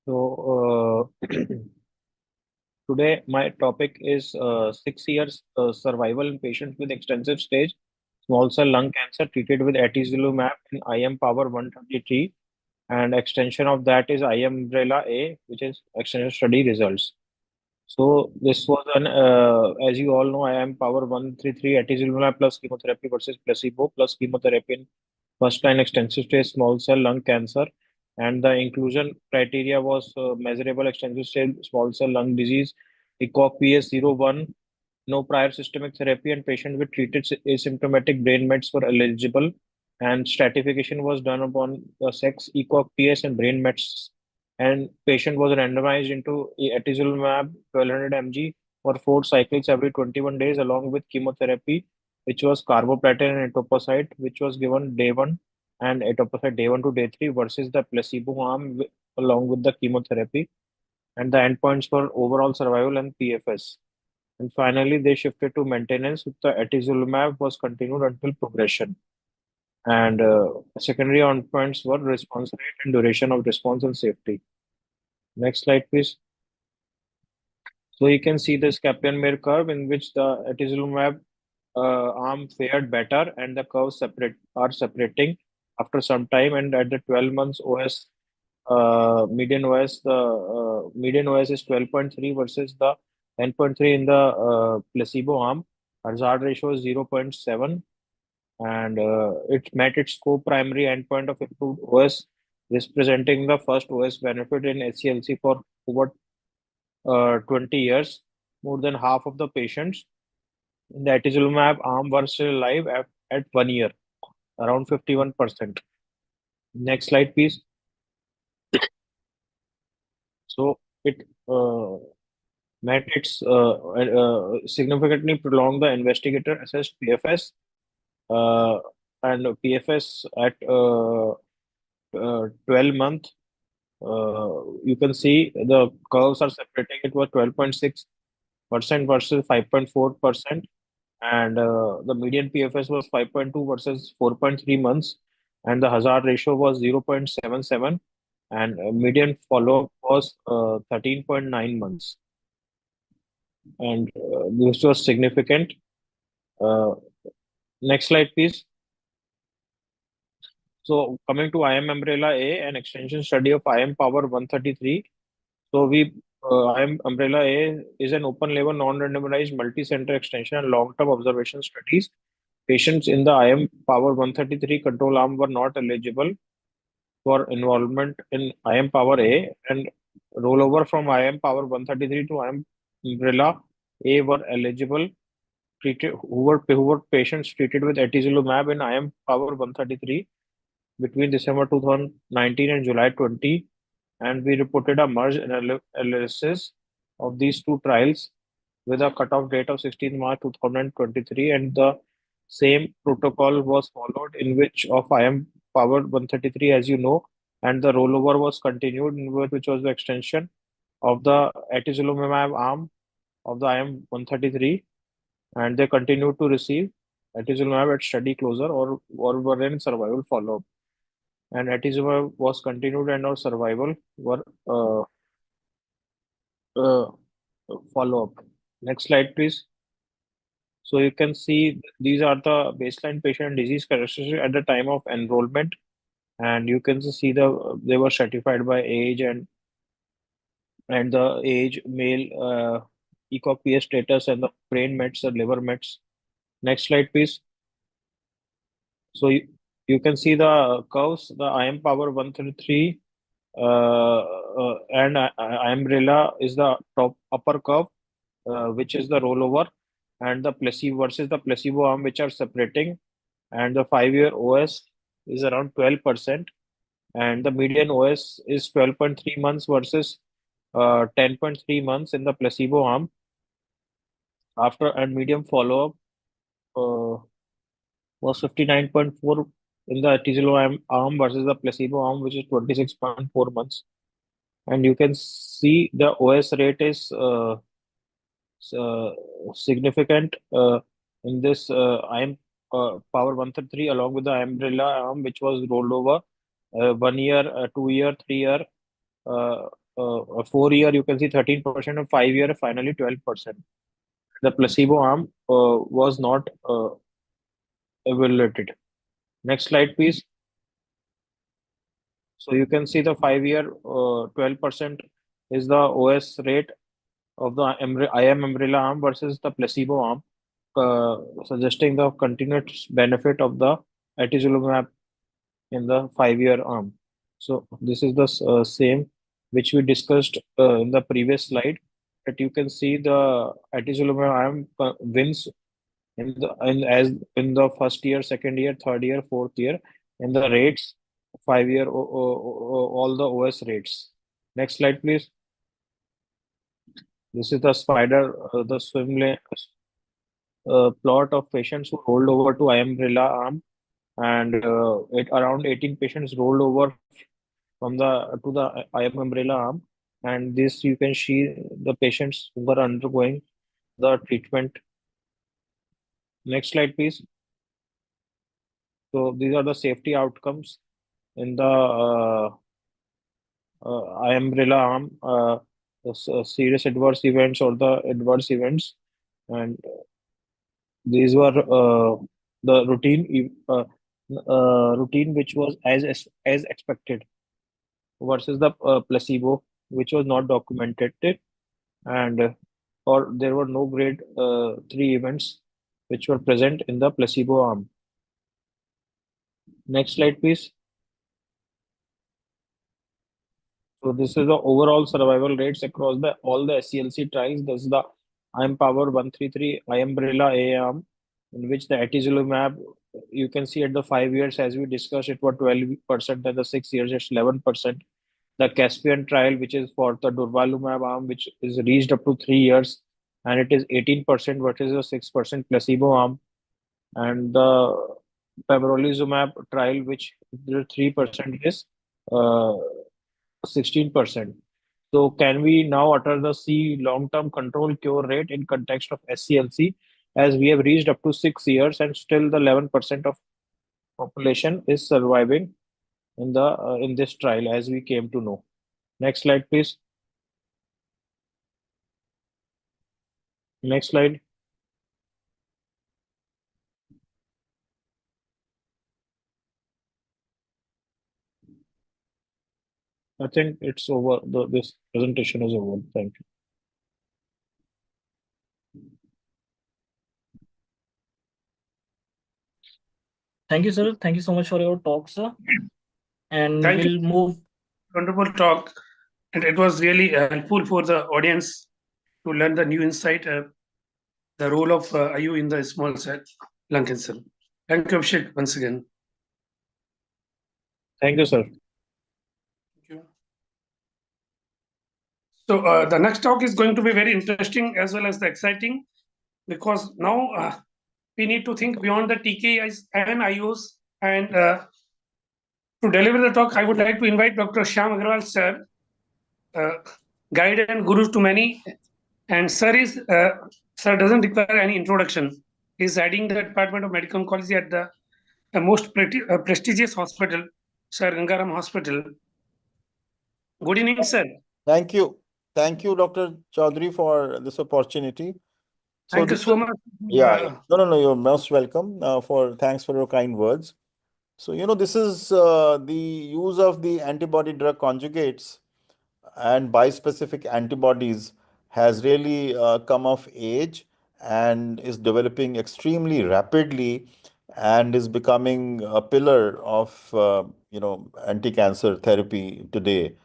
So today my topic is 6 years survival in patients with extensive stage small cell lung cancer treated with atezolizumab in IM Power 133, and extension of that is IM Umbrella A, which is extension study results. So this was as you all know, IM Power 133 atezolizumab plus chemotherapy versus placebo plus chemotherapy in first-line extensive stage small cell lung cancer, and the inclusion criteria was measurable extensive stage small cell lung disease, ECOG PS 01, no prior systemic therapy, and patients with treated asymptomatic brain mets were eligible. And stratification was done upon the sex, ECOG, PS, and brain mets. And patient was randomized into atezolizumab 1200 mg for 4 cycles every 21 days, along with chemotherapy, which was carboplatin and etoposide, which was given day 1, and etoposide day 1 to day 3, versus the placebo arm along with the chemotherapy. And the endpoints were overall survival and PFS. And finally, they shifted to maintenance with the atezolizumab was continued until progression. And secondary endpoints were response rate and duration of response and safety. Next slide, please. So you can see this Kaplan-Meier curve in which the atezolizumab arm fared better, and the curves are separating after some time. And at the 12 months OS, median OS, the median OS is 12.3 versus the 10.3 in the placebo arm. Hazard ratio is 0.7, and it met its co-primary endpoint of improved OS, representing the first OS benefit in SCLC for over 20 years. More than half of the patients in the atezolizumab arm were still alive at 1 year, around 51%. Next slide, please. So it met its significantly prolonged the investigator assessed PFS, and PFS at 12 month. You can see the curves are separating. It was 12.6% versus 5.4%, and the median PFS was 5.2 versus 4.3 months, and the hazard ratio was 0.77, and median follow-up was 13.9 months. And this was significant. Next slide, please. So coming to IM Umbrella A, an extension study of IM Power 133. So IM Umbrella A is an open-label, non-randomized, multi-center extension and long-term observation studies. Patients in the IM Power 133 control arm were not eligible for involvement in IM Power A, and rollover from IM Power 133 to IM Umbrella A were eligible. Who were patients treated with atezolizumab in IM Power 133 between December 2019 and July 20, and we reported a merged analysis of these two trials with a cutoff date of 16 March 2023, and the same protocol was followed in which of IM Power 133, as you know, and the rollover was continued, which was the extension of the atezolizumab arm of the IM 133, and they continued to receive atezolizumab at study closure or were in survival follow-up. And atezolizumab was continued, and our survival were follow-up. Next slide, please. So you can see these are the baseline patient disease characteristics at the time of enrollment, and you can see they were stratified by age and the age, male, ECOG PS status, and the brain mets, the liver mets. Next slide, please. So you can see the curves. The IM Power 133 and Umbrella is the top upper curve, which is the rollover, and the placebo versus the placebo arm, which are separating, and the 5-year OS is around 12%, and the median OS is 12.3 months versus 10.3 months in the placebo arm. After and medium follow-up was 59.4 in the atezolizumab arm versus the placebo arm, which is 26.4 months. And you can see the OS rate is significant in this IM Power 133 along with the Umbrella arm, which was rolled over 1 year, 2 year, 3 year, 4 year. You can see 13%, and 5 year finally 12%. The placebo arm was not evaluated. Next slide, please. So you can see the 5-year 12% is the OS rate of the IM Umbrella arm versus the placebo arm, suggesting the continuous benefit of the atezolizumab in the 5-year arm. So this is the same which we discussed in the previous slide, that you can see the atezolizumab wins in the first year, second year, third year, fourth year, in the rates, 5 year, all the OS rates. Next slide, please. This is the spider, the swim lane plot of patients who rolled over to umbrella arm, and around 18 patients rolled over from the to the umbrella arm, and this you can see the patients who were undergoing the treatment. Next slide, please. So these are the safety outcomes in the umbrella arm, the serious adverse events or the adverse events, and these were the routine which was as expected versus the placebo, which was not documented, and or there were no grade 3 events which were present in the placebo arm. Next slide, please. So this is the overall survival rates across all the SCLC trials. This is the IMpower 133 umbrella A arm, in which the atezolizumab, you can see at the 5 years, as we discussed, it was 12%, and the 6 years it's 11%. The Caspian trial, which is for the durvalumab arm, which is reached up to 3 years, and it is 18% versus a 6% placebo arm. And the pembrolizumab trial, which the 3% is 16%. So can we now utter the C long-term control cure rate in context of SCLC, as we have reached up to 6 years and still the 11% of population is surviving in this trial, as we came to know. Next slide, please. Next slide. I think it's over. This presentation is over. Thank you. Thank you, sir. Thank you so much for your talk, sir. And Thank we'll you. move. Wonderful talk. And it was really helpful for the audience to learn the new insight, the role of IU in the small cell lung cancer. Thank you, Abhishek, once again. Thank you, sir. Thank you. So the next talk is going to be very interesting as well as the exciting, because now we need to think beyond the TKIs and IOs. And to deliver the talk, I would like to invite Dr. Shyam Agarwal, sir, guide and guru to many. And sir doesn't require any introduction. He's heading the Department of Medical Oncology at the most prestigious hospital, Sir Gangaram Hospital. Good evening, sir. Thank you. Thank you, Dr. Chaudhary, for this opportunity. Thank you so much. Yeah. No, you're most welcome. Thanks for your kind words. So, this is the use of the antibody drug conjugates and bispecific antibodies has really come of age and is developing extremely rapidly and is becoming a pillar of, anti-cancer therapy today.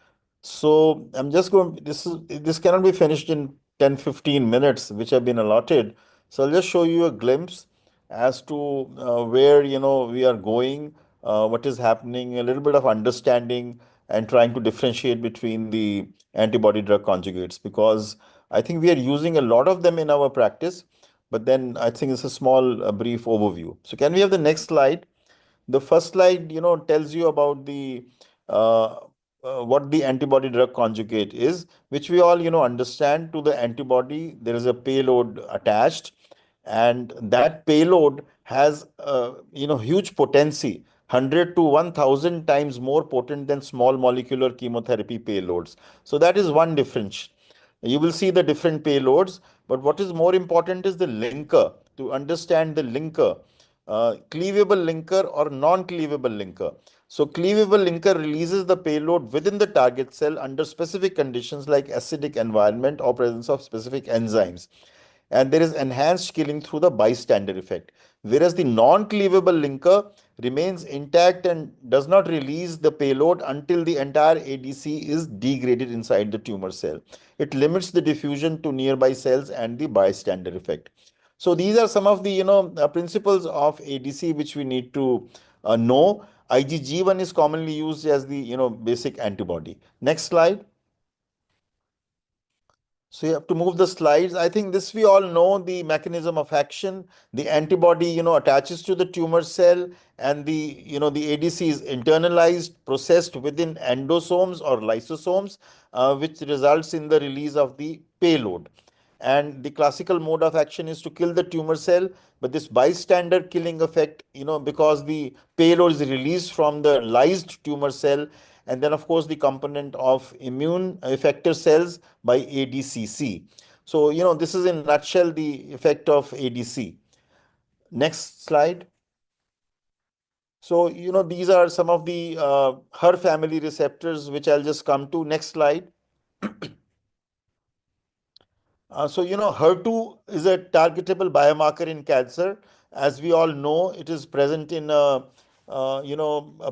So I'm just going, this cannot be finished in 10-15 minutes, which have been allotted. So I'll just show you a glimpse as to where, we are going, what is happening, a little bit of understanding and trying to differentiate between the antibody drug conjugates, because I think we are using a lot of them in our practice, but then I think it's a small, brief overview. So can we have the next slide? The first slide, tells you about the what the antibody drug conjugate is, which we all, understand. To the antibody, there is a payload attached, and that payload has, huge potency, 100 to 1000 times more potent than small molecular chemotherapy payloads. So that is one difference. You will see the different payloads, but what is more important is the linker. To understand the linker, cleavable linker or non-cleavable linker. So cleavable linker releases the payload within the target cell under specific conditions like acidic environment or presence of specific enzymes. And there is enhanced killing through the bystander effect. Whereas the non-cleavable linker remains intact and does not release the payload until the entire ADC is degraded inside the tumor cell. It limits the diffusion to nearby cells and the bystander effect. So these are some of the principles of ADC which we need to know. IgG1 is commonly used as the basic antibody. Next slide. So you have to move the slides. I think this we all know the mechanism of action. The antibody, attaches to the tumor cell, and the ADC is internalized, processed within endosomes or lysosomes, which results in the release of the payload. And the classical mode of action is to kill the tumor cell, but this bystander killing effect, because the payload is released from the lysed tumor cell, and then of course the component of immune effector cells by ADCC. So this is in a nutshell the effect of ADC. Next slide. So these are some of the HER family receptors which I'll just come to. Next slide. So HER2 is a targetable biomarker in cancer. As we all know, it is present in a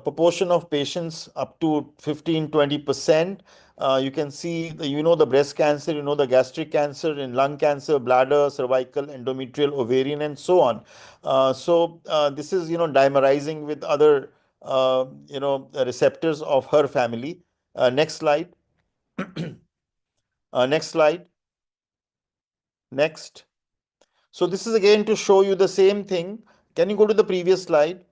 proportion of patients up to 15-20%. You can see the breast cancer, the gastric cancer, in lung cancer, bladder, cervical, endometrial, ovarian, and so on. So this is dimerizing with other receptors of HER family. Next slide. Next slide. Next. So this is again to show you the same thing. Can you go to the previous slide?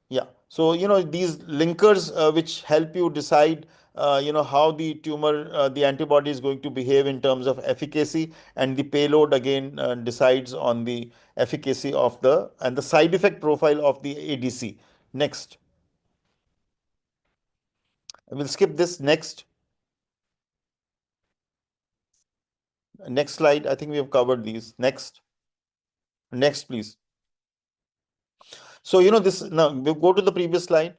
Yeah. So these linkers which help you decide how the tumor, the antibody is going to behave in terms of efficacy, and the payload again decides on the efficacy of and the side effect profile of the ADC. Next. I will skip this. Next. Next slide. I think we have covered these. Next. Next, please. So this, now we go to the previous slide.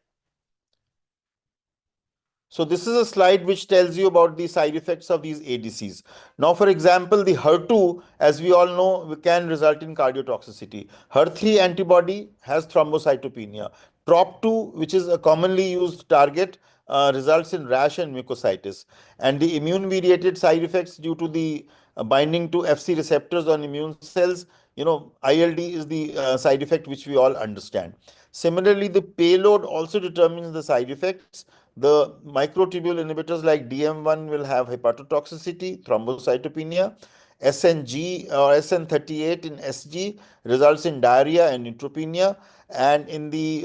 So this is a slide which tells you about the side effects of these ADCs. Now, for example, the HER2, as we all know, can result in cardiotoxicity. HER3 antibody has thrombocytopenia. TROP2, which is a commonly used target, results in rash and mucositis. And the immune-mediated side effects due to the binding to FC receptors on immune cells, ILD is the side effect which we all understand. Similarly, the payload also determines the side effects. The microtubule inhibitors like DM1 will have hepatotoxicity, thrombocytopenia. SNG or SN38 in SG results in diarrhea and neutropenia, and in the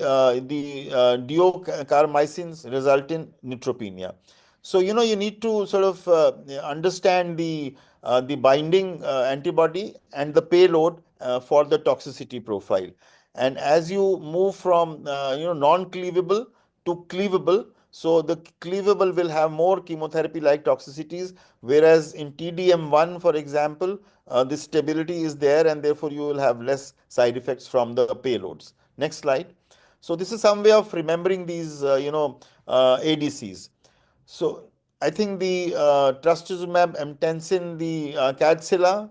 duocarmycins result in neutropenia. So you need to sort of understand the binding antibody and the payload for the toxicity profile. And as you move from non-cleavable to cleavable, so the cleavable will have more chemotherapy-like toxicities, whereas in TDM1, for example, the stability is there, and therefore you will have less side effects from the payloads. Next slide. So this is some way of remembering these, ADCs. So I think the trastuzumab emtansine, the Kadcyla,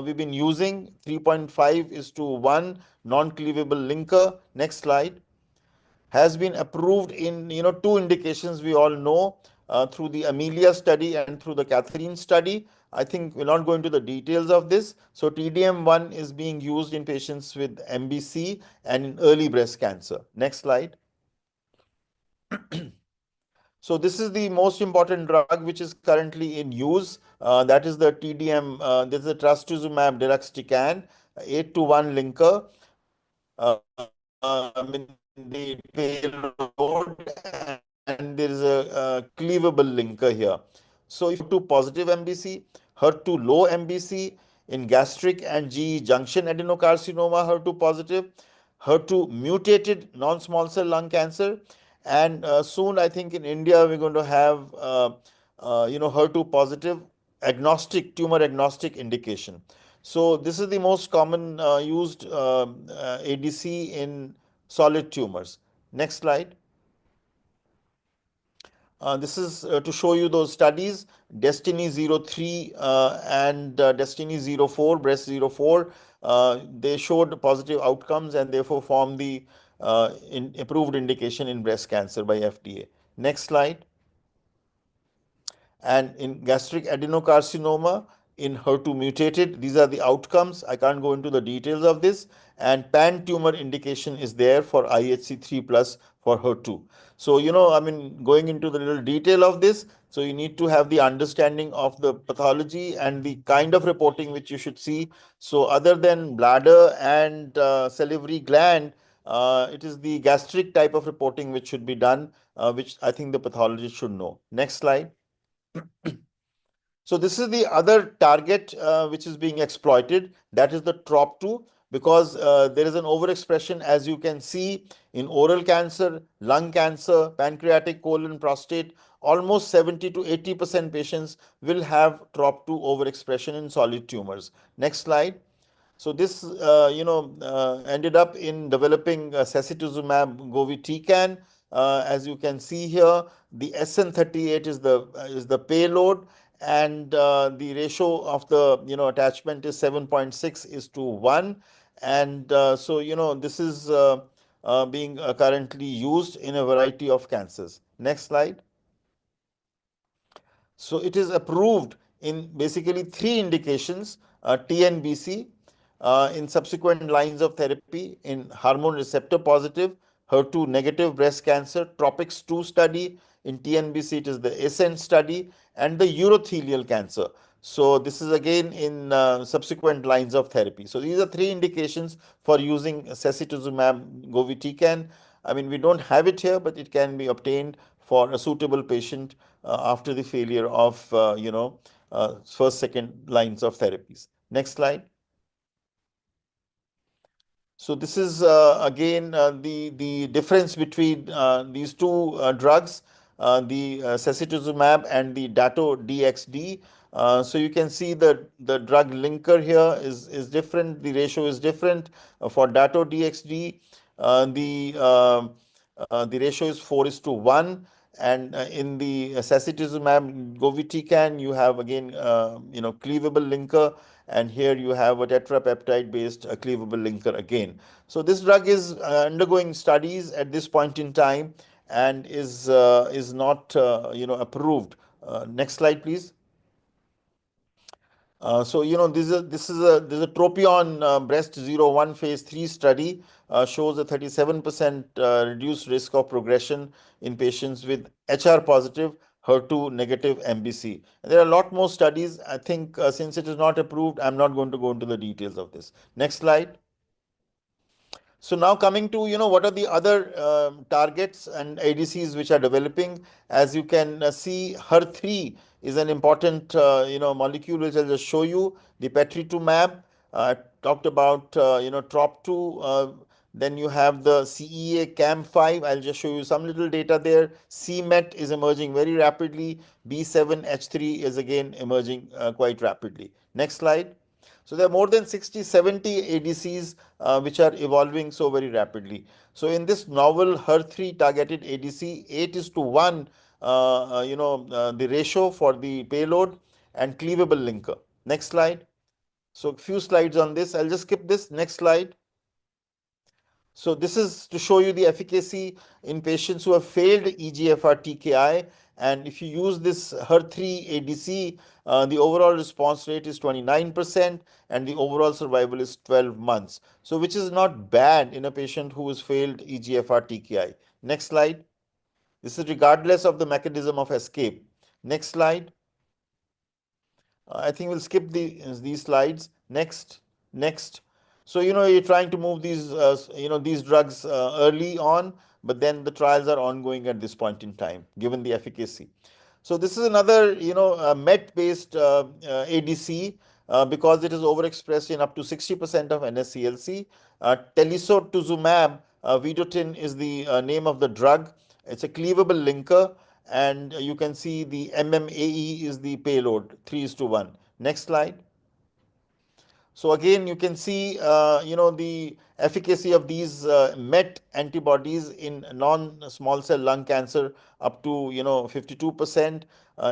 we've been using 3.5:1 non-cleavable linker. Next slide. Has been approved in two indications we all know, through the Amelia study and through the Catherine study. I think we'll not go into the details of this. So TDM1 is being used in patients with MBC and in early breast cancer. Next slide. So this is the most important drug which is currently in use. That is the TDM. This is the trastuzumab deruxtecan 8:1 linker. I mean, the payload, and there is a cleavable linker here. So if HER2 positive MBC, HER2 low MBC, in gastric and GE junction adenocarcinoma, HER2 positive, HER2 mutated non-small cell lung cancer, and soon I think in India we're going to have HER2 positive agnostic, tumor agnostic indication. So this is the most common used ADC in solid tumors. Next slide. This is to show you those studies, Destiny 03 and Destiny 04, Breast 04. They showed positive outcomes and therefore form the approved indication in breast cancer by FDA. Next slide. And in gastric adenocarcinoma, in HER2 mutated, these are the outcomes. I can't go into the details of this. And pan tumor indication is there for IHC3 plus for HER2. So, I mean, going into the little detail of this, so you need to have the understanding of the pathology and the kind of reporting which you should see. So, other than bladder and salivary gland, it is the gastric type of reporting which should be done, which I think the pathologist should know. Next slide. So this is the other target which is being exploited, that is the TROP2, because there is an overexpression, as you can see, in oral cancer, lung cancer, pancreatic, colon, prostate. Almost 70 to 80% patients will have TROP2 overexpression in solid tumors. Next slide. So this, ended up in developing sacituzumab govitecan. As you can see here, the SN38 is the payload, and the ratio of the attachment is 7.6 is to 1, and this is being currently used in a variety of cancers. Next slide. So it is approved in basically 3 indications, TNBC, in subsequent lines of therapy in hormone receptor positive, HER2 negative breast cancer, TROPICS 2 study. In TNBC, it is the ASCENT study, and the urothelial cancer. So this is again in subsequent lines of therapy. So these are 3 indications for using sacituzumab govitecan. I mean, we don't have it here, but it can be obtained for a suitable patient after the failure of first, second lines of therapies. Next slide. So this is again the difference between these two drugs, the sacituzumab and the dato-DXd. So you can see that the drug linker here is different. The ratio is different for dato-DXd. The ratio is 4:1, and in the sacituzumab govitecan, you have again cleavable linker, and here you have a tetrapeptide based cleavable linker again. So this drug is undergoing studies at this point in time and is not approved. Next slide, please. So this is a Tropion breast 01 phase 3 study, shows a 37% reduced risk of progression in patients with HR positive HER2 negative MBC. And there are a lot more studies. I think since it is not approved, I'm not going to go into the details of this. Next slide. So now coming to, what are the other targets and ADCs which are developing. As you can see, HER3 is an important, molecule which I'll just show you. The patritumab, talked about, TROP2. Then you have the CEA CAM5. I'll just show you some little data there. CMET is emerging very rapidly. B7H3 is again emerging quite rapidly. Next slide. So there are more than 60, 70 ADCs which are evolving so very rapidly. So in this novel HER3 targeted ADC, 8:1, the ratio for the payload and cleavable linker. Next slide. So a few slides on this. I'll just skip this. Next slide. So this is to show you the efficacy in patients who have failed EGFR TKI. And if you use this HER3 ADC, the overall response rate is 29% and the overall survival is 12 months. So which is not bad in a patient who has failed EGFR TKI. Next slide. This is regardless of the mechanism of escape. Next slide. I think we'll skip these slides. Next. So, you're trying to move these drugs early on, but then the trials are ongoing at this point in time, given the efficacy. So this is another, MET-based ADC because it is overexpressed in up to 60% of NSCLC. Telisotuzumab vedotin is the name of the drug. It's a cleavable linker, and you can see the MMAE is the payload, 3:1. Next slide. So again, you can see, the efficacy of these MET antibodies in non-small cell lung cancer up to, 52%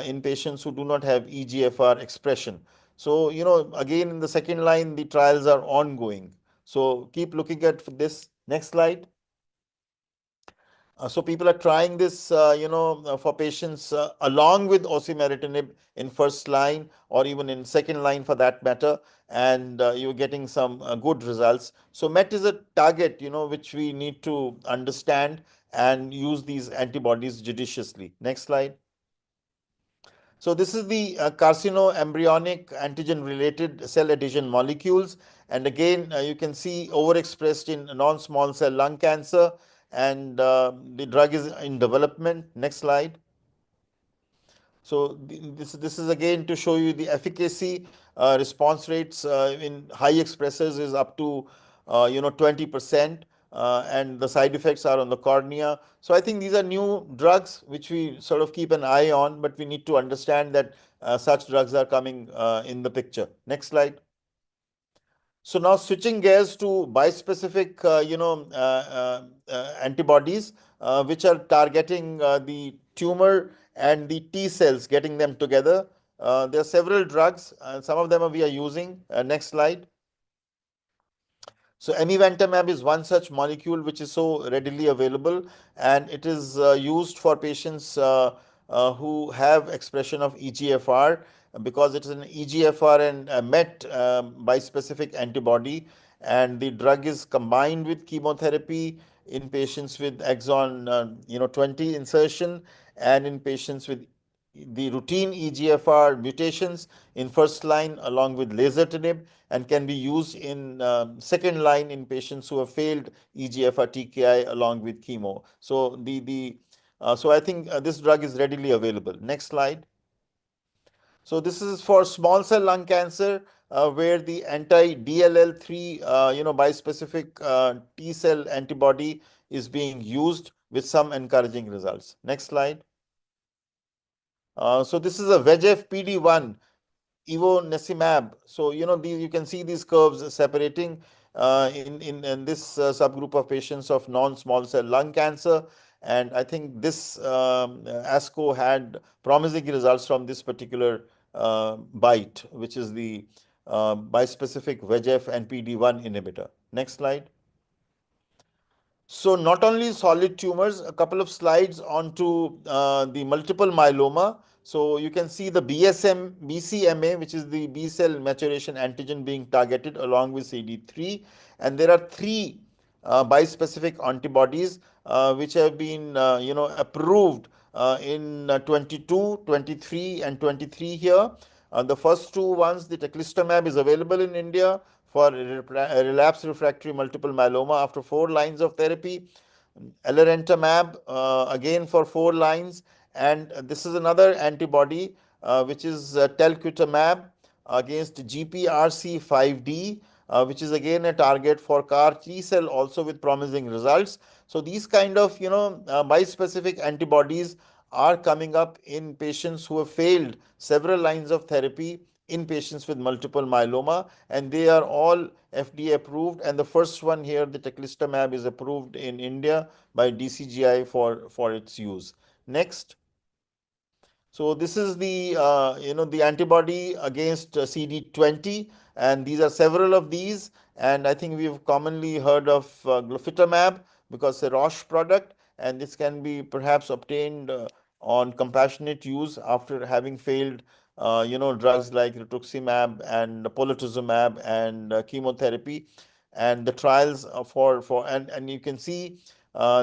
in patients who do not have EGFR expression. So, again, in the second line, the trials are ongoing. So keep looking at this. Next slide. So people are trying this, for patients along with osimertinib in first line or even in second line for that matter, and you're getting some good results. So MET is a target, which we need to understand and use these antibodies judiciously. Next slide. So this is the carcinoembryonic antigen-related cell adhesion molecules. And again, you can see overexpressed in non-small cell lung cancer, and the drug is in development. Next slide. So this is again to show you the efficacy. Response rates in high expressors is up to 20%, and the side effects are on the cornea. So I think these are new drugs which we sort of keep an eye on, but we need to understand that such drugs are coming in the picture. Next slide. So now switching gears to bispecific, antibodies, which are targeting the tumor and the T cells, getting them together. There are several drugs. Some of them we are using. Next slide. So amivantamab is one such molecule which is so readily available, and it is used for patients who have expression of EGFR, because it is an EGFR and MET bispecific antibody, and the drug is combined with chemotherapy in patients with exon 20 insertion, and in patients with the routine EGFR mutations in first line along with lazertinib, and can be used in second line in patients who have failed EGFR TKI along with chemo. So so I think this drug is readily available. Next slide. So this is for small cell lung cancer, where the anti-DLL3 bispecific T cell antibody is being used with some encouraging results. Next slide. So this is a VEGF PD-1 ivonescimab. So you can see these curves separating in this subgroup of patients of non-small cell lung cancer, and I think this ASCO had promising results from this particular BITE, which is the bispecific VEGF and PD-1 inhibitor. Next slide. So not only solid tumors, a couple of slides onto the multiple myeloma. So you can see the BCMA, which is the B cell maturation antigen being targeted along with CD3. And there are three bispecific antibodies which have been approved in 22, 23 and 23 here. The first two ones, the teclistamab, is available in India for relapsed refractory multiple myeloma after 4 lines of therapy. Elrentamab, again for 4 lines, and this is another antibody which is telcutamab against GPRC5D, which is again a target for CAR T cell, also with promising results. So these kind of bispecific antibodies are coming up in patients who have failed several lines of therapy in patients with multiple myeloma, and they are all FDA approved. And the first one here, the teclistamab, is approved in India by DCGI for its use. Next. So this is the the antibody against CD20, and these are several of these. And I think we've commonly heard of glofitamab, because it's a Roche product, and this can be perhaps obtained on compassionate use after having failed drugs like rituximab and polatuzumab and chemotherapy. And the trials and you can see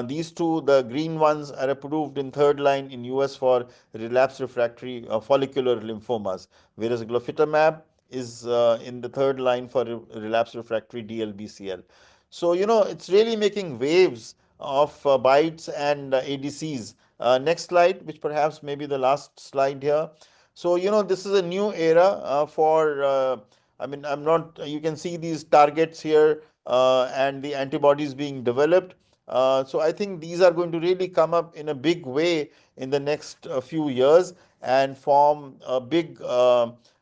these two, the green ones, are approved in third line in US for relapsed refractory follicular lymphomas, whereas glofitamab is in the third line for relapsed refractory DLBCL. So it's really making waves of BiTEs and ADCs. Next slide, which perhaps maybe the last slide here. So this is a new era for I'm not, you can see these targets here and the antibodies being developed. So I think these are going to really come up in a big way in the next few years and form a big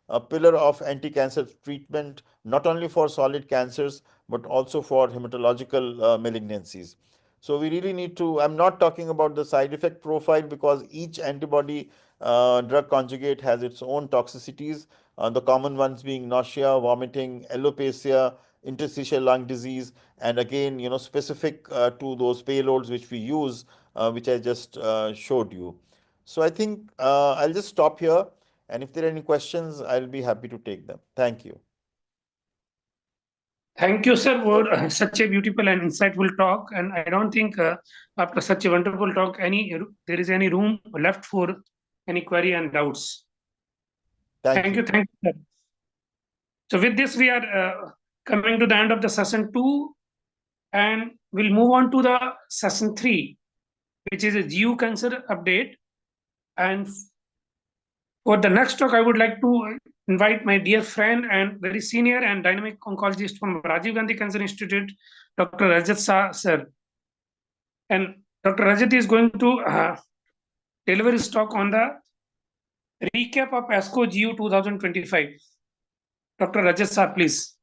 a pillar of anti-cancer treatment not only for solid cancers, but also for hematological malignancies. So we really need to, I'm not talking about the side effect profile because each antibody drug conjugate has its own toxicities, the common ones being nausea, vomiting, alopecia, interstitial lung disease, and again, specific to those payloads which we use, which I just showed you. So I think I'll just stop here, and if there are any questions, I'll be happy to take them. Thank you. Thank you, sir, for such a beautiful and insightful talk. And I don't think after such a wonderful talk, there is any room left for any query and doubts. Thank you. Thank you, sir. So with this, we are coming to the end of the session 2, and we'll move on to the session 3, which is a GU cancer update. And for the next talk, I would like to invite my dear friend and very senior and dynamic oncologist from Rajiv Gandhi Cancer Institute, Dr. Rajat Shah, sir. And Dr. Rajat is going to deliver his talk on the recap of ASCO GU 2025. Dr. Rajat Shah, please.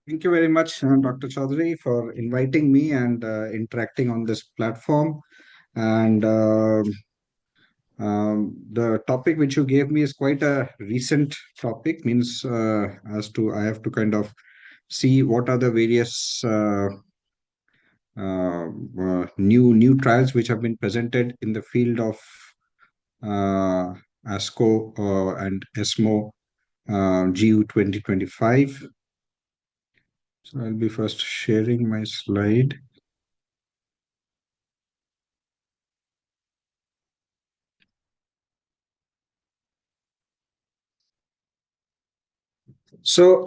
Thank you very much, Dr. Chaudhary, for inviting me and interacting on this platform. And the topic which you gave me is quite a recent topic, means as to I have to kind of see what are the various new trials which have been presented in the field of ASCO and ESMO GU 2025. So I'll be first sharing my slide. So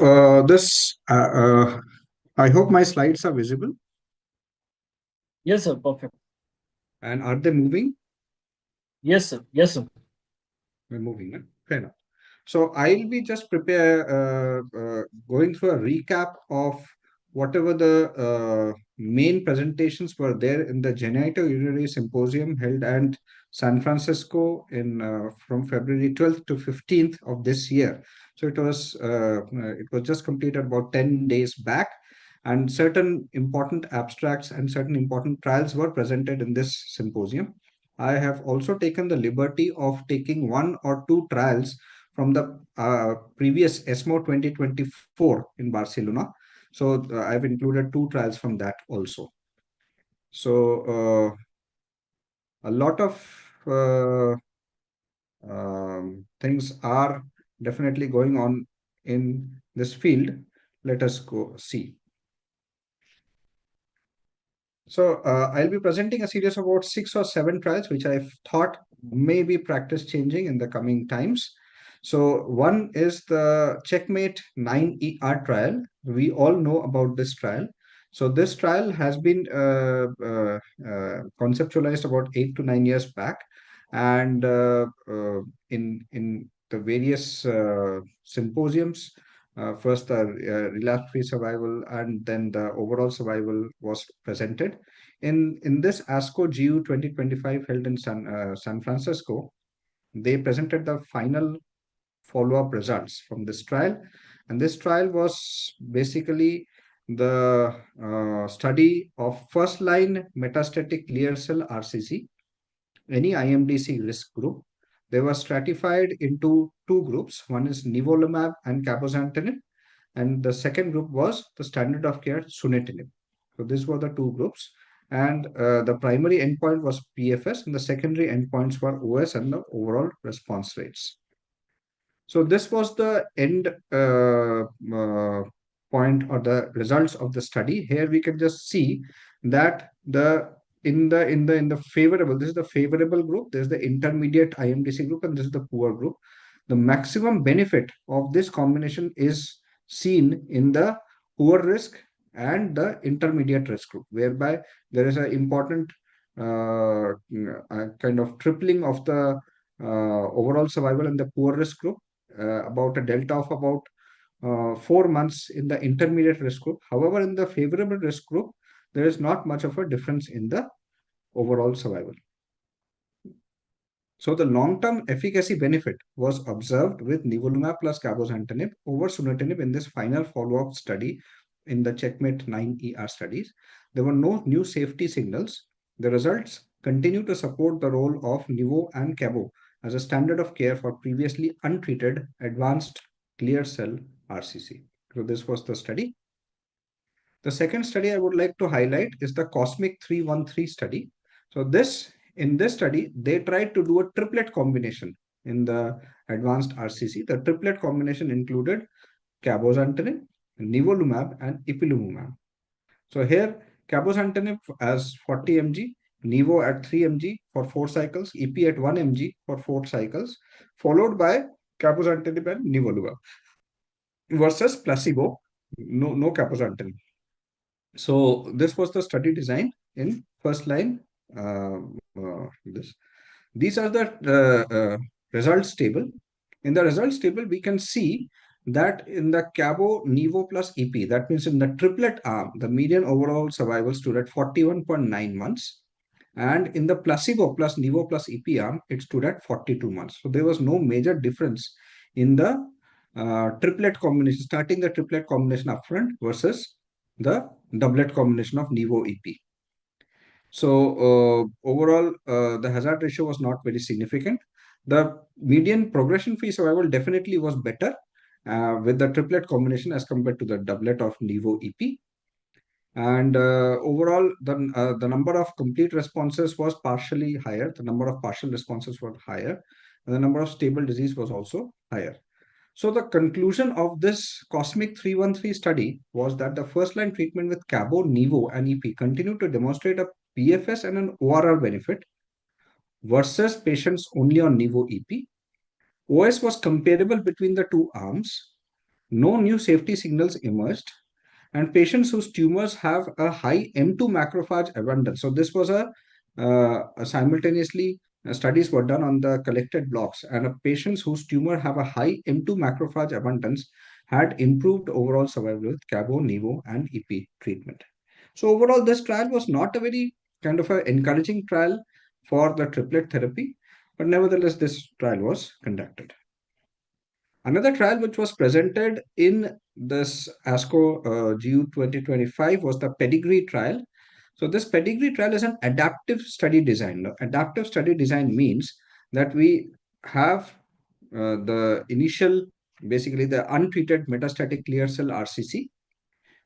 I hope my slides are visible. Yes, sir. Perfect. And are they moving? Yes, sir. Yes, sir. We're moving, right? Fair enough. So I'll be just going through a recap of whatever the main presentations were there in the Genitourinary Symposium held at San Francisco from February 12th to 15th of this year. So it was just completed about 10 days back, and certain important abstracts and certain important trials were presented in this symposium. I have also taken the liberty of taking one or two trials from the previous ESMO 2024 in Barcelona. So I've included two trials from that also. So a lot of things are definitely going on in this field. Let us go see. So I'll be presenting a series of about 6 or 7 trials, which I've thought may be practice changing in the coming times. So one is the Checkmate 9ER trial. We all know about this trial. So this trial has been conceptualized about 8 to 9 years back, and in the various symposiums, first the relapse-free survival and then the overall survival was presented. In this ASCO GU 2025 held in San Francisco, they presented the final follow-up results from this trial. And this trial was basically the study of first-line metastatic clear cell RCC, any IMDC risk group. They were stratified into two groups. One is nivolumab and cabozantinib, and the second group was the standard of care sunitinib. So these were the two groups, and the primary endpoint was PFS, and the secondary endpoints were OS and the overall response rates. So this was the end point or the results of the study. Here we can just see that in the favorable, this is the favorable group, there's the intermediate IMDC group, and this is the poor group. The maximum benefit of this combination is seen in the poor risk and the intermediate risk group, whereby there is an important kind of tripling of the overall survival in the poor risk group, about a delta of about 4 months in the intermediate risk group. However, in the favorable risk group, there is not much of a difference in the overall survival. So the long-term efficacy benefit was observed with nivolumab plus cabozantinib over sunitinib in this final follow-up study in the CheckMate 9ER studies. There were no new safety signals. The results continue to support the role of nivo and cabo as a standard of care for previously untreated advanced clear cell RCC. So this was the study. The second study I would like to highlight is the COSMIC 313 study. So in this study, they tried to do a triplet combination in the advanced RCC. The triplet combination included cabozantinib, nivolumab, and ipilimumab. So here, cabozantinib as 40 mg, nivo at 3 mg for 4 cycles, ipi at 1 mg for 4 cycles, followed by cabozantinib and nivolumab versus placebo, no cabozantinib. So this was the study design in first line. These are the results table. In the results table, we can see that in the cabo, nivo plus EP, that means in the triplet arm, the median overall survival stood at 41.9 months. And in the placebo plus nivo plus EP arm, it stood at 42 months. So there was no major difference in the triplet combination, starting the triplet combination upfront versus the doublet combination of nivo EP. So overall, the hazard ratio was not very significant. The median progression-free survival definitely was better with the triplet combination as compared to the doublet of nivo EP. And overall, the number of complete responses was partially higher. The number of partial responses was higher, and the number of stable disease was also higher. So the conclusion of this COSMIC 313 study was that the first-line treatment with cabo, nivo, and EP continued to demonstrate a PFS and an ORR benefit versus patients only on nivo EP. OS was comparable between the two arms. No new safety signals emerged, and patients whose tumors have a high M2 macrophage abundance. So this was simultaneously studies were done on the collected blocks, and patients whose tumor have a high M2 macrophage abundance had improved overall survival with cabo, nivo, and EP treatment. So overall, this trial was not a very kind of an encouraging trial for the triplet therapy, but nevertheless, this trial was conducted. Another trial which was presented in this ASCO GU 2025 was the Pedigree trial. So this Pedigree trial is an adaptive study design. Now, adaptive study design means that we have the initial, basically the untreated metastatic clear cell RCC.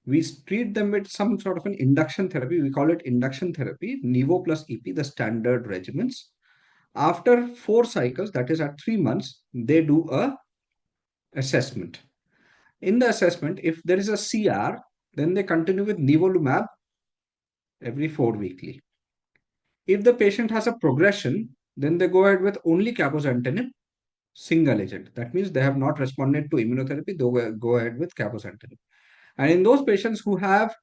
We treat them with some sort of an induction therapy. We call it induction therapy, nivo plus EP, the standard regimens. After 4 cycles, that is at 3 months, they do a assessment. In the assessment, if there is a CR, then they continue with nivolumab every 4 weekly. If the patient has a progression, then they go ahead with only cabozantinib, single agent. That means they have not responded to immunotherapy, they go ahead with cabozantinib. And in those patients who have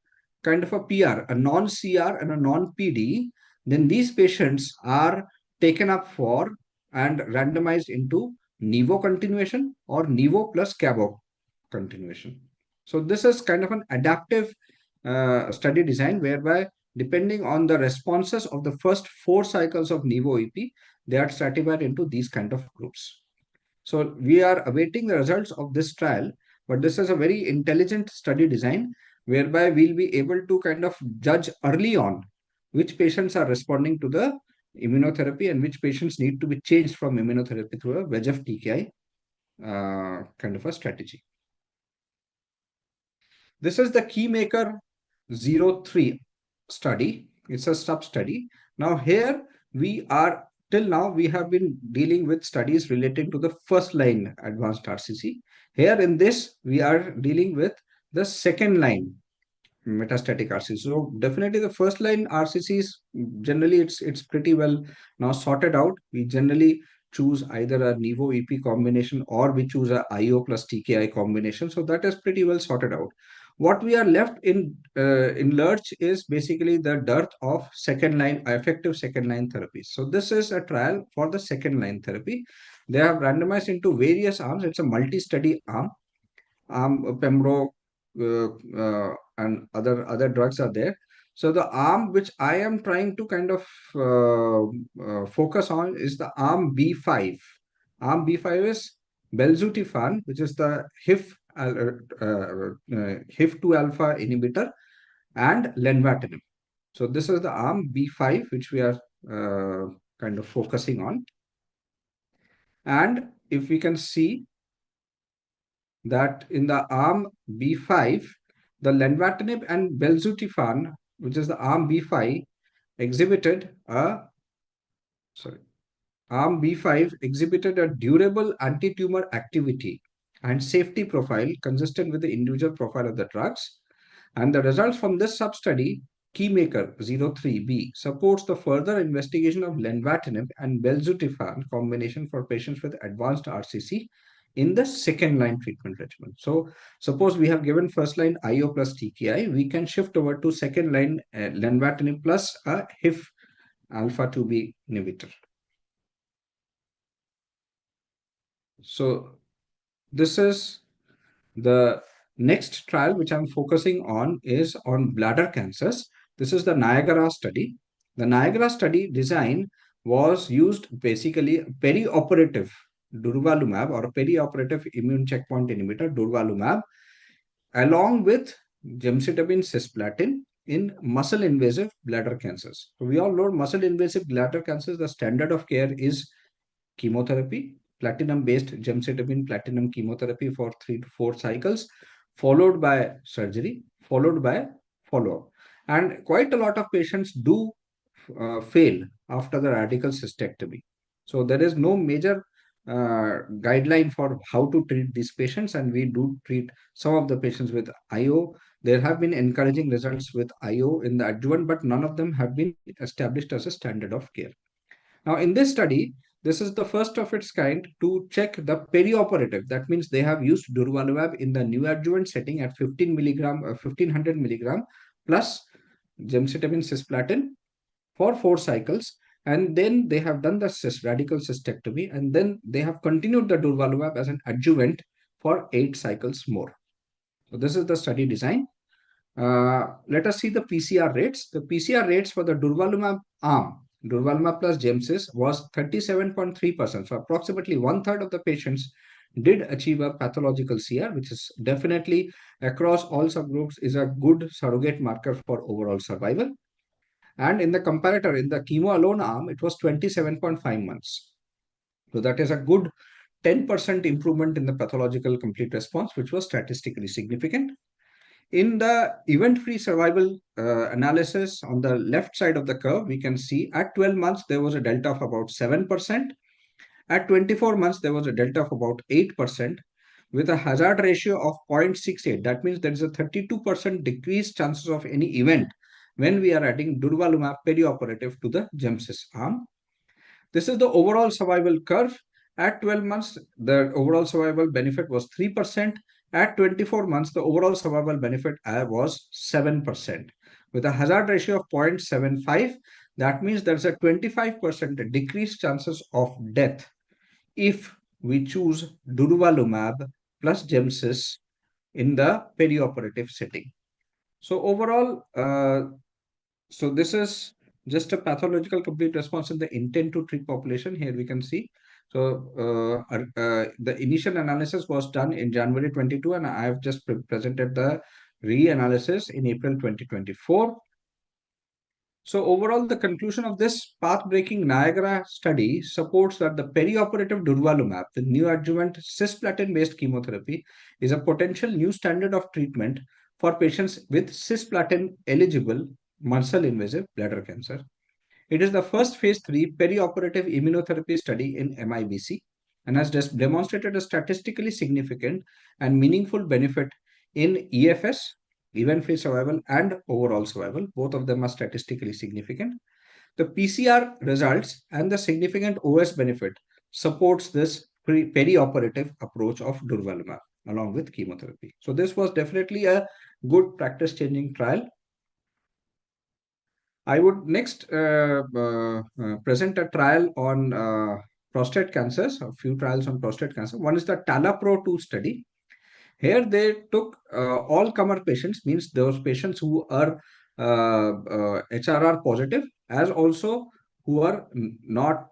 kind of a PR, a non-CR and a non-PD, then these patients are taken up for and randomized into nivo continuation or nivo plus cabo continuation. So this is kind of an adaptive study design whereby depending on the responses of the first 4 cycles of nivo EP, they are stratified into these kind of groups. So we are awaiting the results of this trial, but this is a very intelligent study design whereby we'll be able to kind of judge early on which patients are responding to the immunotherapy and which patients need to be changed from immunotherapy through a VEGF TKI kind of a strategy. This is the Keymaker 03 study. It's a sub-study. Now here we are, till now we have been dealing with studies relating to the first line advanced RCC. Here in this, we are dealing with the second line metastatic RCC. So definitely the first line RCCs, generally it's pretty well now sorted out. We generally choose either a nivo EP combination or we choose a IO plus TKI combination. So that is pretty well sorted out. What we are left in lurch is basically the dearth of second line, effective second line therapies. So this is a trial for the second line therapy. They have randomized into various arms. It's a multi-study arm. Pembro and other drugs are there. So the arm which I am trying to kind of focus on is the arm B5. Arm B5 is belzutifan, which is the HIF2 alpha inhibitor, and lenvatinib. So this is the arm B5 which we are kind of focusing on. And if we can see that in the arm B5, the lenvatinib and belzutifan, which is the arm B5, exhibited a arm B5 exhibited a durable anti-tumor activity and safety profile consistent with the individual profile of the drugs. And the results from this sub-study, Keymaker 03B, supports the further investigation of lenvatinib and belzutifan combination for patients with advanced RCC in the second line treatment regimen. So suppose we have given first line IO plus TKI, we can shift over to second line lenvatinib plus a HIF alpha 2B inhibitor. So this is the next trial which I'm focusing on is on bladder cancers. This is the Niagara study. The Niagara study design was used basically perioperative durvalumab or perioperative immune checkpoint inhibitor durvalumab along with gemcitabine cisplatin in muscle invasive bladder cancers. So we all know muscle invasive bladder cancers, the standard of care is chemotherapy, platinum-based gemcitabine platinum chemotherapy for 3 to 4 cycles, followed by surgery, followed by follow-up. And quite a lot of patients do fail after the radical cystectomy. So there is no major guideline for how to treat these patients, and we do treat some of the patients with IO. There have been encouraging results with IO in the adjuvant, but none of them have been established as a standard of care. Now, in this study, this is the first of its kind to check the perioperative. That means they have used durvalumab in the neoadjuvant setting at 1500 milligram plus gemcitabine cisplatin for 4 cycles. And then they have done the radical cystectomy, and then they have continued the durvalumab as an adjuvant for 8 cycles more. So this is the study design. Let us see the PCR rates. The PCR rates for the durvalumab arm, durvalumab plus gemcis, was 37.3%. So approximately 1/3 of the patients did achieve a pathological CR, which is definitely across all subgroups is a good surrogate marker for overall survival. And in the comparator, in the chemo alone arm, it was 27.5 months. So that is a good 10% improvement in the pathological complete response, which was statistically significant. In the event-free survival analysis on the left side of the curve, we can see at 12 months, there was a delta of about 7%. At 24 months, there was a delta of about 8% with a hazard ratio of 0.68. That means there is a 32% decreased chances of any event when we are adding durvalumab perioperative to the gemcis arm. This is the overall survival curve. At 12 months, the overall survival benefit was 3%. At 24 months, the overall survival benefit was 7%. With a hazard ratio of 0.75, that means there's a 25% decreased chances of death if we choose durvalumab plus gemcis in the perioperative setting. So overall, so this is just a pathological complete response in the intent to treat population. Here we can see. So the initial analysis was done in January 22, and I have just presented the re-analysis in April 2024. So overall, the conclusion of this path-breaking Niagara study supports that the perioperative durvalumab, the neoadjuvant cisplatin-based chemotherapy, is a potential new standard of treatment for patients with cisplatin-eligible muscle-invasive bladder cancer. It is the first phase 3 perioperative immunotherapy study in MIBC and has just demonstrated a statistically significant and meaningful benefit in EFS, event-free survival, and overall survival. Both of them are statistically significant. The PCR results and the significant OS benefit supports this perioperative approach of durvalumab along with chemotherapy. So this was definitely a good practice-changing trial. I would next present a trial on prostate cancers, a few trials on prostate cancer. One is the TALAPRO-2 study. Here they took all-comer patients, means those patients who are HRR positive, as also who are not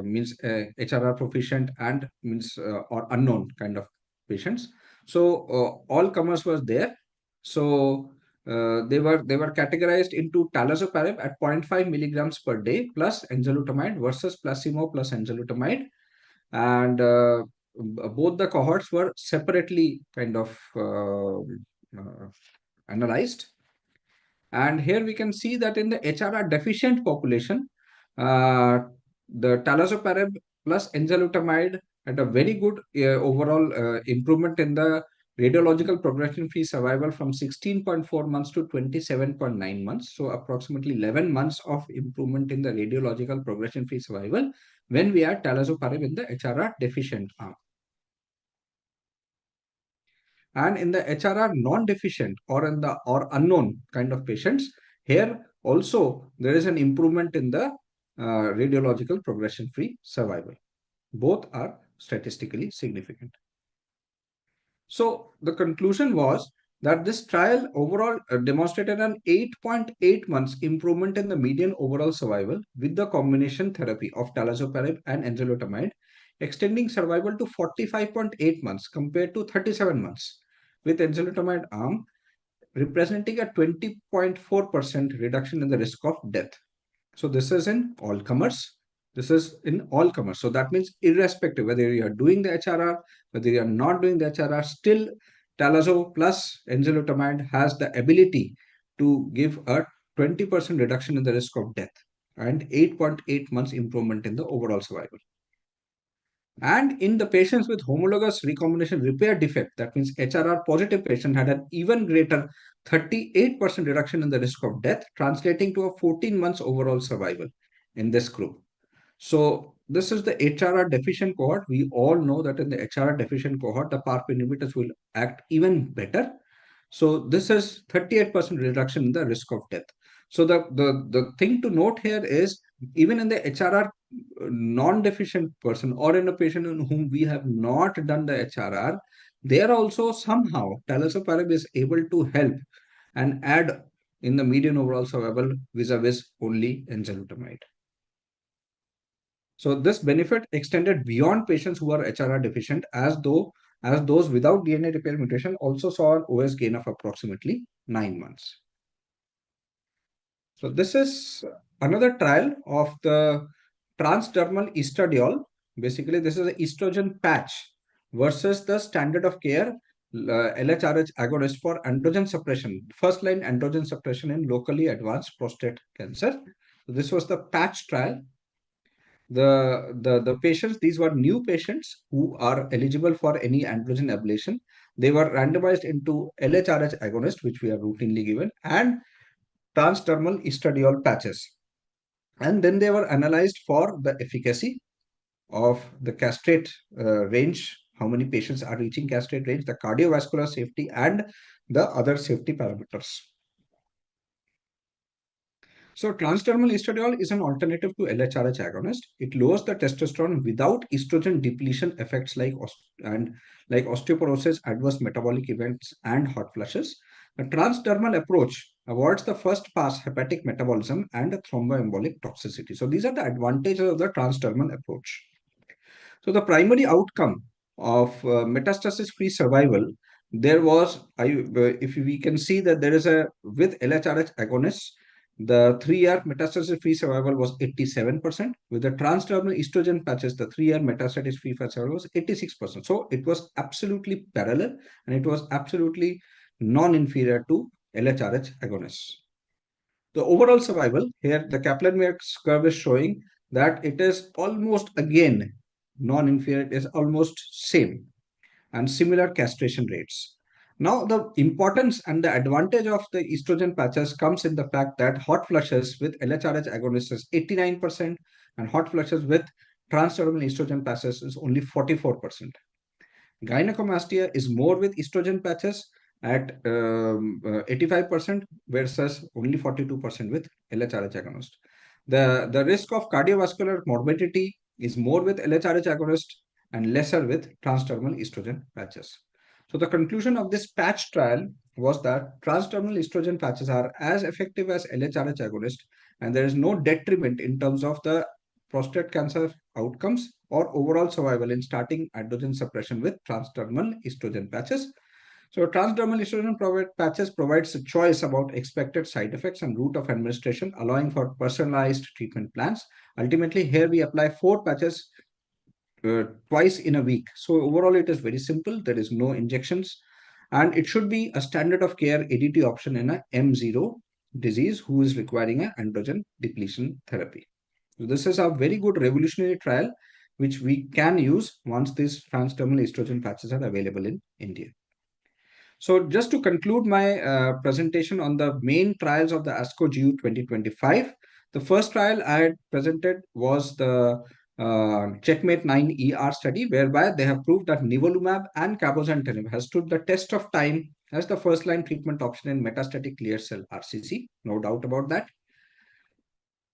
means HRR proficient and means or unknown kind of patients. So all comers was there. So they were categorized into talazoparib at 0.5 milligrams per day plus enzalutamide versus placebo plus enzalutamide, and both the cohorts were separately kind of analyzed. And here we can see that in the HRR deficient population, the talazoparib plus enzalutamide had a very good overall improvement in the radiological progression-free survival from 16.4 months to 27.9 months. So approximately 11 months of improvement in the radiological progression-free survival when we add talazoparib in the HRR deficient arm. And in the HRR non-deficient or in the unknown kind of patients, here also there is an improvement in the radiological progression-free survival. Both are statistically significant. So the conclusion was that this trial overall demonstrated an 8.8 months improvement in the median overall survival with the combination therapy of talazoparib and enzalutamide, extending survival to 45.8 months compared to 37 months with enzalutamide arm, representing a 20.4% reduction in the risk of death. So this is in all comers. This is in all comers. So that means irrespective whether you are doing the HRR, whether you are not doing the HRR, still talazo plus enzalutamide has the ability to give a 20% reduction in the risk of death and 8.8 months improvement in the overall survival. And in the patients with homologous recombination repair defect, that means HRR positive patient had an even greater 38% reduction in the risk of death, translating to a 14 months overall survival in this group. So this is the HRR deficient cohort. We all know that in the HRR deficient cohort, the PARP inhibitors will act even better. So this is 38% reduction in the risk of death. So the thing to note here is even in the HRR non-deficient person or in a patient in whom we have not done the HRR, there also somehow talazoparib is able to help and add in the median overall survival vis-a-vis only enzalutamide. So this benefit extended beyond patients who are HRR deficient, as those without DNA repair mutation also saw an OS gain of approximately 9 months. So this is another trial of the transdermal estradiol. Basically, this is an estrogen patch versus the standard of care LHRH agonist for androgen suppression, first line androgen suppression in locally advanced prostate cancer. So this was the patch trial. The patients, these were new patients who are eligible for any androgen ablation. They were randomized into LHRH agonist, which we are routinely given, and transdermal estradiol patches. And then they were analyzed for the efficacy of the castrate range, how many patients are reaching castrate range, the cardiovascular safety, and the other safety parameters. So transdermal estradiol is an alternative to LHRH agonist. It lowers the testosterone without estrogen depletion effects like osteoporosis, adverse metabolic events, and hot flushes. The transdermal approach avoids the first pass hepatic metabolism and thromboembolic toxicity. So these are the advantages of the transdermal approach. So the primary outcome of metastasis-free survival, there was, if we can see that there is with LHRH agonists, the 3-year metastasis-free survival was 87%. With the transdermal estrogen patches, the 3-year metastasis-free survival was 86%. So it was absolutely parallel and it was absolutely non-inferior to LHRH agonists. The overall survival, here the Kaplan-Meier curve is showing that it is almost again non-inferior, it is almost same and similar castration rates. Now, the importance and the advantage of the estrogen patches comes in the fact that hot flushes with LHRH agonists is 89% and hot flushes with transdermal estrogen patches is only 44%. Gynecomastia is more with estrogen patches at 85% versus only 42% with LHRH agonist. The risk of cardiovascular morbidity is more with LHRH agonist and lesser with transdermal estrogen patches. So the conclusion of this patch trial was that transdermal estrogen patches are as effective as LHRH agonist, and there is no detriment in terms of the prostate cancer outcomes or overall survival in starting androgen suppression with transdermal estrogen patches. So transdermal estrogen patches provides a choice about expected side effects and route of administration, allowing for personalized treatment plans. Ultimately, here we apply 4 patches twice in a week. So overall, it is very simple. There is no injections, and it should be a standard of care ADT option in a M0 disease who is requiring an androgen depletion therapy. So this is a very good revolutionary trial which we can use once these transdermal estrogen patches are available in India. So just to conclude my presentation on the main trials of the ASCO GU 2025, the first trial I had presented was the Checkmate 9 ER study, whereby they have proved that nivolumab and cabozantinib has stood the test of time as the first-line treatment option in metastatic clear cell RCC. No doubt about that.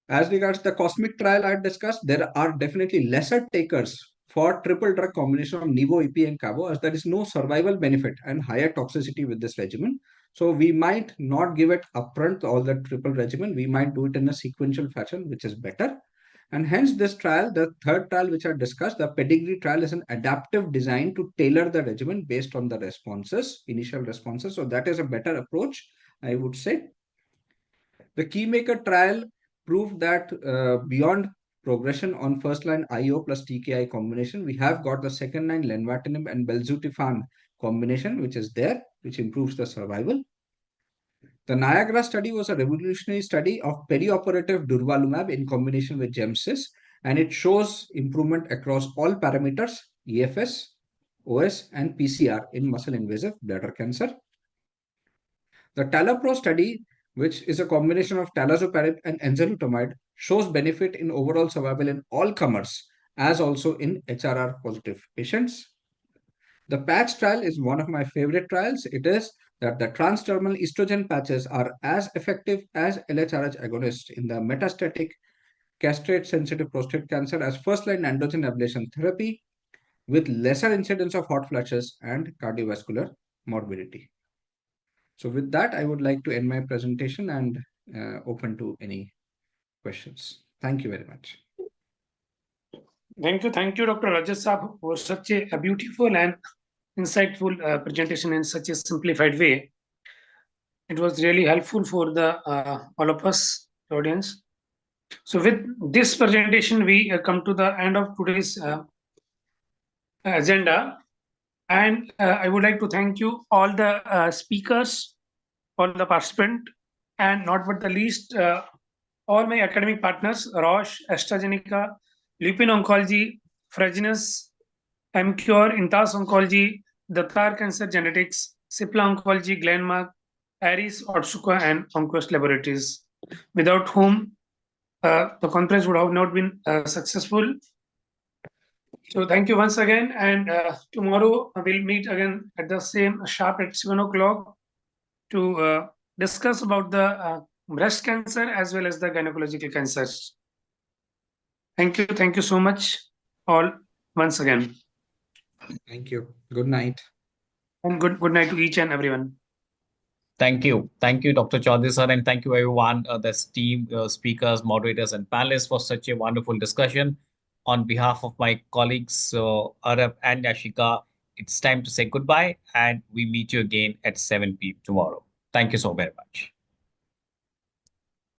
As regards the Cosmic trial I discussed, there are definitely lesser takers for triple drug combination of Nivo, Ipi and Cabo, as there is no survival benefit and higher toxicity with this regimen. So we might not give it upfront all the triple regimen. We might do it in a sequential fashion, which is better. And hence this trial, the third trial which I discussed, the Pedigree trial, is an adaptive design to tailor the regimen based on the responses, initial responses. So that is a better approach, I would say. The Keymaker trial proved that beyond progression on first-line IO plus TKI combination, we have got the second-line lenvatinib and belzutifan combination, which is there, which improves the survival. The Niagara study was a revolutionary study of perioperative durvalumab in combination with Gemcis, and it shows improvement across all parameters, EFS, OS, and PCR in muscle-invasive bladder cancer. The TALAPRO study, which is a combination of talazoparib and enzalutamide, shows benefit in overall survival in all comers, as also in HRR positive patients. The PATCH trial is one of my favorite trials. It is that the transdermal estrogen patches are as effective as LHRH agonists in the metastatic castrate-sensitive prostate cancer as first-line androgen ablation therapy with lesser incidence of hot flashes and cardiovascular morbidity. So with that, I would like to end my presentation and open to any questions. Thank you very much. Thank you, Dr. Rajat Saab, for such a beautiful and insightful presentation in such a simplified way. It was really helpful for the all of us, audience. So with this presentation, we come to the end of today's agenda. And I would like to thank you, all the speakers, all the participants, and not but the least, all my academic partners, Roche, AstraZeneca, Lupin Oncology, Fregenus, MCure, Intas Oncology, Dattar Cancer Genetics, Cipla Oncology, Glenmark, Aris, Otsuka, and Onquest Laboratories, without whom the conference would have not been successful. So thank you once again, and tomorrow we'll meet again at the same sharp at 7 o'clock to discuss about the breast cancer as well as the gynecological cancers. Thank you so much all once again. Thank you. Good night. And good night to each and everyone. Thank you, Dr. Chaudhary sir, and thank you everyone, this team, speakers, moderators, and panelists for such a wonderful discussion. On behalf of my colleagues, Arab and Ashika, it's time to say goodbye, and we meet you again at 7 p.m. tomorrow. Thank you so very much.